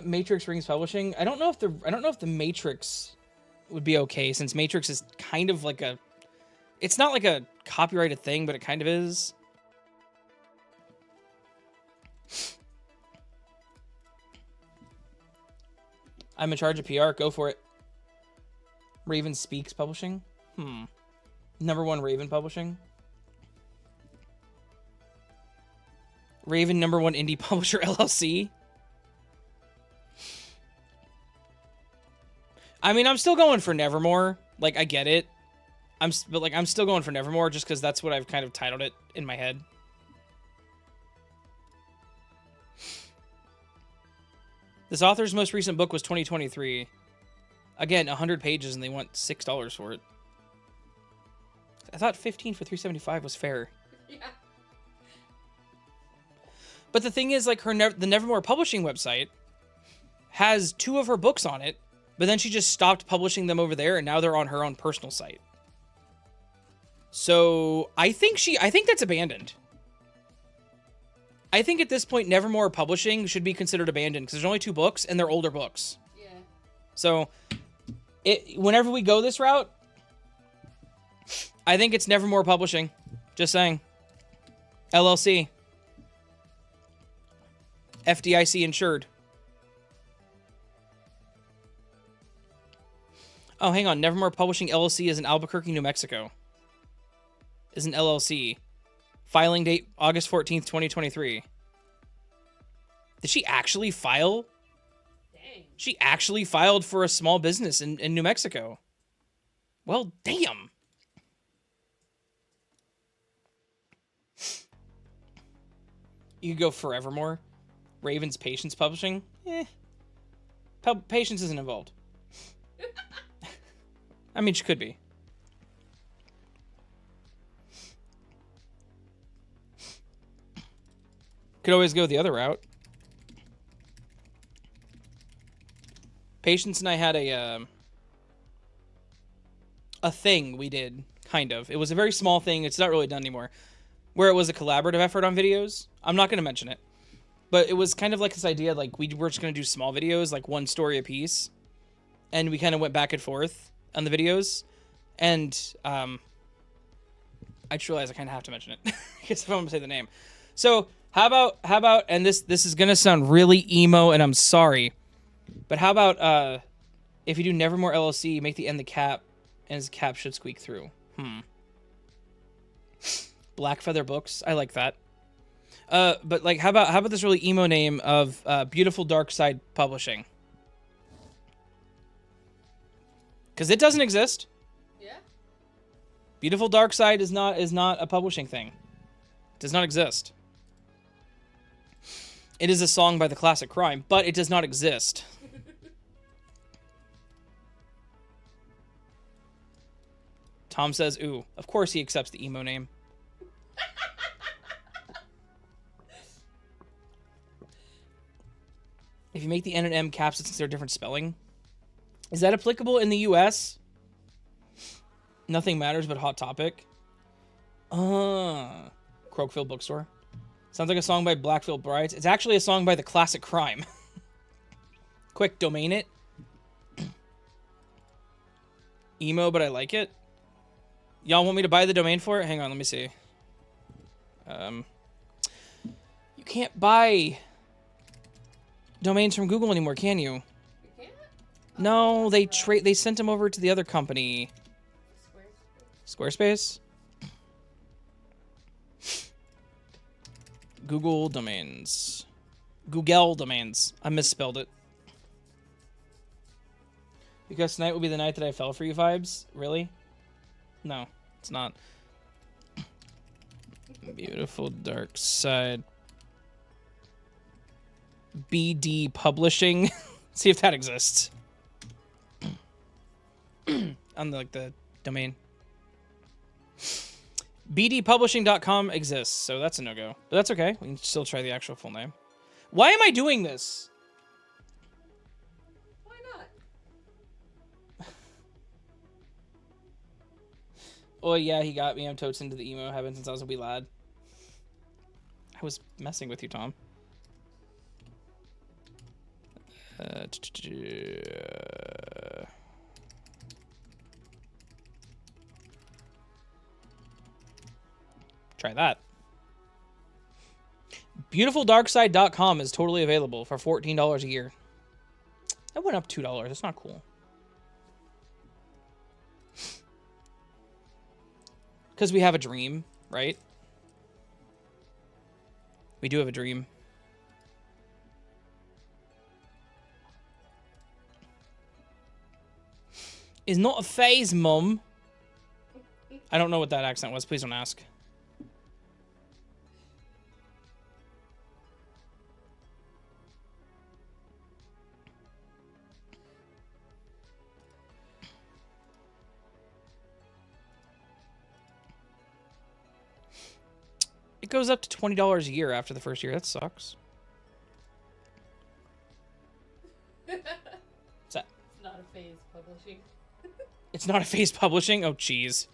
Matrix Rings Publishing. I don't know if the Matrix would be okay, since Matrix is kind of like it's not like a copyrighted thing, but it kind of is. I'm in charge of PR. Go for it. Raven Speaks Publishing. Number 1 Raven Publishing. Raven number 1 Indie Publisher LLC. I mean, I'm still going for Nevermore. Like, I get it. But I'm still going for Nevermore just because that's what I've kind of titled it in my head. This author's most recent book was 2023. Again, 100 pages, and they want $6 for it. I thought 15 for 375 was fair. Yeah. But the thing is, like, the Nevermore Publishing website has 2 of her books on it, but then she just stopped publishing them over there, and now they're on her own personal site. So I think that's abandoned. I think at this point, Nevermore Publishing should be considered abandoned because there's only 2 books, and they're older books. Yeah. So whenever we go this route, I think it's Nevermore Publishing. Just saying. LLC. FDIC insured. Oh, hang on. Nevermore Publishing LLC is in Albuquerque, New Mexico. Is an LLC. Filing date August 14th, 2023. Did she actually file? Dang. thing. She actually filed for a small business in New Mexico. Well, damn. You could go Forevermore. Raven's Patience Publishing. Patience isn't involved. I mean, she could be. Could always go the other route. Patience and I had a thing we did, kind of. It was a very small thing. It's not really done anymore. Where it was a collaborative effort on videos. I'm not going to mention it. But it was kind of like this idea, like, we were just going to do small videos, like one story a piece. And we kind of went back and forth on the videos. And I just realized I kind of have to mention it. Because if I'm going to say the name. So, how about, and this is going to sound really emo, and I'm sorry. But how about, if you do Nevermore LLC, make the end the cap, and his cap should squeak through. Black Feather Books. I like that. But like, how about this really emo name of Beautiful Dark Side Publishing? Because it doesn't exist. Yeah. Beautiful Dark Side is not a publishing thing. It does not exist. It is a song by the Classic Crime, but it does not exist. Tom says, ooh, of course he accepts the emo name. If you make the N and M caps, it's considered different spelling. Is that applicable in the US? Nothing matters but Hot Topic. Croakville Bookstore. Sounds like a song by Blackfield Brides. It's actually a song by the Classic Crime. Quick, domain it. Emo, but I like it. Y'all want me to buy the domain for it? Hang on, let me see. You can't buy domains from Google anymore, can you? You can't? No, they sent them over to the other company. Squarespace? Google domains. Google domains. I misspelled it. Because tonight will be the night that I fell for you vibes? Really? No, it's not. Beautiful Dark Side. BD Publishing. See if that exists. On the domain. bdpublishing.com exists, so that's a no-go. But that's okay. We can still try the actual full name. Why am I doing this? Why not? Oh, yeah, he got me. I'm totes into the emo heaven since I was a wee lad. I was messing with you, Tom. Try that. BeautifulDarkside.com is totally available for $14 a year. That went up $2. That's not cool. Because we have a dream, right? We do have a dream. Is not a phase, Mum. I don't know what that accent was. Please don't ask. It goes up to $20 a year after the first year. That sucks. What's that? It's not a phase publishing. It's not a phase publishing? Oh, jeez.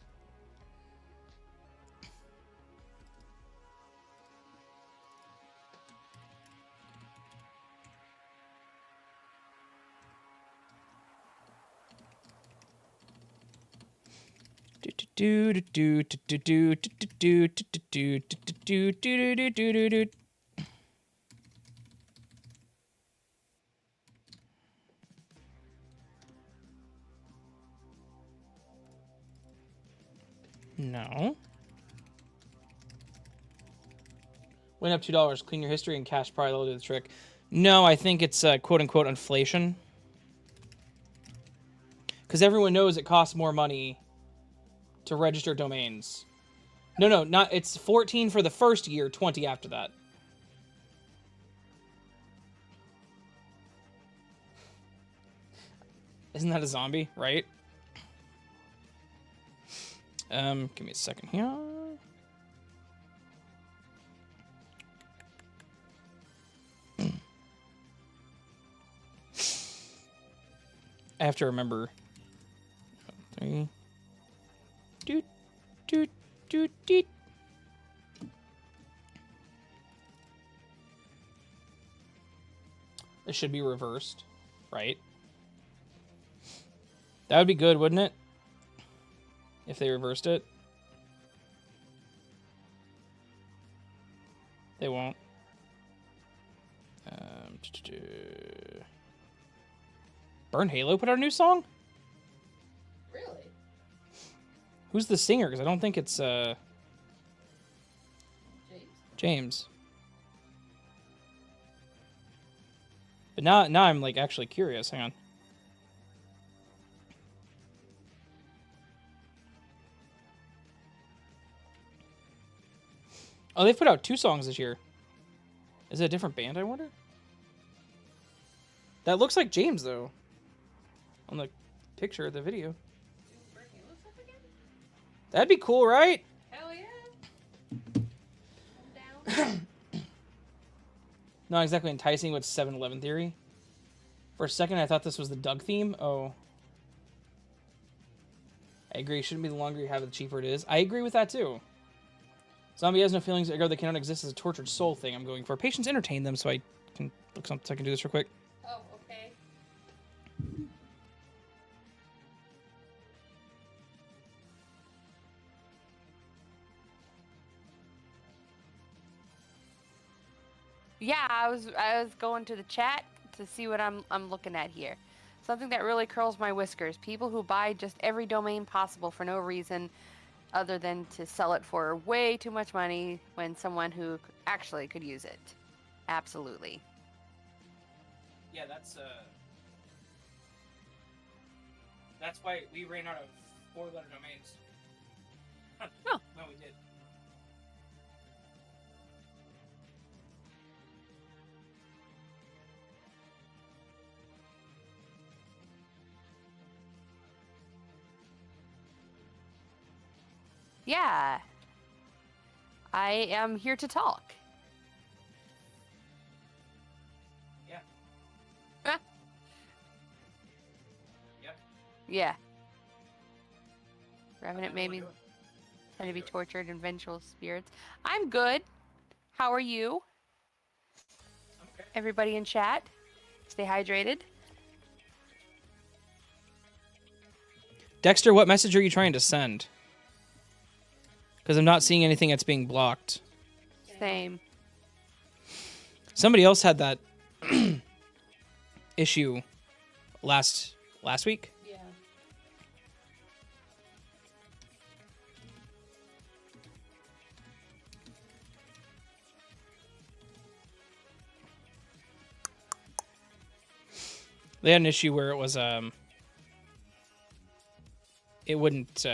No. Went up $2. Clean your history and cash probably will do the trick. No, I think it's quote unquote inflation. Because everyone knows it costs more money to register domains. No, not. It's 14 for the first year, 20 after that. Isn't that a zombie, right? Give me a second here. I have to remember. 3. Doot, doot, doot, doot. This should be reversed, right? That would be good, wouldn't it? If they reversed it. They won't. Burn Halo put out a new song? Really? Who's the singer? Because I don't think it's James? James. But now I'm like actually curious. Hang on. Oh, they've put out 2 songs this year. Is it a different band, I wonder? That looks like James, though. On the picture of the video. Burn Halo stuff again? That'd be cool, right? Hell yeah. I'm down. Not exactly enticing with 7-Eleven theory. For a second, I thought this was the Doug theme. Oh. I agree. It shouldn't be the longer you have it, the cheaper it is. I agree with that, too. Zombie has no feelings, ergo they cannot exist as a tortured soul thing I'm going for. Patients entertain them, so I can look something. So I can do this real quick. Oh, okay. Yeah, I was going to the chat to see what I'm looking at here. Something that really curls my whiskers. People who buy just every domain possible for no reason other than to sell it for way too much money when someone who actually could use it. Absolutely. Yeah, that's why we ran out of 4-letter domains. Oh. No, we did. Yeah. I am here to talk. Yeah. Huh? Yep. Yeah. Revenant What am I maybe doing? tend to be tortured and vengeful spirits. I'm good. How are you? Okay. Everybody in chat, stay hydrated. Dexter, what message are you trying to send? Because I'm not seeing anything that's being blocked. Same. Somebody else had that issue last week. Yeah. They had an issue where it was it wouldn't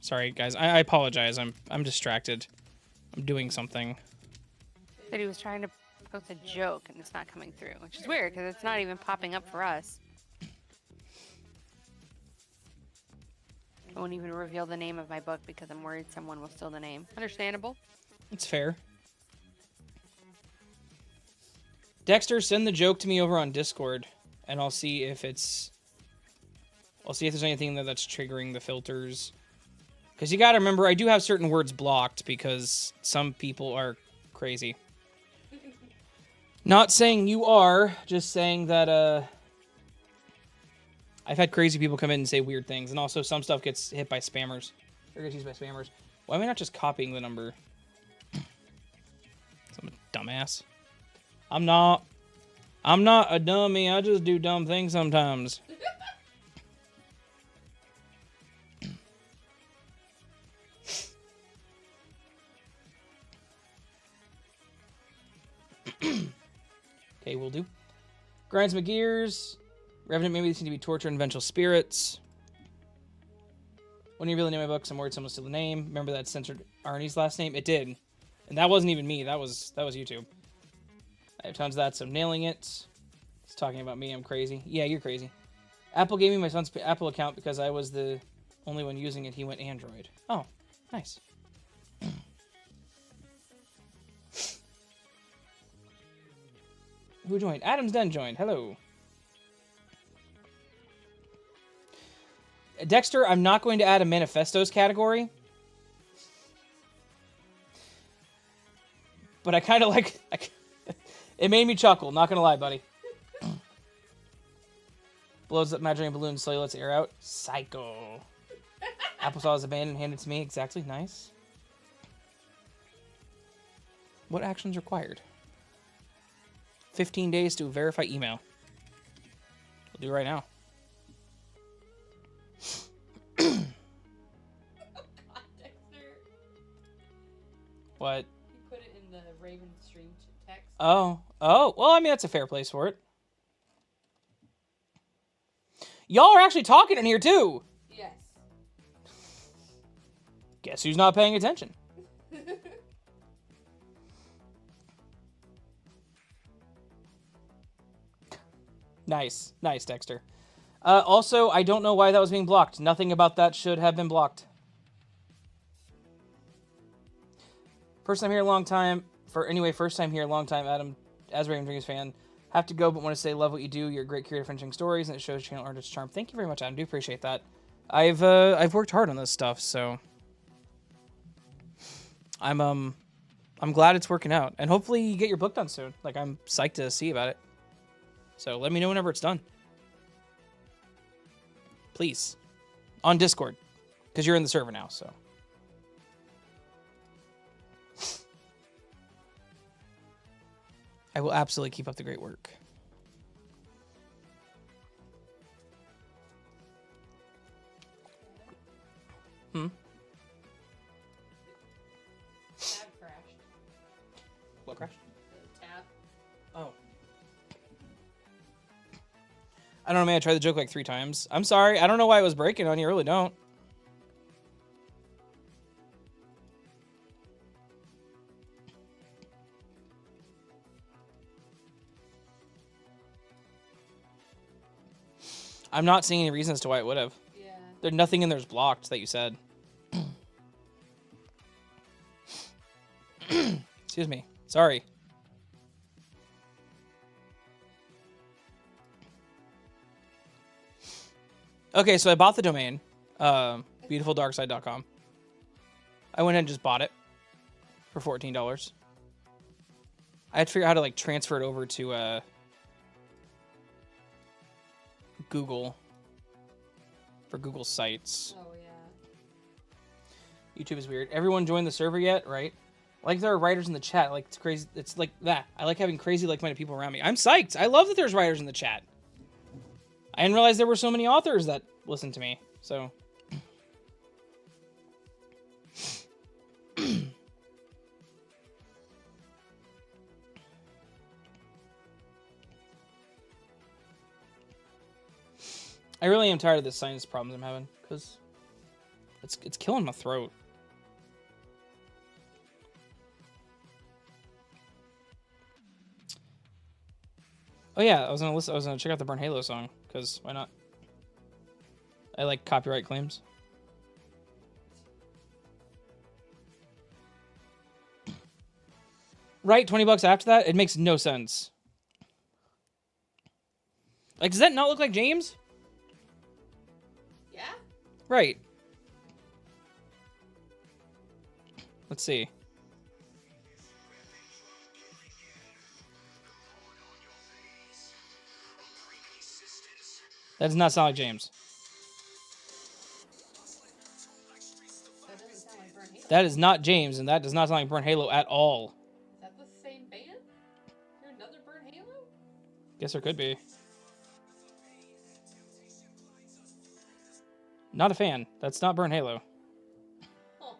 sorry guys, I apologize. I'm distracted. I'm doing something. Said he was trying to post a joke and it's not coming through, which is weird because it's not even popping up for us. I won't even reveal the name of my book because I'm worried someone will steal the name. Understandable. It's fair. Dexter, send the joke to me over on Discord and I'll see if there's anything there that's triggering the filters. Because you gotta remember, I do have certain words blocked because some people are crazy. Not saying you are, just saying that, I've had crazy people come in and say weird things, and also some stuff gets hit by spammers. Or gets used by spammers. Why am I not just copying the number? I'm a dumbass. I'm not a dummy, I just do dumb things sometimes. Okay, we'll do. Grinds my gears. Revenant maybe seem to be torture and vengeful spirits. When you really name my books, I'm worried someone stole the name. Remember that censored Arnie's last name? It did. And that wasn't even me. That was YouTube. I have tons of that, so nailing it. It's talking about me. I'm crazy. Yeah, you're crazy. Apple gave me my son's Apple account because I was the only one using it. He went Android. Oh, nice. Who joined? Adam's Dunn joined. Hello. Dexter, I'm not going to add a manifestos category. But I kind of like... it made me chuckle, not going to lie, buddy. Blows up imaginary balloon, slowly lets air out. Psycho. Applesauce is abandoned, handed to me. Exactly, nice. What actions required? 15 days to verify email. We'll do it right now. Oh God, Dexter. What? You put it in the Raven stream text. Oh. Well, I mean, that's a fair place for it. Y'all are actually talking in here, too. Yes. Guess who's not paying attention? Nice. Nice, Dexter. Also, I don't know why that was being blocked. Nothing about that should have been blocked. First time here, long time. First time here, long time. Adam, as Raven Dreams fan. Have to go, but want to say love what you do. You're a great curator of finishing stories, and it shows channel earned its charm. Thank you very much, Adam. I do appreciate that. I've worked hard on this stuff, so I'm glad it's working out, and hopefully you get your book done soon. Like, I'm psyched to see about it. So let me know whenever it's done, please, on Discord, because you're in the server now. So I will absolutely keep up the great work. Tab crashed. What crashed? The tab. Oh. I don't know, man. I tried the joke like 3 times. I'm sorry. I don't know why it was breaking on you. I really don't. I'm not seeing any reason as to why it would have. Yeah. There's nothing in there's blocked that you said. Excuse me. Sorry. Okay, so I bought the domain, beautifuldarkside.com. I went ahead and just bought it for $14. I had to figure out how to like transfer it over to Google for Google Sites. Oh yeah. YouTube is weird. Everyone joined the server yet? Right? Like there are writers in the chat. Like it's crazy. It's like that. I like having crazy like-minded people around me. I'm psyched. I love that there's writers in the chat. I didn't realize there were so many authors that listen to me. So I really am tired of the sinus problems I'm having because it's killing my throat. Oh yeah, I was gonna check out the Burn Halo song because why not? I like copyright claims. Right, $20 after that? It makes no sense. Like, does that not look like James? Yeah? Right. Let's see. That does not sound like James. That doesn't sound like Burn Halo. That is not James, and that does not sound like Burn Halo at all. Is that the same band? Is there another Burn Halo? Guess there could be. Not a fan. That's not Burn Halo. Huh.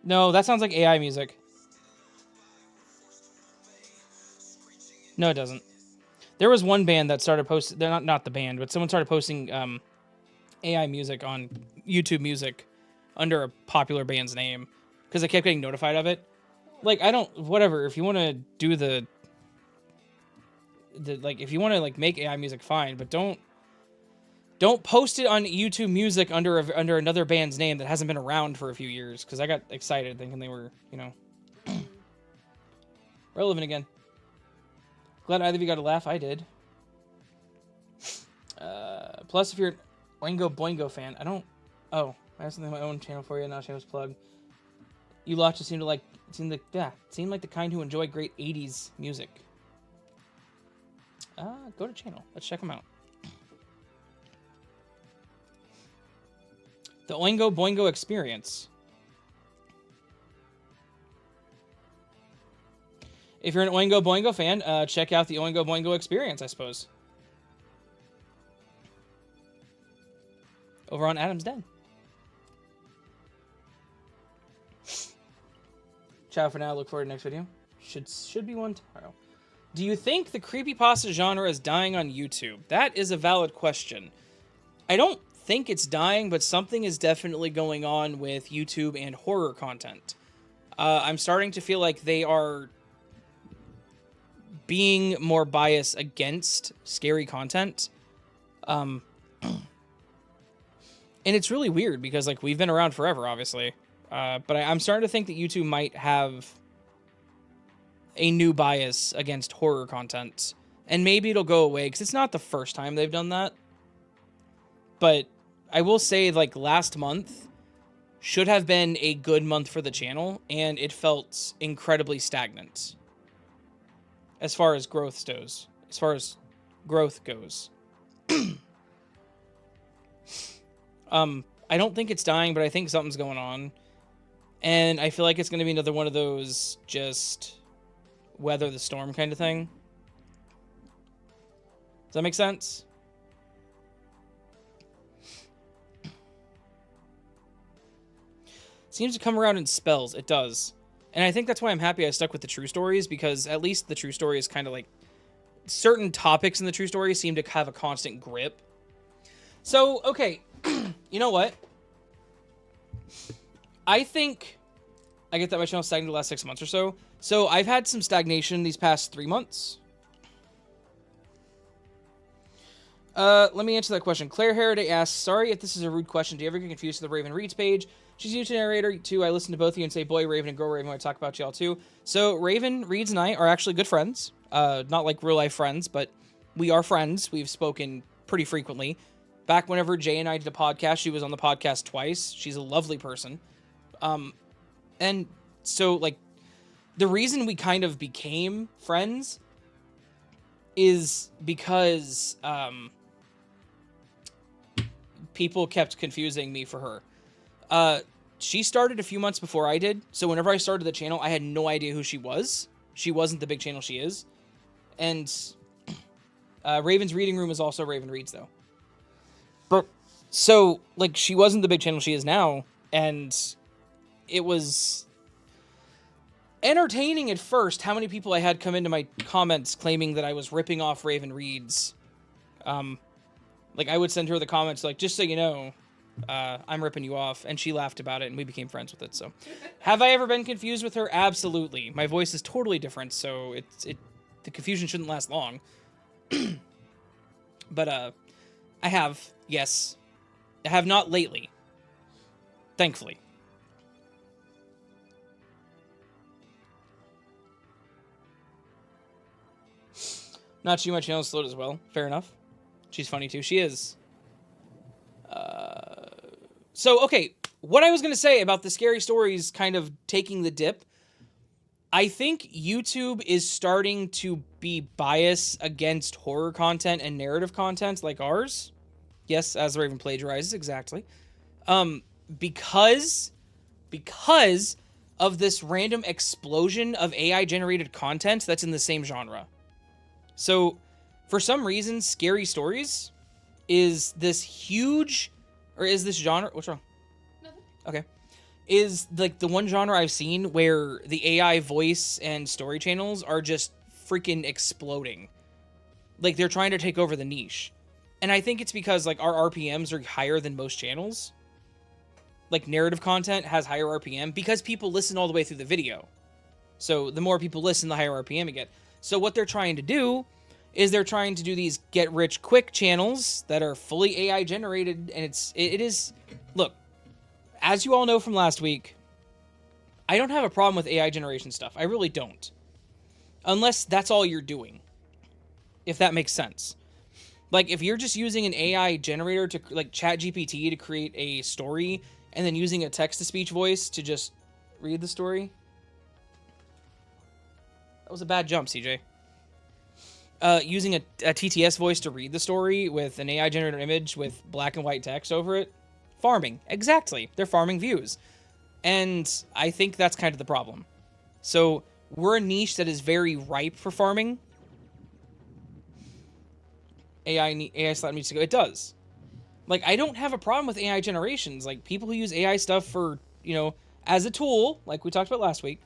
No, that sounds like AI music. No, it doesn't. There was one band that started posting. They're not the band, but someone started posting AI music on YouTube Music under a popular band's name because I kept getting notified of it. Like, I don't. Whatever. If you want to do the like, if you want to like make AI music, fine, but don't post it on YouTube Music under another band's name that hasn't been around for a few years. Because I got excited thinking they were, relevant again. Glad either of you got a laugh. I did. Plus, if you're an Oingo Boingo fan, I don't... Oh, I have something on my own channel for you. Now shameless plug. You lot just seem like the kind who enjoy great 80s music. Go to channel. Let's check them out. The Oingo Boingo Experience. If you're an Oingo Boingo fan, check out the Oingo Boingo Experience, I suppose. Over on Adam's Den. Ciao for now. Look forward to the next video. Should be one tomorrow. Do you think the creepypasta genre is dying on YouTube? That is a valid question. I don't think it's dying, but something is definitely going on with YouTube and horror content. I'm starting to feel like they are being more biased against scary content. And it's really weird because, like, we've been around forever, obviously. But I'm starting to think that YouTube might have a new bias against horror content. And maybe it'll go away, because it's not the first time they've done that. But I will say, like, last month should have been a good month for the channel, and it felt incredibly stagnant. As far as growth goes. I don't think it's dying, but I think something's going on. And I feel like it's going to be another one of those just weather the storm kind of thing. Does that make sense? Seems to come around in spells. It does. And I think that's why I'm happy I stuck with the true stories, because at least the true story is kind of like certain topics in the true story seem to have a constant grip. So, okay, you know what? I think I get that my channel stagnated the last 6 months or so. So I've had some stagnation these past 3 months. Let me answer that question. Claire Harriday asks, sorry if this is a rude question. Do you ever get confused with the Raven Reads page? She's a YouTube narrator, too. I listen to both of you and say, boy, Raven and girl Raven, when I talk about y'all, too. So Raven Reads and I are actually good friends. Not like real-life friends, but we are friends. We've spoken pretty frequently. Back whenever Jay and I did a podcast, she was on the podcast twice. She's a lovely person. And so, like, the reason we kind of became friends is because, people kept confusing me for her. She started a few months before I did, so whenever I started the channel, I had no idea who she was. She wasn't the big channel she is. And Raven's Reading Room is also Raven Reads, though. But, so, like, she wasn't the big channel she is now, and it was entertaining at first how many people I had come into my comments claiming that I was ripping off Raven Reads. Like, I would send her the comments, like, just so you know, I'm ripping you off, and she laughed about it, and we became friends with it, so. Have I ever been confused with her? Absolutely. My voice is totally different, so the confusion shouldn't last long. But, I have, yes. I have not lately. Thankfully. Not she, my channel is slowed as well. Fair enough. She's funny too. She is. So, okay. What I was going to say about the scary stories kind of taking the dip. I think YouTube is starting to be biased against horror content and narrative content like ours. Yes, as the Raven plagiarizes, exactly. Because of this random explosion of AI-generated content that's in the same genre. So, for some reason, scary stories is this huge, or is this genre? What's wrong? Nothing. Okay. is like the one genre I've seen where the AI voice and story channels are just freaking exploding. Like they're trying to take over the niche. And I think it's because like our RPMs are higher than most channels. Like narrative content has higher RPM because people listen all the way through the video. So the more people listen, the higher RPM you get. So what they're trying to do is they're trying to do these get rich quick channels that are fully AI generated. And it is, look, as you all know from last week, I don't have a problem with AI generation stuff. I really don't. Unless that's all you're doing. If that makes sense. Like, if you're just using an AI generator to, like, ChatGPT to create a story, and then using a text-to-speech voice to just read the story. That was a bad jump, CJ. Using a TTS voice to read the story with an AI generated image with black and white text over it. Farming. Exactly. They're farming views. And I think that's kind of the problem. So, we're a niche that is very ripe for farming. AI slot needs to go. It does. Like, I don't have a problem with AI generations. Like, people who use AI stuff for, you know, as a tool, like we talked about last week,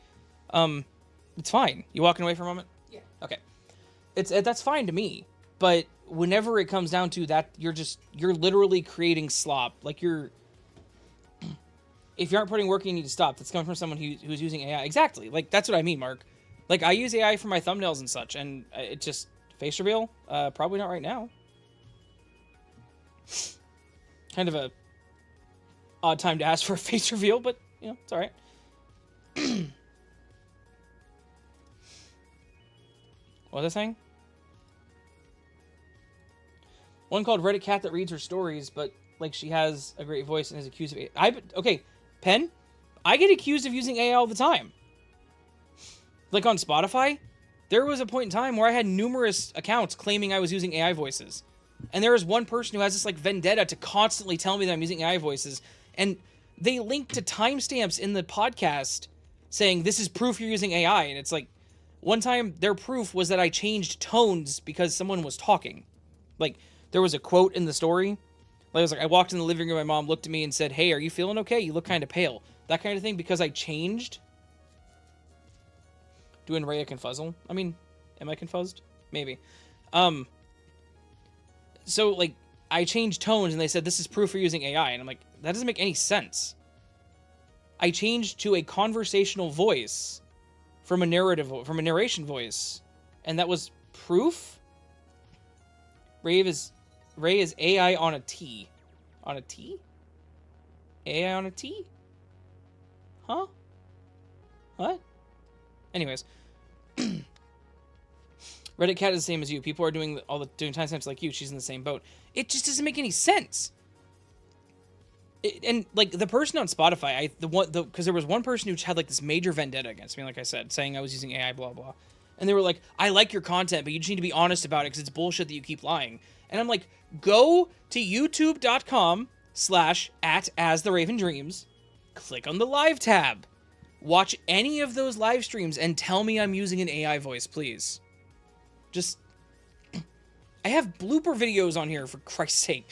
it's fine. You walking away for a moment? Yeah. Okay. That's fine to me. But whenever it comes down to that, you're literally creating slop. Like, if you aren't putting work in, you need to stop. That's coming from someone who's using AI. Exactly. Like, that's what I mean, Mark. Like, I use AI for my thumbnails and such, and it just... Face reveal? Probably not right now. Kind of a odd time to ask for a face reveal, but, you know, it's alright. What was I saying? One called Reddit Cat that reads her stories, but, like, she has a great voice and is accused of... Okay, Pen, I get accused of using AI all the time. Like, on Spotify... There was a point in time where I had numerous accounts claiming I was using AI voices. And there is one person who has this, like, vendetta to constantly tell me that I'm using AI voices. And they link to timestamps in the podcast saying, this is proof you're using AI. And it's like, one time, their proof was that I changed tones because someone was talking. Like, there was a quote in the story. Like, I was like, I walked in the living room, my mom looked at me and said, hey, are you feeling okay? You look kind of pale. That kind of thing, because I changed... Doing Rhea confuzzle? I mean, am I confused? Maybe. So, like, I changed tones and they said, this is proof you're using AI. And I'm like, that doesn't make any sense. I changed to a conversational voice from a narration voice. And that was proof? Ray is AI on a T. On a T? AI on a T? Huh? What? Anyways, Reddit Cat is the same as you. People are doing timestamps like you. She's in the same boat. It just doesn't make any sense. And like the person on Spotify, because there was one person who had like this major vendetta against me, like I said, saying I was using AI, blah blah, and they were like, "I like your content, but you just need to be honest about it because it's bullshit that you keep lying." And I'm like, go to youtube.com/@astheravendreams, click on the live tab. Watch any of those live streams and tell me I'm using an AI voice, please. Just... I have blooper videos on here, for Christ's sake.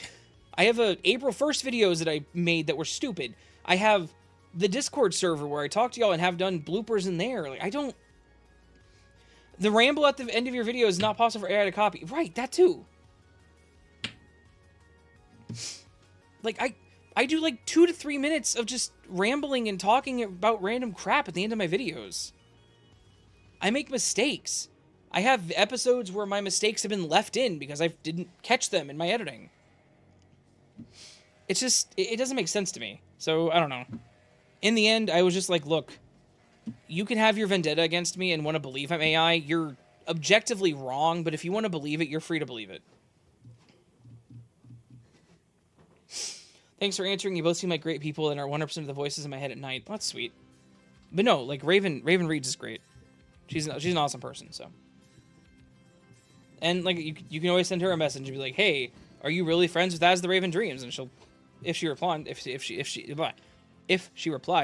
I have April 1st videos that I made that were stupid. I have the Discord server where I talk to y'all and have done bloopers in there. Like, I don't... The ramble at the end of your video is not possible for AI to copy. Right, that too. Like, I do like 2 to 3 minutes of just rambling and talking about random crap at the end of my videos. I make mistakes. I have episodes where my mistakes have been left in because I didn't catch them in my editing. It's just, it doesn't make sense to me. So, I don't know. In the end, I was just like, look, you can have your vendetta against me and want to believe I'm AI. You're objectively wrong, but if you want to believe it, you're free to believe it. Thanks for answering. You both seem like great people and are 100% of the voices in my head at night. That's sweet. But no, like Raven Reads is great. She's an awesome person, so. And like you can always send her a message and be like, "Hey, are you really friends with As the Raven Dreams?" And she'll, if she replies,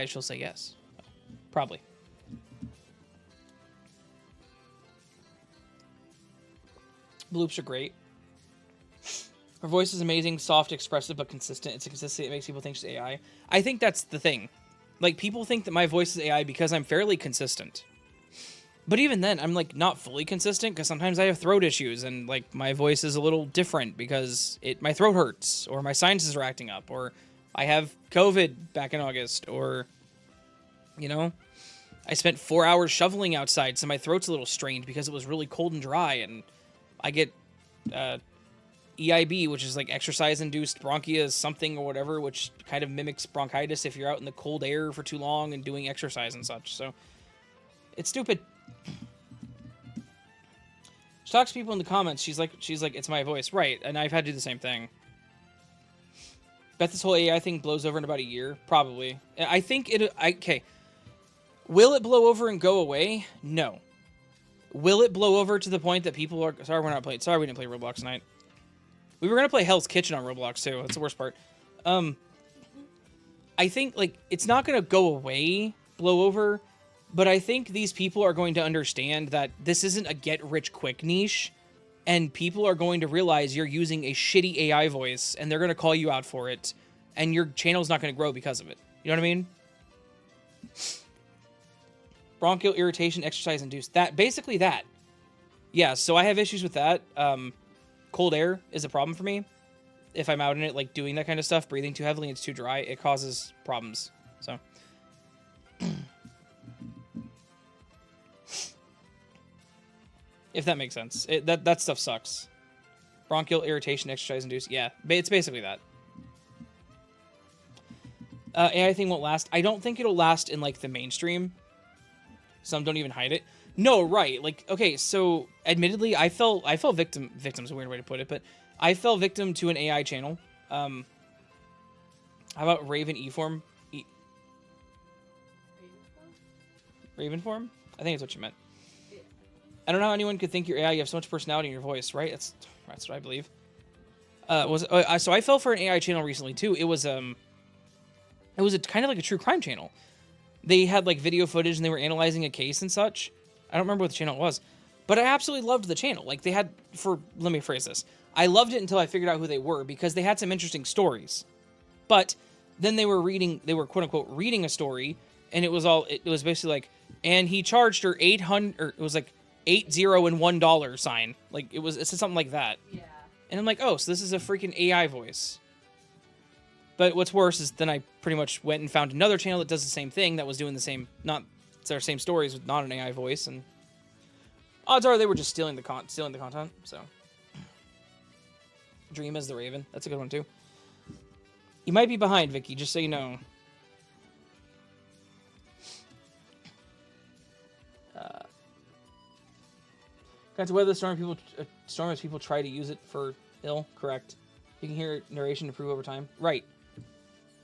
she'll say yes. Probably. Bloops are great. Her voice is amazing, soft, expressive, but consistent. It's a consistency that makes people think she's AI. I think that's the thing. Like, people think that my voice is AI because I'm fairly consistent. But even then, I'm, like, not fully consistent because sometimes I have throat issues and, like, my voice is a little different because my throat hurts or my sinuses are acting up or I have COVID back in August or, you know, I spent 4 hours shoveling outside, so my throat's a little strained because it was really cold and dry, and I get EIB, which is like exercise-induced bronchia something or whatever, which kind of mimics bronchitis if you're out in the cold air for too long and doing exercise and such. So it's stupid. She talks to people in the comments. She's like, it's my voice, right? And I've had to do the same thing. Bet this whole AI thing blows over in about a year, probably. I think okay. Will it blow over and go away? No. Will it blow over to the point that people are... Sorry, we didn't play Roblox tonight. We were going to play Hell's Kitchen on Roblox, too. That's the worst part. I think, like, it's not going to go away, blow over, but I think these people are going to understand that this isn't a get-rich-quick niche, and people are going to realize you're using a shitty AI voice, and they're going to call you out for it, and your channel's not going to grow because of it. You know what I mean? Bronchial irritation, exercise-induced. Basically that. Yeah, so I have issues with that. Cold air is a problem for me. If I'm out in it, like, doing that kind of stuff, breathing too heavily and it's too dry, it causes problems. So. If that makes sense. That stuff sucks. Bronchial irritation, exercise-induced. Yeah, it's basically that. AI thing won't last. I don't think it'll last in, like, the mainstream. Some don't even hide it. No, right. Like, okay, so admittedly, I fell victim's a weird way to put it, but I fell victim to an AI channel. How about Raven Eform? Ravenform? I think that's what you meant. I don't know how anyone could think you're AI. You have so much personality in your voice, right? That's what I believe. So I fell for an AI channel recently too. It was a kind of like a true crime channel. They had like video footage and they were analyzing a case and such. I don't remember what the channel was, but I absolutely loved the channel. Like let me phrase this. I loved it until I figured out who they were because they had some interesting stories. But then they were quote unquote reading a story, and it was basically like, and he charged her 800, or it was like 80 and $1 sign. Like it said something like that. Yeah. And I'm like, oh, so this is a freaking AI voice. But what's worse is then I pretty much went and found another channel that does the same thing, that was doing the same, same stories with not an AI voice, and odds are they were just stealing the content. So, Dream as the Raven, that's a good one too. You might be behind, Vicky, just so you know. Got to weather the storm as people try to use it for ill. Correct. You can hear narration improve over time. Right.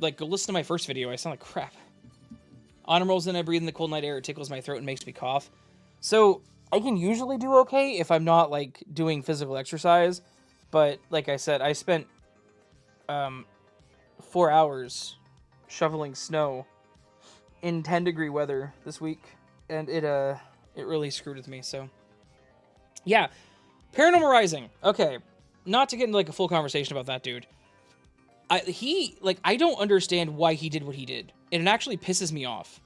Like, go listen to my first video. I sound like crap. Autumn rolls in, I breathe in the cold night air. It tickles my throat and makes me cough. So, I can usually do okay if I'm not, like, doing physical exercise. But, like I said, I spent 4 hours shoveling snow in 10-degree weather this week. And it really screwed with me, so... Yeah. Paranormal Rising. Okay. Not to get into, like, a full conversation about that dude. I don't understand why he did what he did. And it actually pisses me off.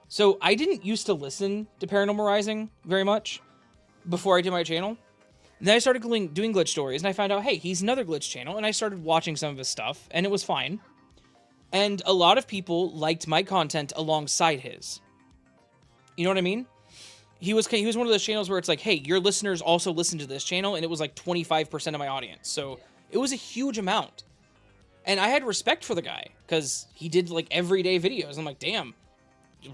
So, I didn't used to listen to Paranormal Rising very much before I did my channel. And then I started doing glitch stories, and I found out, hey, he's another glitch channel, and I started watching some of his stuff, and it was fine. And a lot of people liked my content alongside his. You know what I mean? He was one of those channels where it's like, hey, your listeners also listen to this channel, and it was like 25% of my audience. So it was a huge amount. And I had respect for the guy, because he did like everyday videos. I'm like, damn,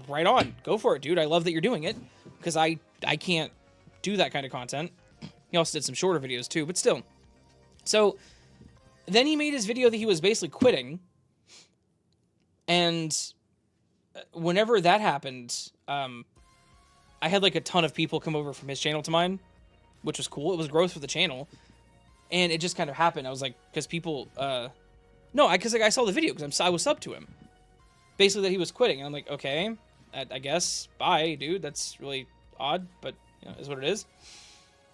right on. Go for it, dude. I love that you're doing it, because I can't do that kind of content. He also did some shorter videos too, but still. So then he made his video that he was basically quitting. And whenever that happened, I had like a ton of people come over from his channel to mine, which was cool. It was growth for the channel. And it just kind of happened. I was like, because people, because I saw the video because I was subbed to him. Basically that he was quitting. And I'm like, okay, I guess, bye, dude. That's really odd, but you know, is what it is.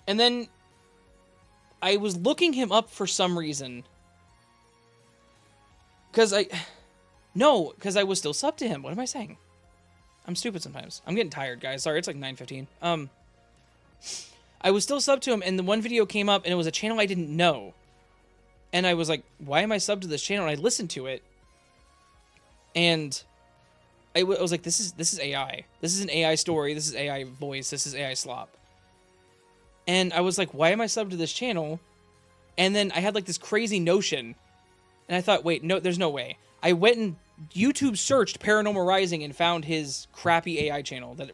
And then I was looking him up for some reason. Because No, because I was still subbed to him. What am I saying? I'm stupid sometimes. I'm getting tired, guys. Sorry, it's like 9:15. I was still subbed to him, and the one video came up, and it was a channel I didn't know. And I was like, why am I subbed to this channel? And I listened to it, and I was like, this is AI. This is an AI story. This is AI voice. This is AI slop. And I was like, why am I subbed to this channel? And then I had like this crazy notion, and I thought, wait, no, there's no way. I went and YouTube searched Paranormal Rising and found his crappy AI channel that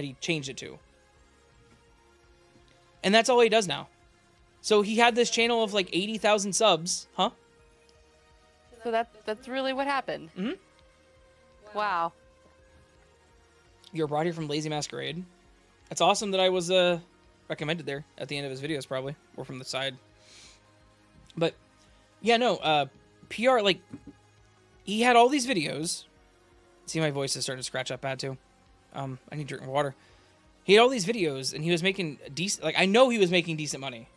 he changed it to. And that's all he does now. So he had this channel of like 80,000 subs, huh? So that's really what happened. Mm-hmm. Wow. You're brought here from Lazy Masquerade. It's awesome that I was recommended there at the end of his videos, probably, or from the side. But yeah, no, PR, like, he had all these videos. See, my voice is starting to scratch up bad too. I need to drink water. He had all these videos, and he was making decent. Like, I know he was making decent money.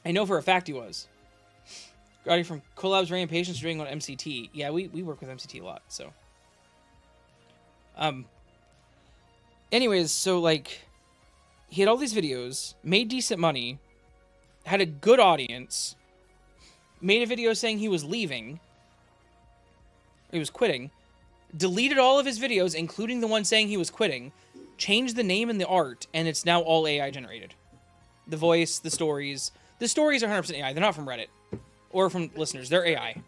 I know for a fact he was. Got from collabs, Ray and Patience doing on MCT. Yeah, we work with MCT a lot, so. Anyways, so like, he had all these videos, made decent money, had a good audience, made a video saying he was leaving. He was quitting. Deleted all of his videos, including the one saying he was quitting. Changed the name and the art, and it's now all AI generated. The voice, the stories. The stories are 100% AI. They're not from Reddit. Or from listeners. They're AI.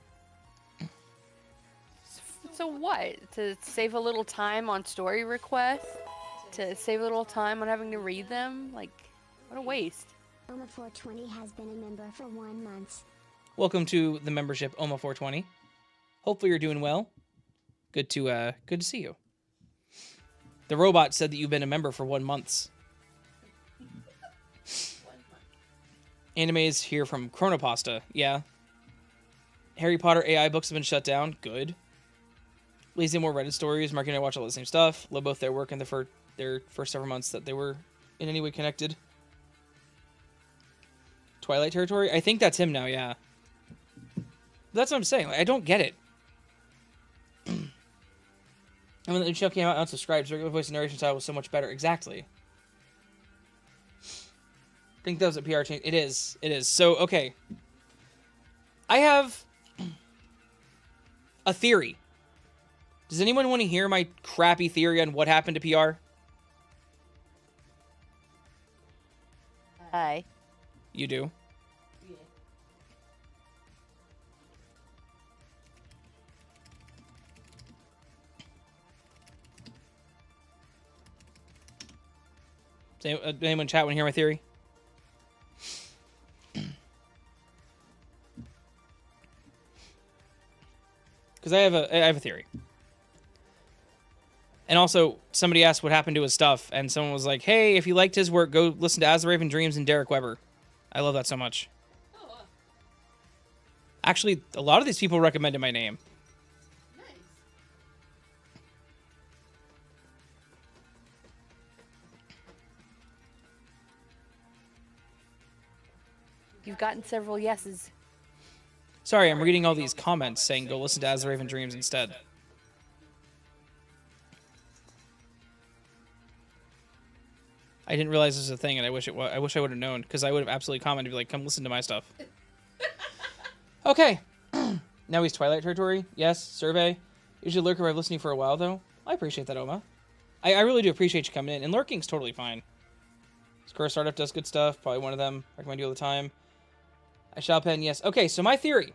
So what? To save a little time on story requests? To save a little time on having to read them? Like, what a waste. Oma420 has been a member for 1 month. Welcome to the membership, Oma420. Hopefully you're doing well. Good to see you. The robot said that you've been a member for 1 month. Animes here from Chronopasta. Yeah. Harry Potter AI books have been shut down. Good. Lazy more Reddit stories. Mark and I watch all the same stuff. Love both their work and their first several months that they were in any way connected. Twilight Territory? I think that's him now, yeah. That's what I'm saying. Like, I don't get it. And when the show came out, unsubscribed. Regular voice and narration style was so much better. Exactly. I think that was a PR change. It is. It is. So, okay. I have a theory. Does anyone want to hear my crappy theory on what happened to PR? Hi. You do? Yeah. Does anyone in chat want to hear my theory? Because I have a theory. And also, somebody asked what happened to his stuff, and someone was like, hey, if you liked his work, go listen to As the Raven Dreams and Derek Weber. I love that so much. Oh, wow. Actually, a lot of these people recommended my name. Nice. You've gotten several yeses. Sorry, I'm reading all these comments saying go listen to As the Raven Dreams instead. I didn't realize this was a thing, and I wish I wish I would have known, because I would have absolutely commented, be like, come listen to my stuff. Okay. Now he's Twilight Territory. Yes, survey. Usually lurker, I've listened to you for a while, though. I appreciate that, Oma. I really do appreciate you coming in, and lurking's totally fine. Square Startup does good stuff. Probably one of them. Recommend you all the time. I shall pen, yes. Okay, so my theory.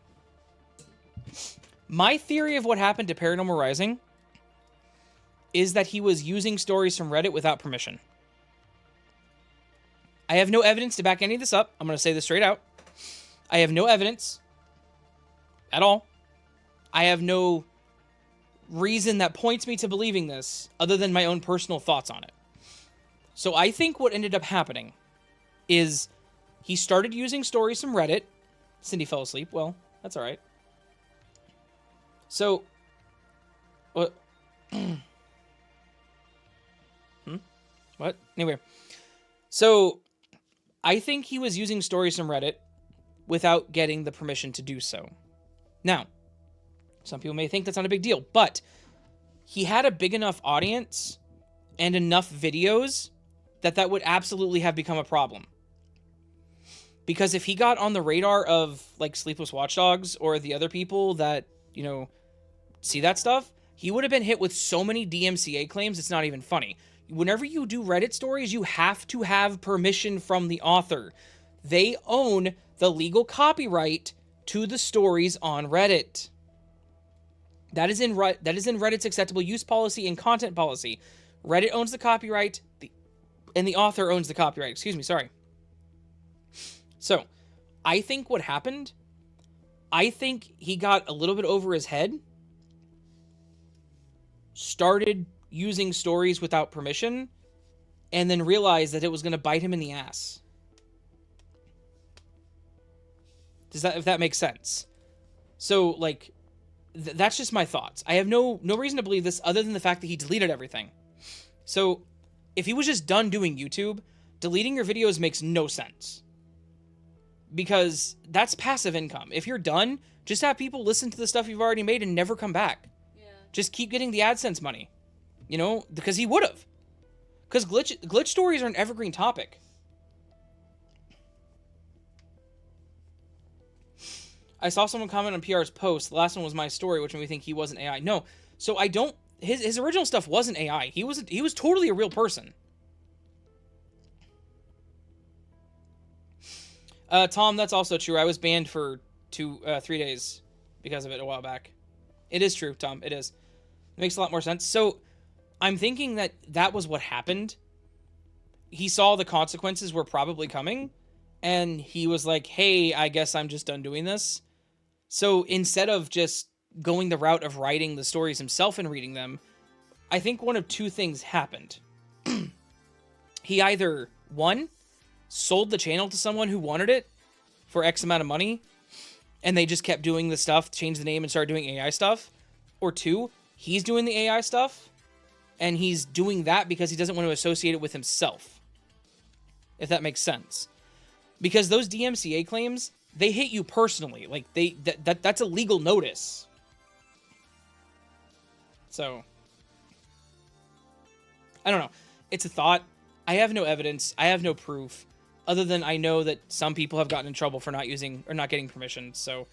My theory of what happened to Paranormal Rising is that he was using stories from Reddit without permission. I have no evidence to back any of this up. I'm going to say this straight out. I have no evidence at all. I have no reason that points me to believing this other than my own personal thoughts on it. So I think what ended up happening is he started using stories from Reddit. Cindy fell asleep. Well, that's all right. So, what? What? Anyway, so I think he was using stories from Reddit without getting the permission to do so. Now, Some people may think that's not a big deal, but he had a big enough audience and enough videos that would absolutely have become a problem. Because if he got on the radar of, like, Sleepless Watchdogs or the other people that, you know, see that stuff, he would have been hit with so many DMCA claims, it's not even funny. Whenever you do Reddit stories, you have to have permission from the author. They own the legal copyright to the stories on Reddit. That is in Reddit's acceptable use policy and content policy. Reddit owns the copyright, and the author owns the copyright. Excuse me, sorry. So, I think what happened, I think he got a little bit over his head, started using stories without permission, and then realized that it was going to bite him in the ass. If that makes sense? So, like, that's just my thoughts. I have no reason to believe this other than the fact that he deleted everything. So, if he was just done doing YouTube, deleting your videos makes no sense. Because that's passive income. If you're done, just have people listen to the stuff you've already made and never come back. Yeah. Just keep getting the AdSense money. You know, because he would have. Because glitch stories are an evergreen topic. I saw someone comment on PR's post. The last one was my story, which made me think he wasn't AI. No, so I don't. His original stuff wasn't AI. He was totally a real person. Tom, that's also true. I was banned for 3 days because of it a while back. It is true, Tom. It is. It makes a lot more sense. So I'm thinking that was what happened. He saw the consequences were probably coming, and he was like, hey, I guess I'm just done doing this. So instead of just going the route of writing the stories himself and reading them, I think one of two things happened. He either, one, sold the channel to someone who wanted it for X amount of money, and they just kept doing the stuff, changed the name and started doing AI stuff. Or two, he's doing the AI stuff, and he's doing that because he doesn't want to associate it with himself. If that makes sense. Because those DMCA claims, they hit you personally. Like, that's a legal notice. So, I don't know. It's a thought. I have no evidence. I have no proof. Other than I know that some people have gotten in trouble for not using or not getting permission. So,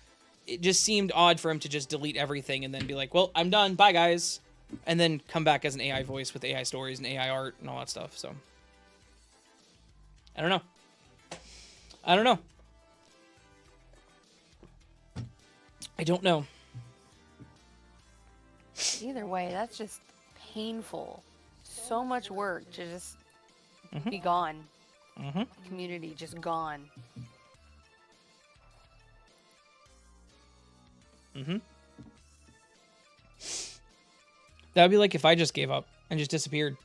it just seemed odd for him to just delete everything and then be like, well, I'm done. Bye, guys. And then come back as an AI voice with AI stories and AI art and all that stuff. So, I don't know. I don't know. I don't know. Either way, that's just painful. So much work to just be gone. Community just gone. That would be like if I just gave up and just disappeared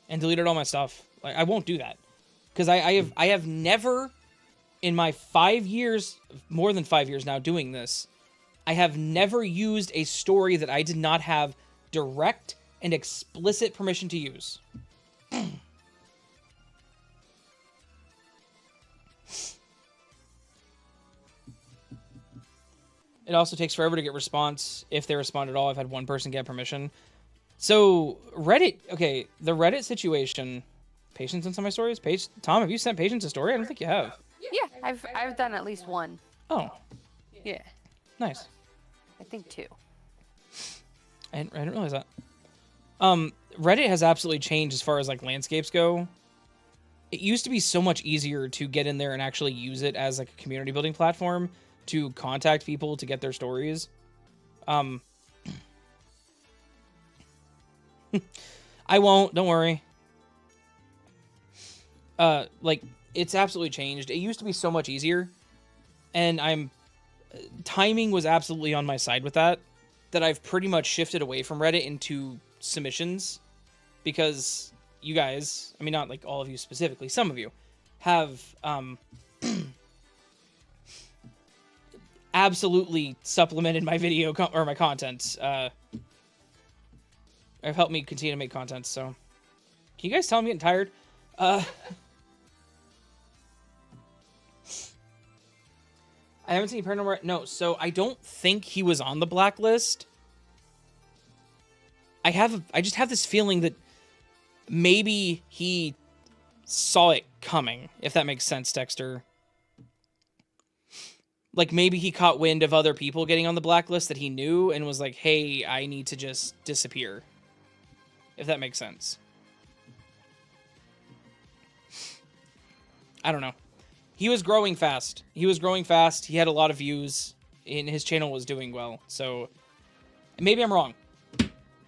and deleted all my stuff. Like, I won't do that. Because I have never, in my 5 years, more than 5 years now doing this, I have never used a story that I did not have direct and explicit permission to use. It also takes forever to get response. If they respond at all, I've had one person get permission. So, Reddit, okay, the Reddit situation. Patience in some of my stories? Tom, have you sent Patience a story? I don't think you have. Yeah, I've done at least one. Oh. Yeah. Nice. I think two. I didn't realize that. Reddit has absolutely changed as far as, like, landscapes go. It used to be so much easier to get in there and actually use it as, like, a community building platform to contact people to get their stories. I won't, don't worry. Like, it's absolutely changed. It used to be so much easier, and timing was absolutely on my side with that I've pretty much shifted away from Reddit into submissions, because you guys, I mean, not like all of you specifically, some of you have, absolutely supplemented my video or my content. Have helped me continue to make content, so. Can you guys tell I'm getting tired? I haven't seen Paranormal. No, so I don't think he was on the blacklist. I just have this feeling that maybe he saw it coming, if that makes sense, Dexter. Like, maybe he caught wind of other people getting on the blacklist that he knew and was like, hey, I need to just disappear. If that makes sense. I don't know. He was growing fast. He had a lot of views, and his channel was doing well. So, maybe I'm wrong.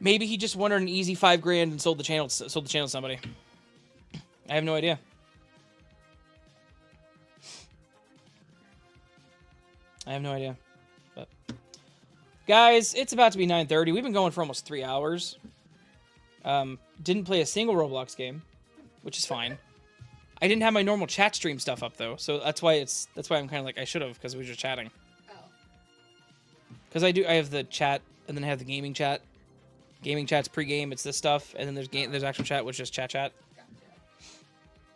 Maybe he just wanted an easy $5,000 and sold the channel to somebody. I have no idea. But guys, it's about to be 9:30. We've been going for almost 3 hours. Didn't play a single Roblox game, which is fine. I didn't have my normal chat stream stuff up though, so that's why I'm kind of like I should have, because we were just chatting. Oh. Because I have the chat and then I have the gaming chat. Gaming chat's pre-game, it's this stuff, and then there's actual chat, which is chat. Gotcha.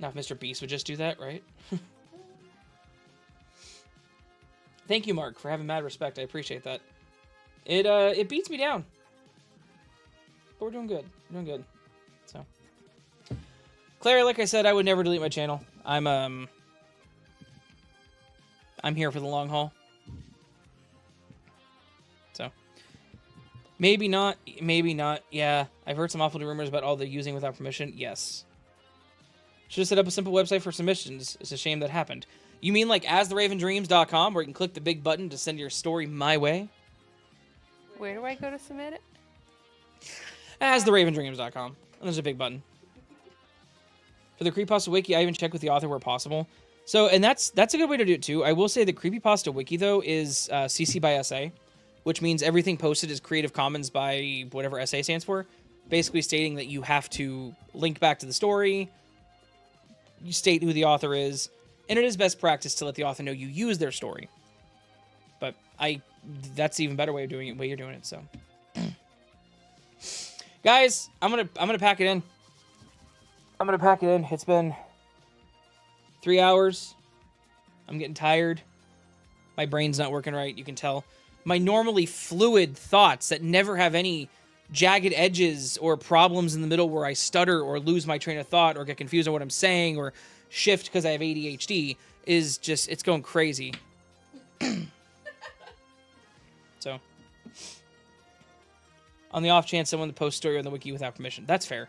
Now if Mr. Beast would just do that, right? Thank you, Mark, for having mad respect. I appreciate that. It beats me down. But we're doing good. So. Claire, like I said, I would never delete my channel. I'm here for the long haul. So. Maybe not. Yeah, I've heard some awful rumors about all the using without permission. Yes. Should have set up a simple website for submissions. It's a shame that happened. You mean like astheravendreams.com, where you can click the big button to send your story my way? Where do I go to submit it? Astheravendreams.com. And there's a big button. For the Creepypasta Wiki, I even check with the author where possible. So, and that's a good way to do it too. I will say the Creepypasta Wiki, though, is CC by SA, which means everything posted is Creative Commons by whatever SA stands for, basically stating that you have to link back to the story, you state who the author is, and it is best practice to let the author know you use their story. But that's the even better way of doing it, way you're doing it, so. Guys, I'm gonna pack it in. It's been 3 hours. I'm getting tired. My brain's not working right, you can tell. My normally fluid thoughts that never have any jagged edges or problems in the middle where I stutter or lose my train of thought or get confused on what I'm saying or shift because I have ADHD is just, it's going crazy. So, on the off chance someone posts story on the wiki without permission. That's fair.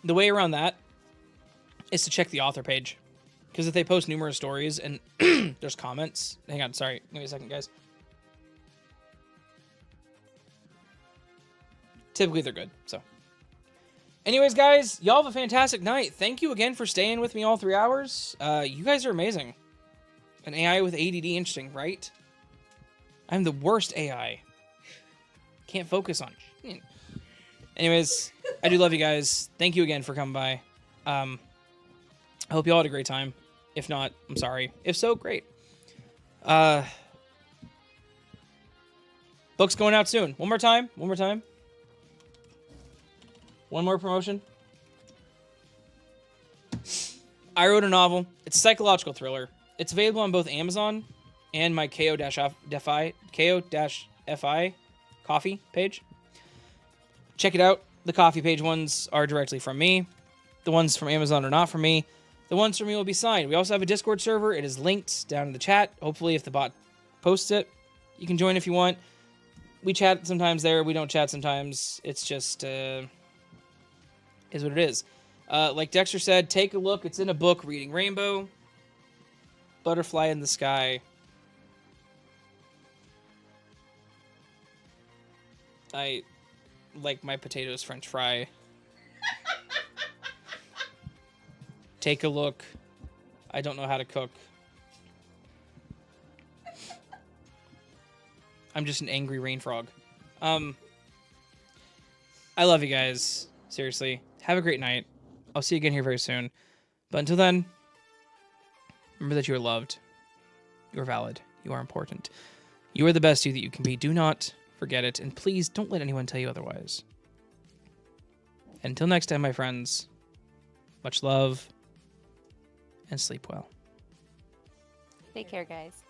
The way around that is to check the author page. Because if they post numerous stories and there's comments... Hang on, sorry. Give me a second, guys. Typically, they're good, so... Anyways, guys, y'all have a fantastic night. Thank you again for staying with me all 3 hours. You guys are amazing. An AI with ADD, interesting, right? I'm the worst AI. Can't focus on shit. Anyways, I do love you guys. Thank you again for coming by. I hope you all had a great time. If not, I'm sorry. If so, great. Book's going out soon. One more time. One more promotion. I wrote a novel. It's a psychological thriller. It's available on both Amazon and my ko-fi coffee page. Check it out. The coffee page ones are directly from me. The ones from Amazon are not from me. The ones from me will be signed. We also have a Discord server. It is linked down in the chat. Hopefully, if the bot posts it, you can join if you want. We chat sometimes there. We don't chat sometimes. It's just is what it is. Like Dexter said, take a look. It's in a book, Reading Rainbow. Butterfly in the Sky. I like my potatoes French fry. Take a look. I don't know how to cook. I'm just an angry rain frog. I love you guys. Seriously. Have a great night. I'll see you again here very soon. But until then, remember that you are loved. You are valid. You are important. You are the best you that you can be. Do not forget it. And please don't let anyone tell you otherwise. Until next time, my friends. Much love. and sleep well. Take care, guys.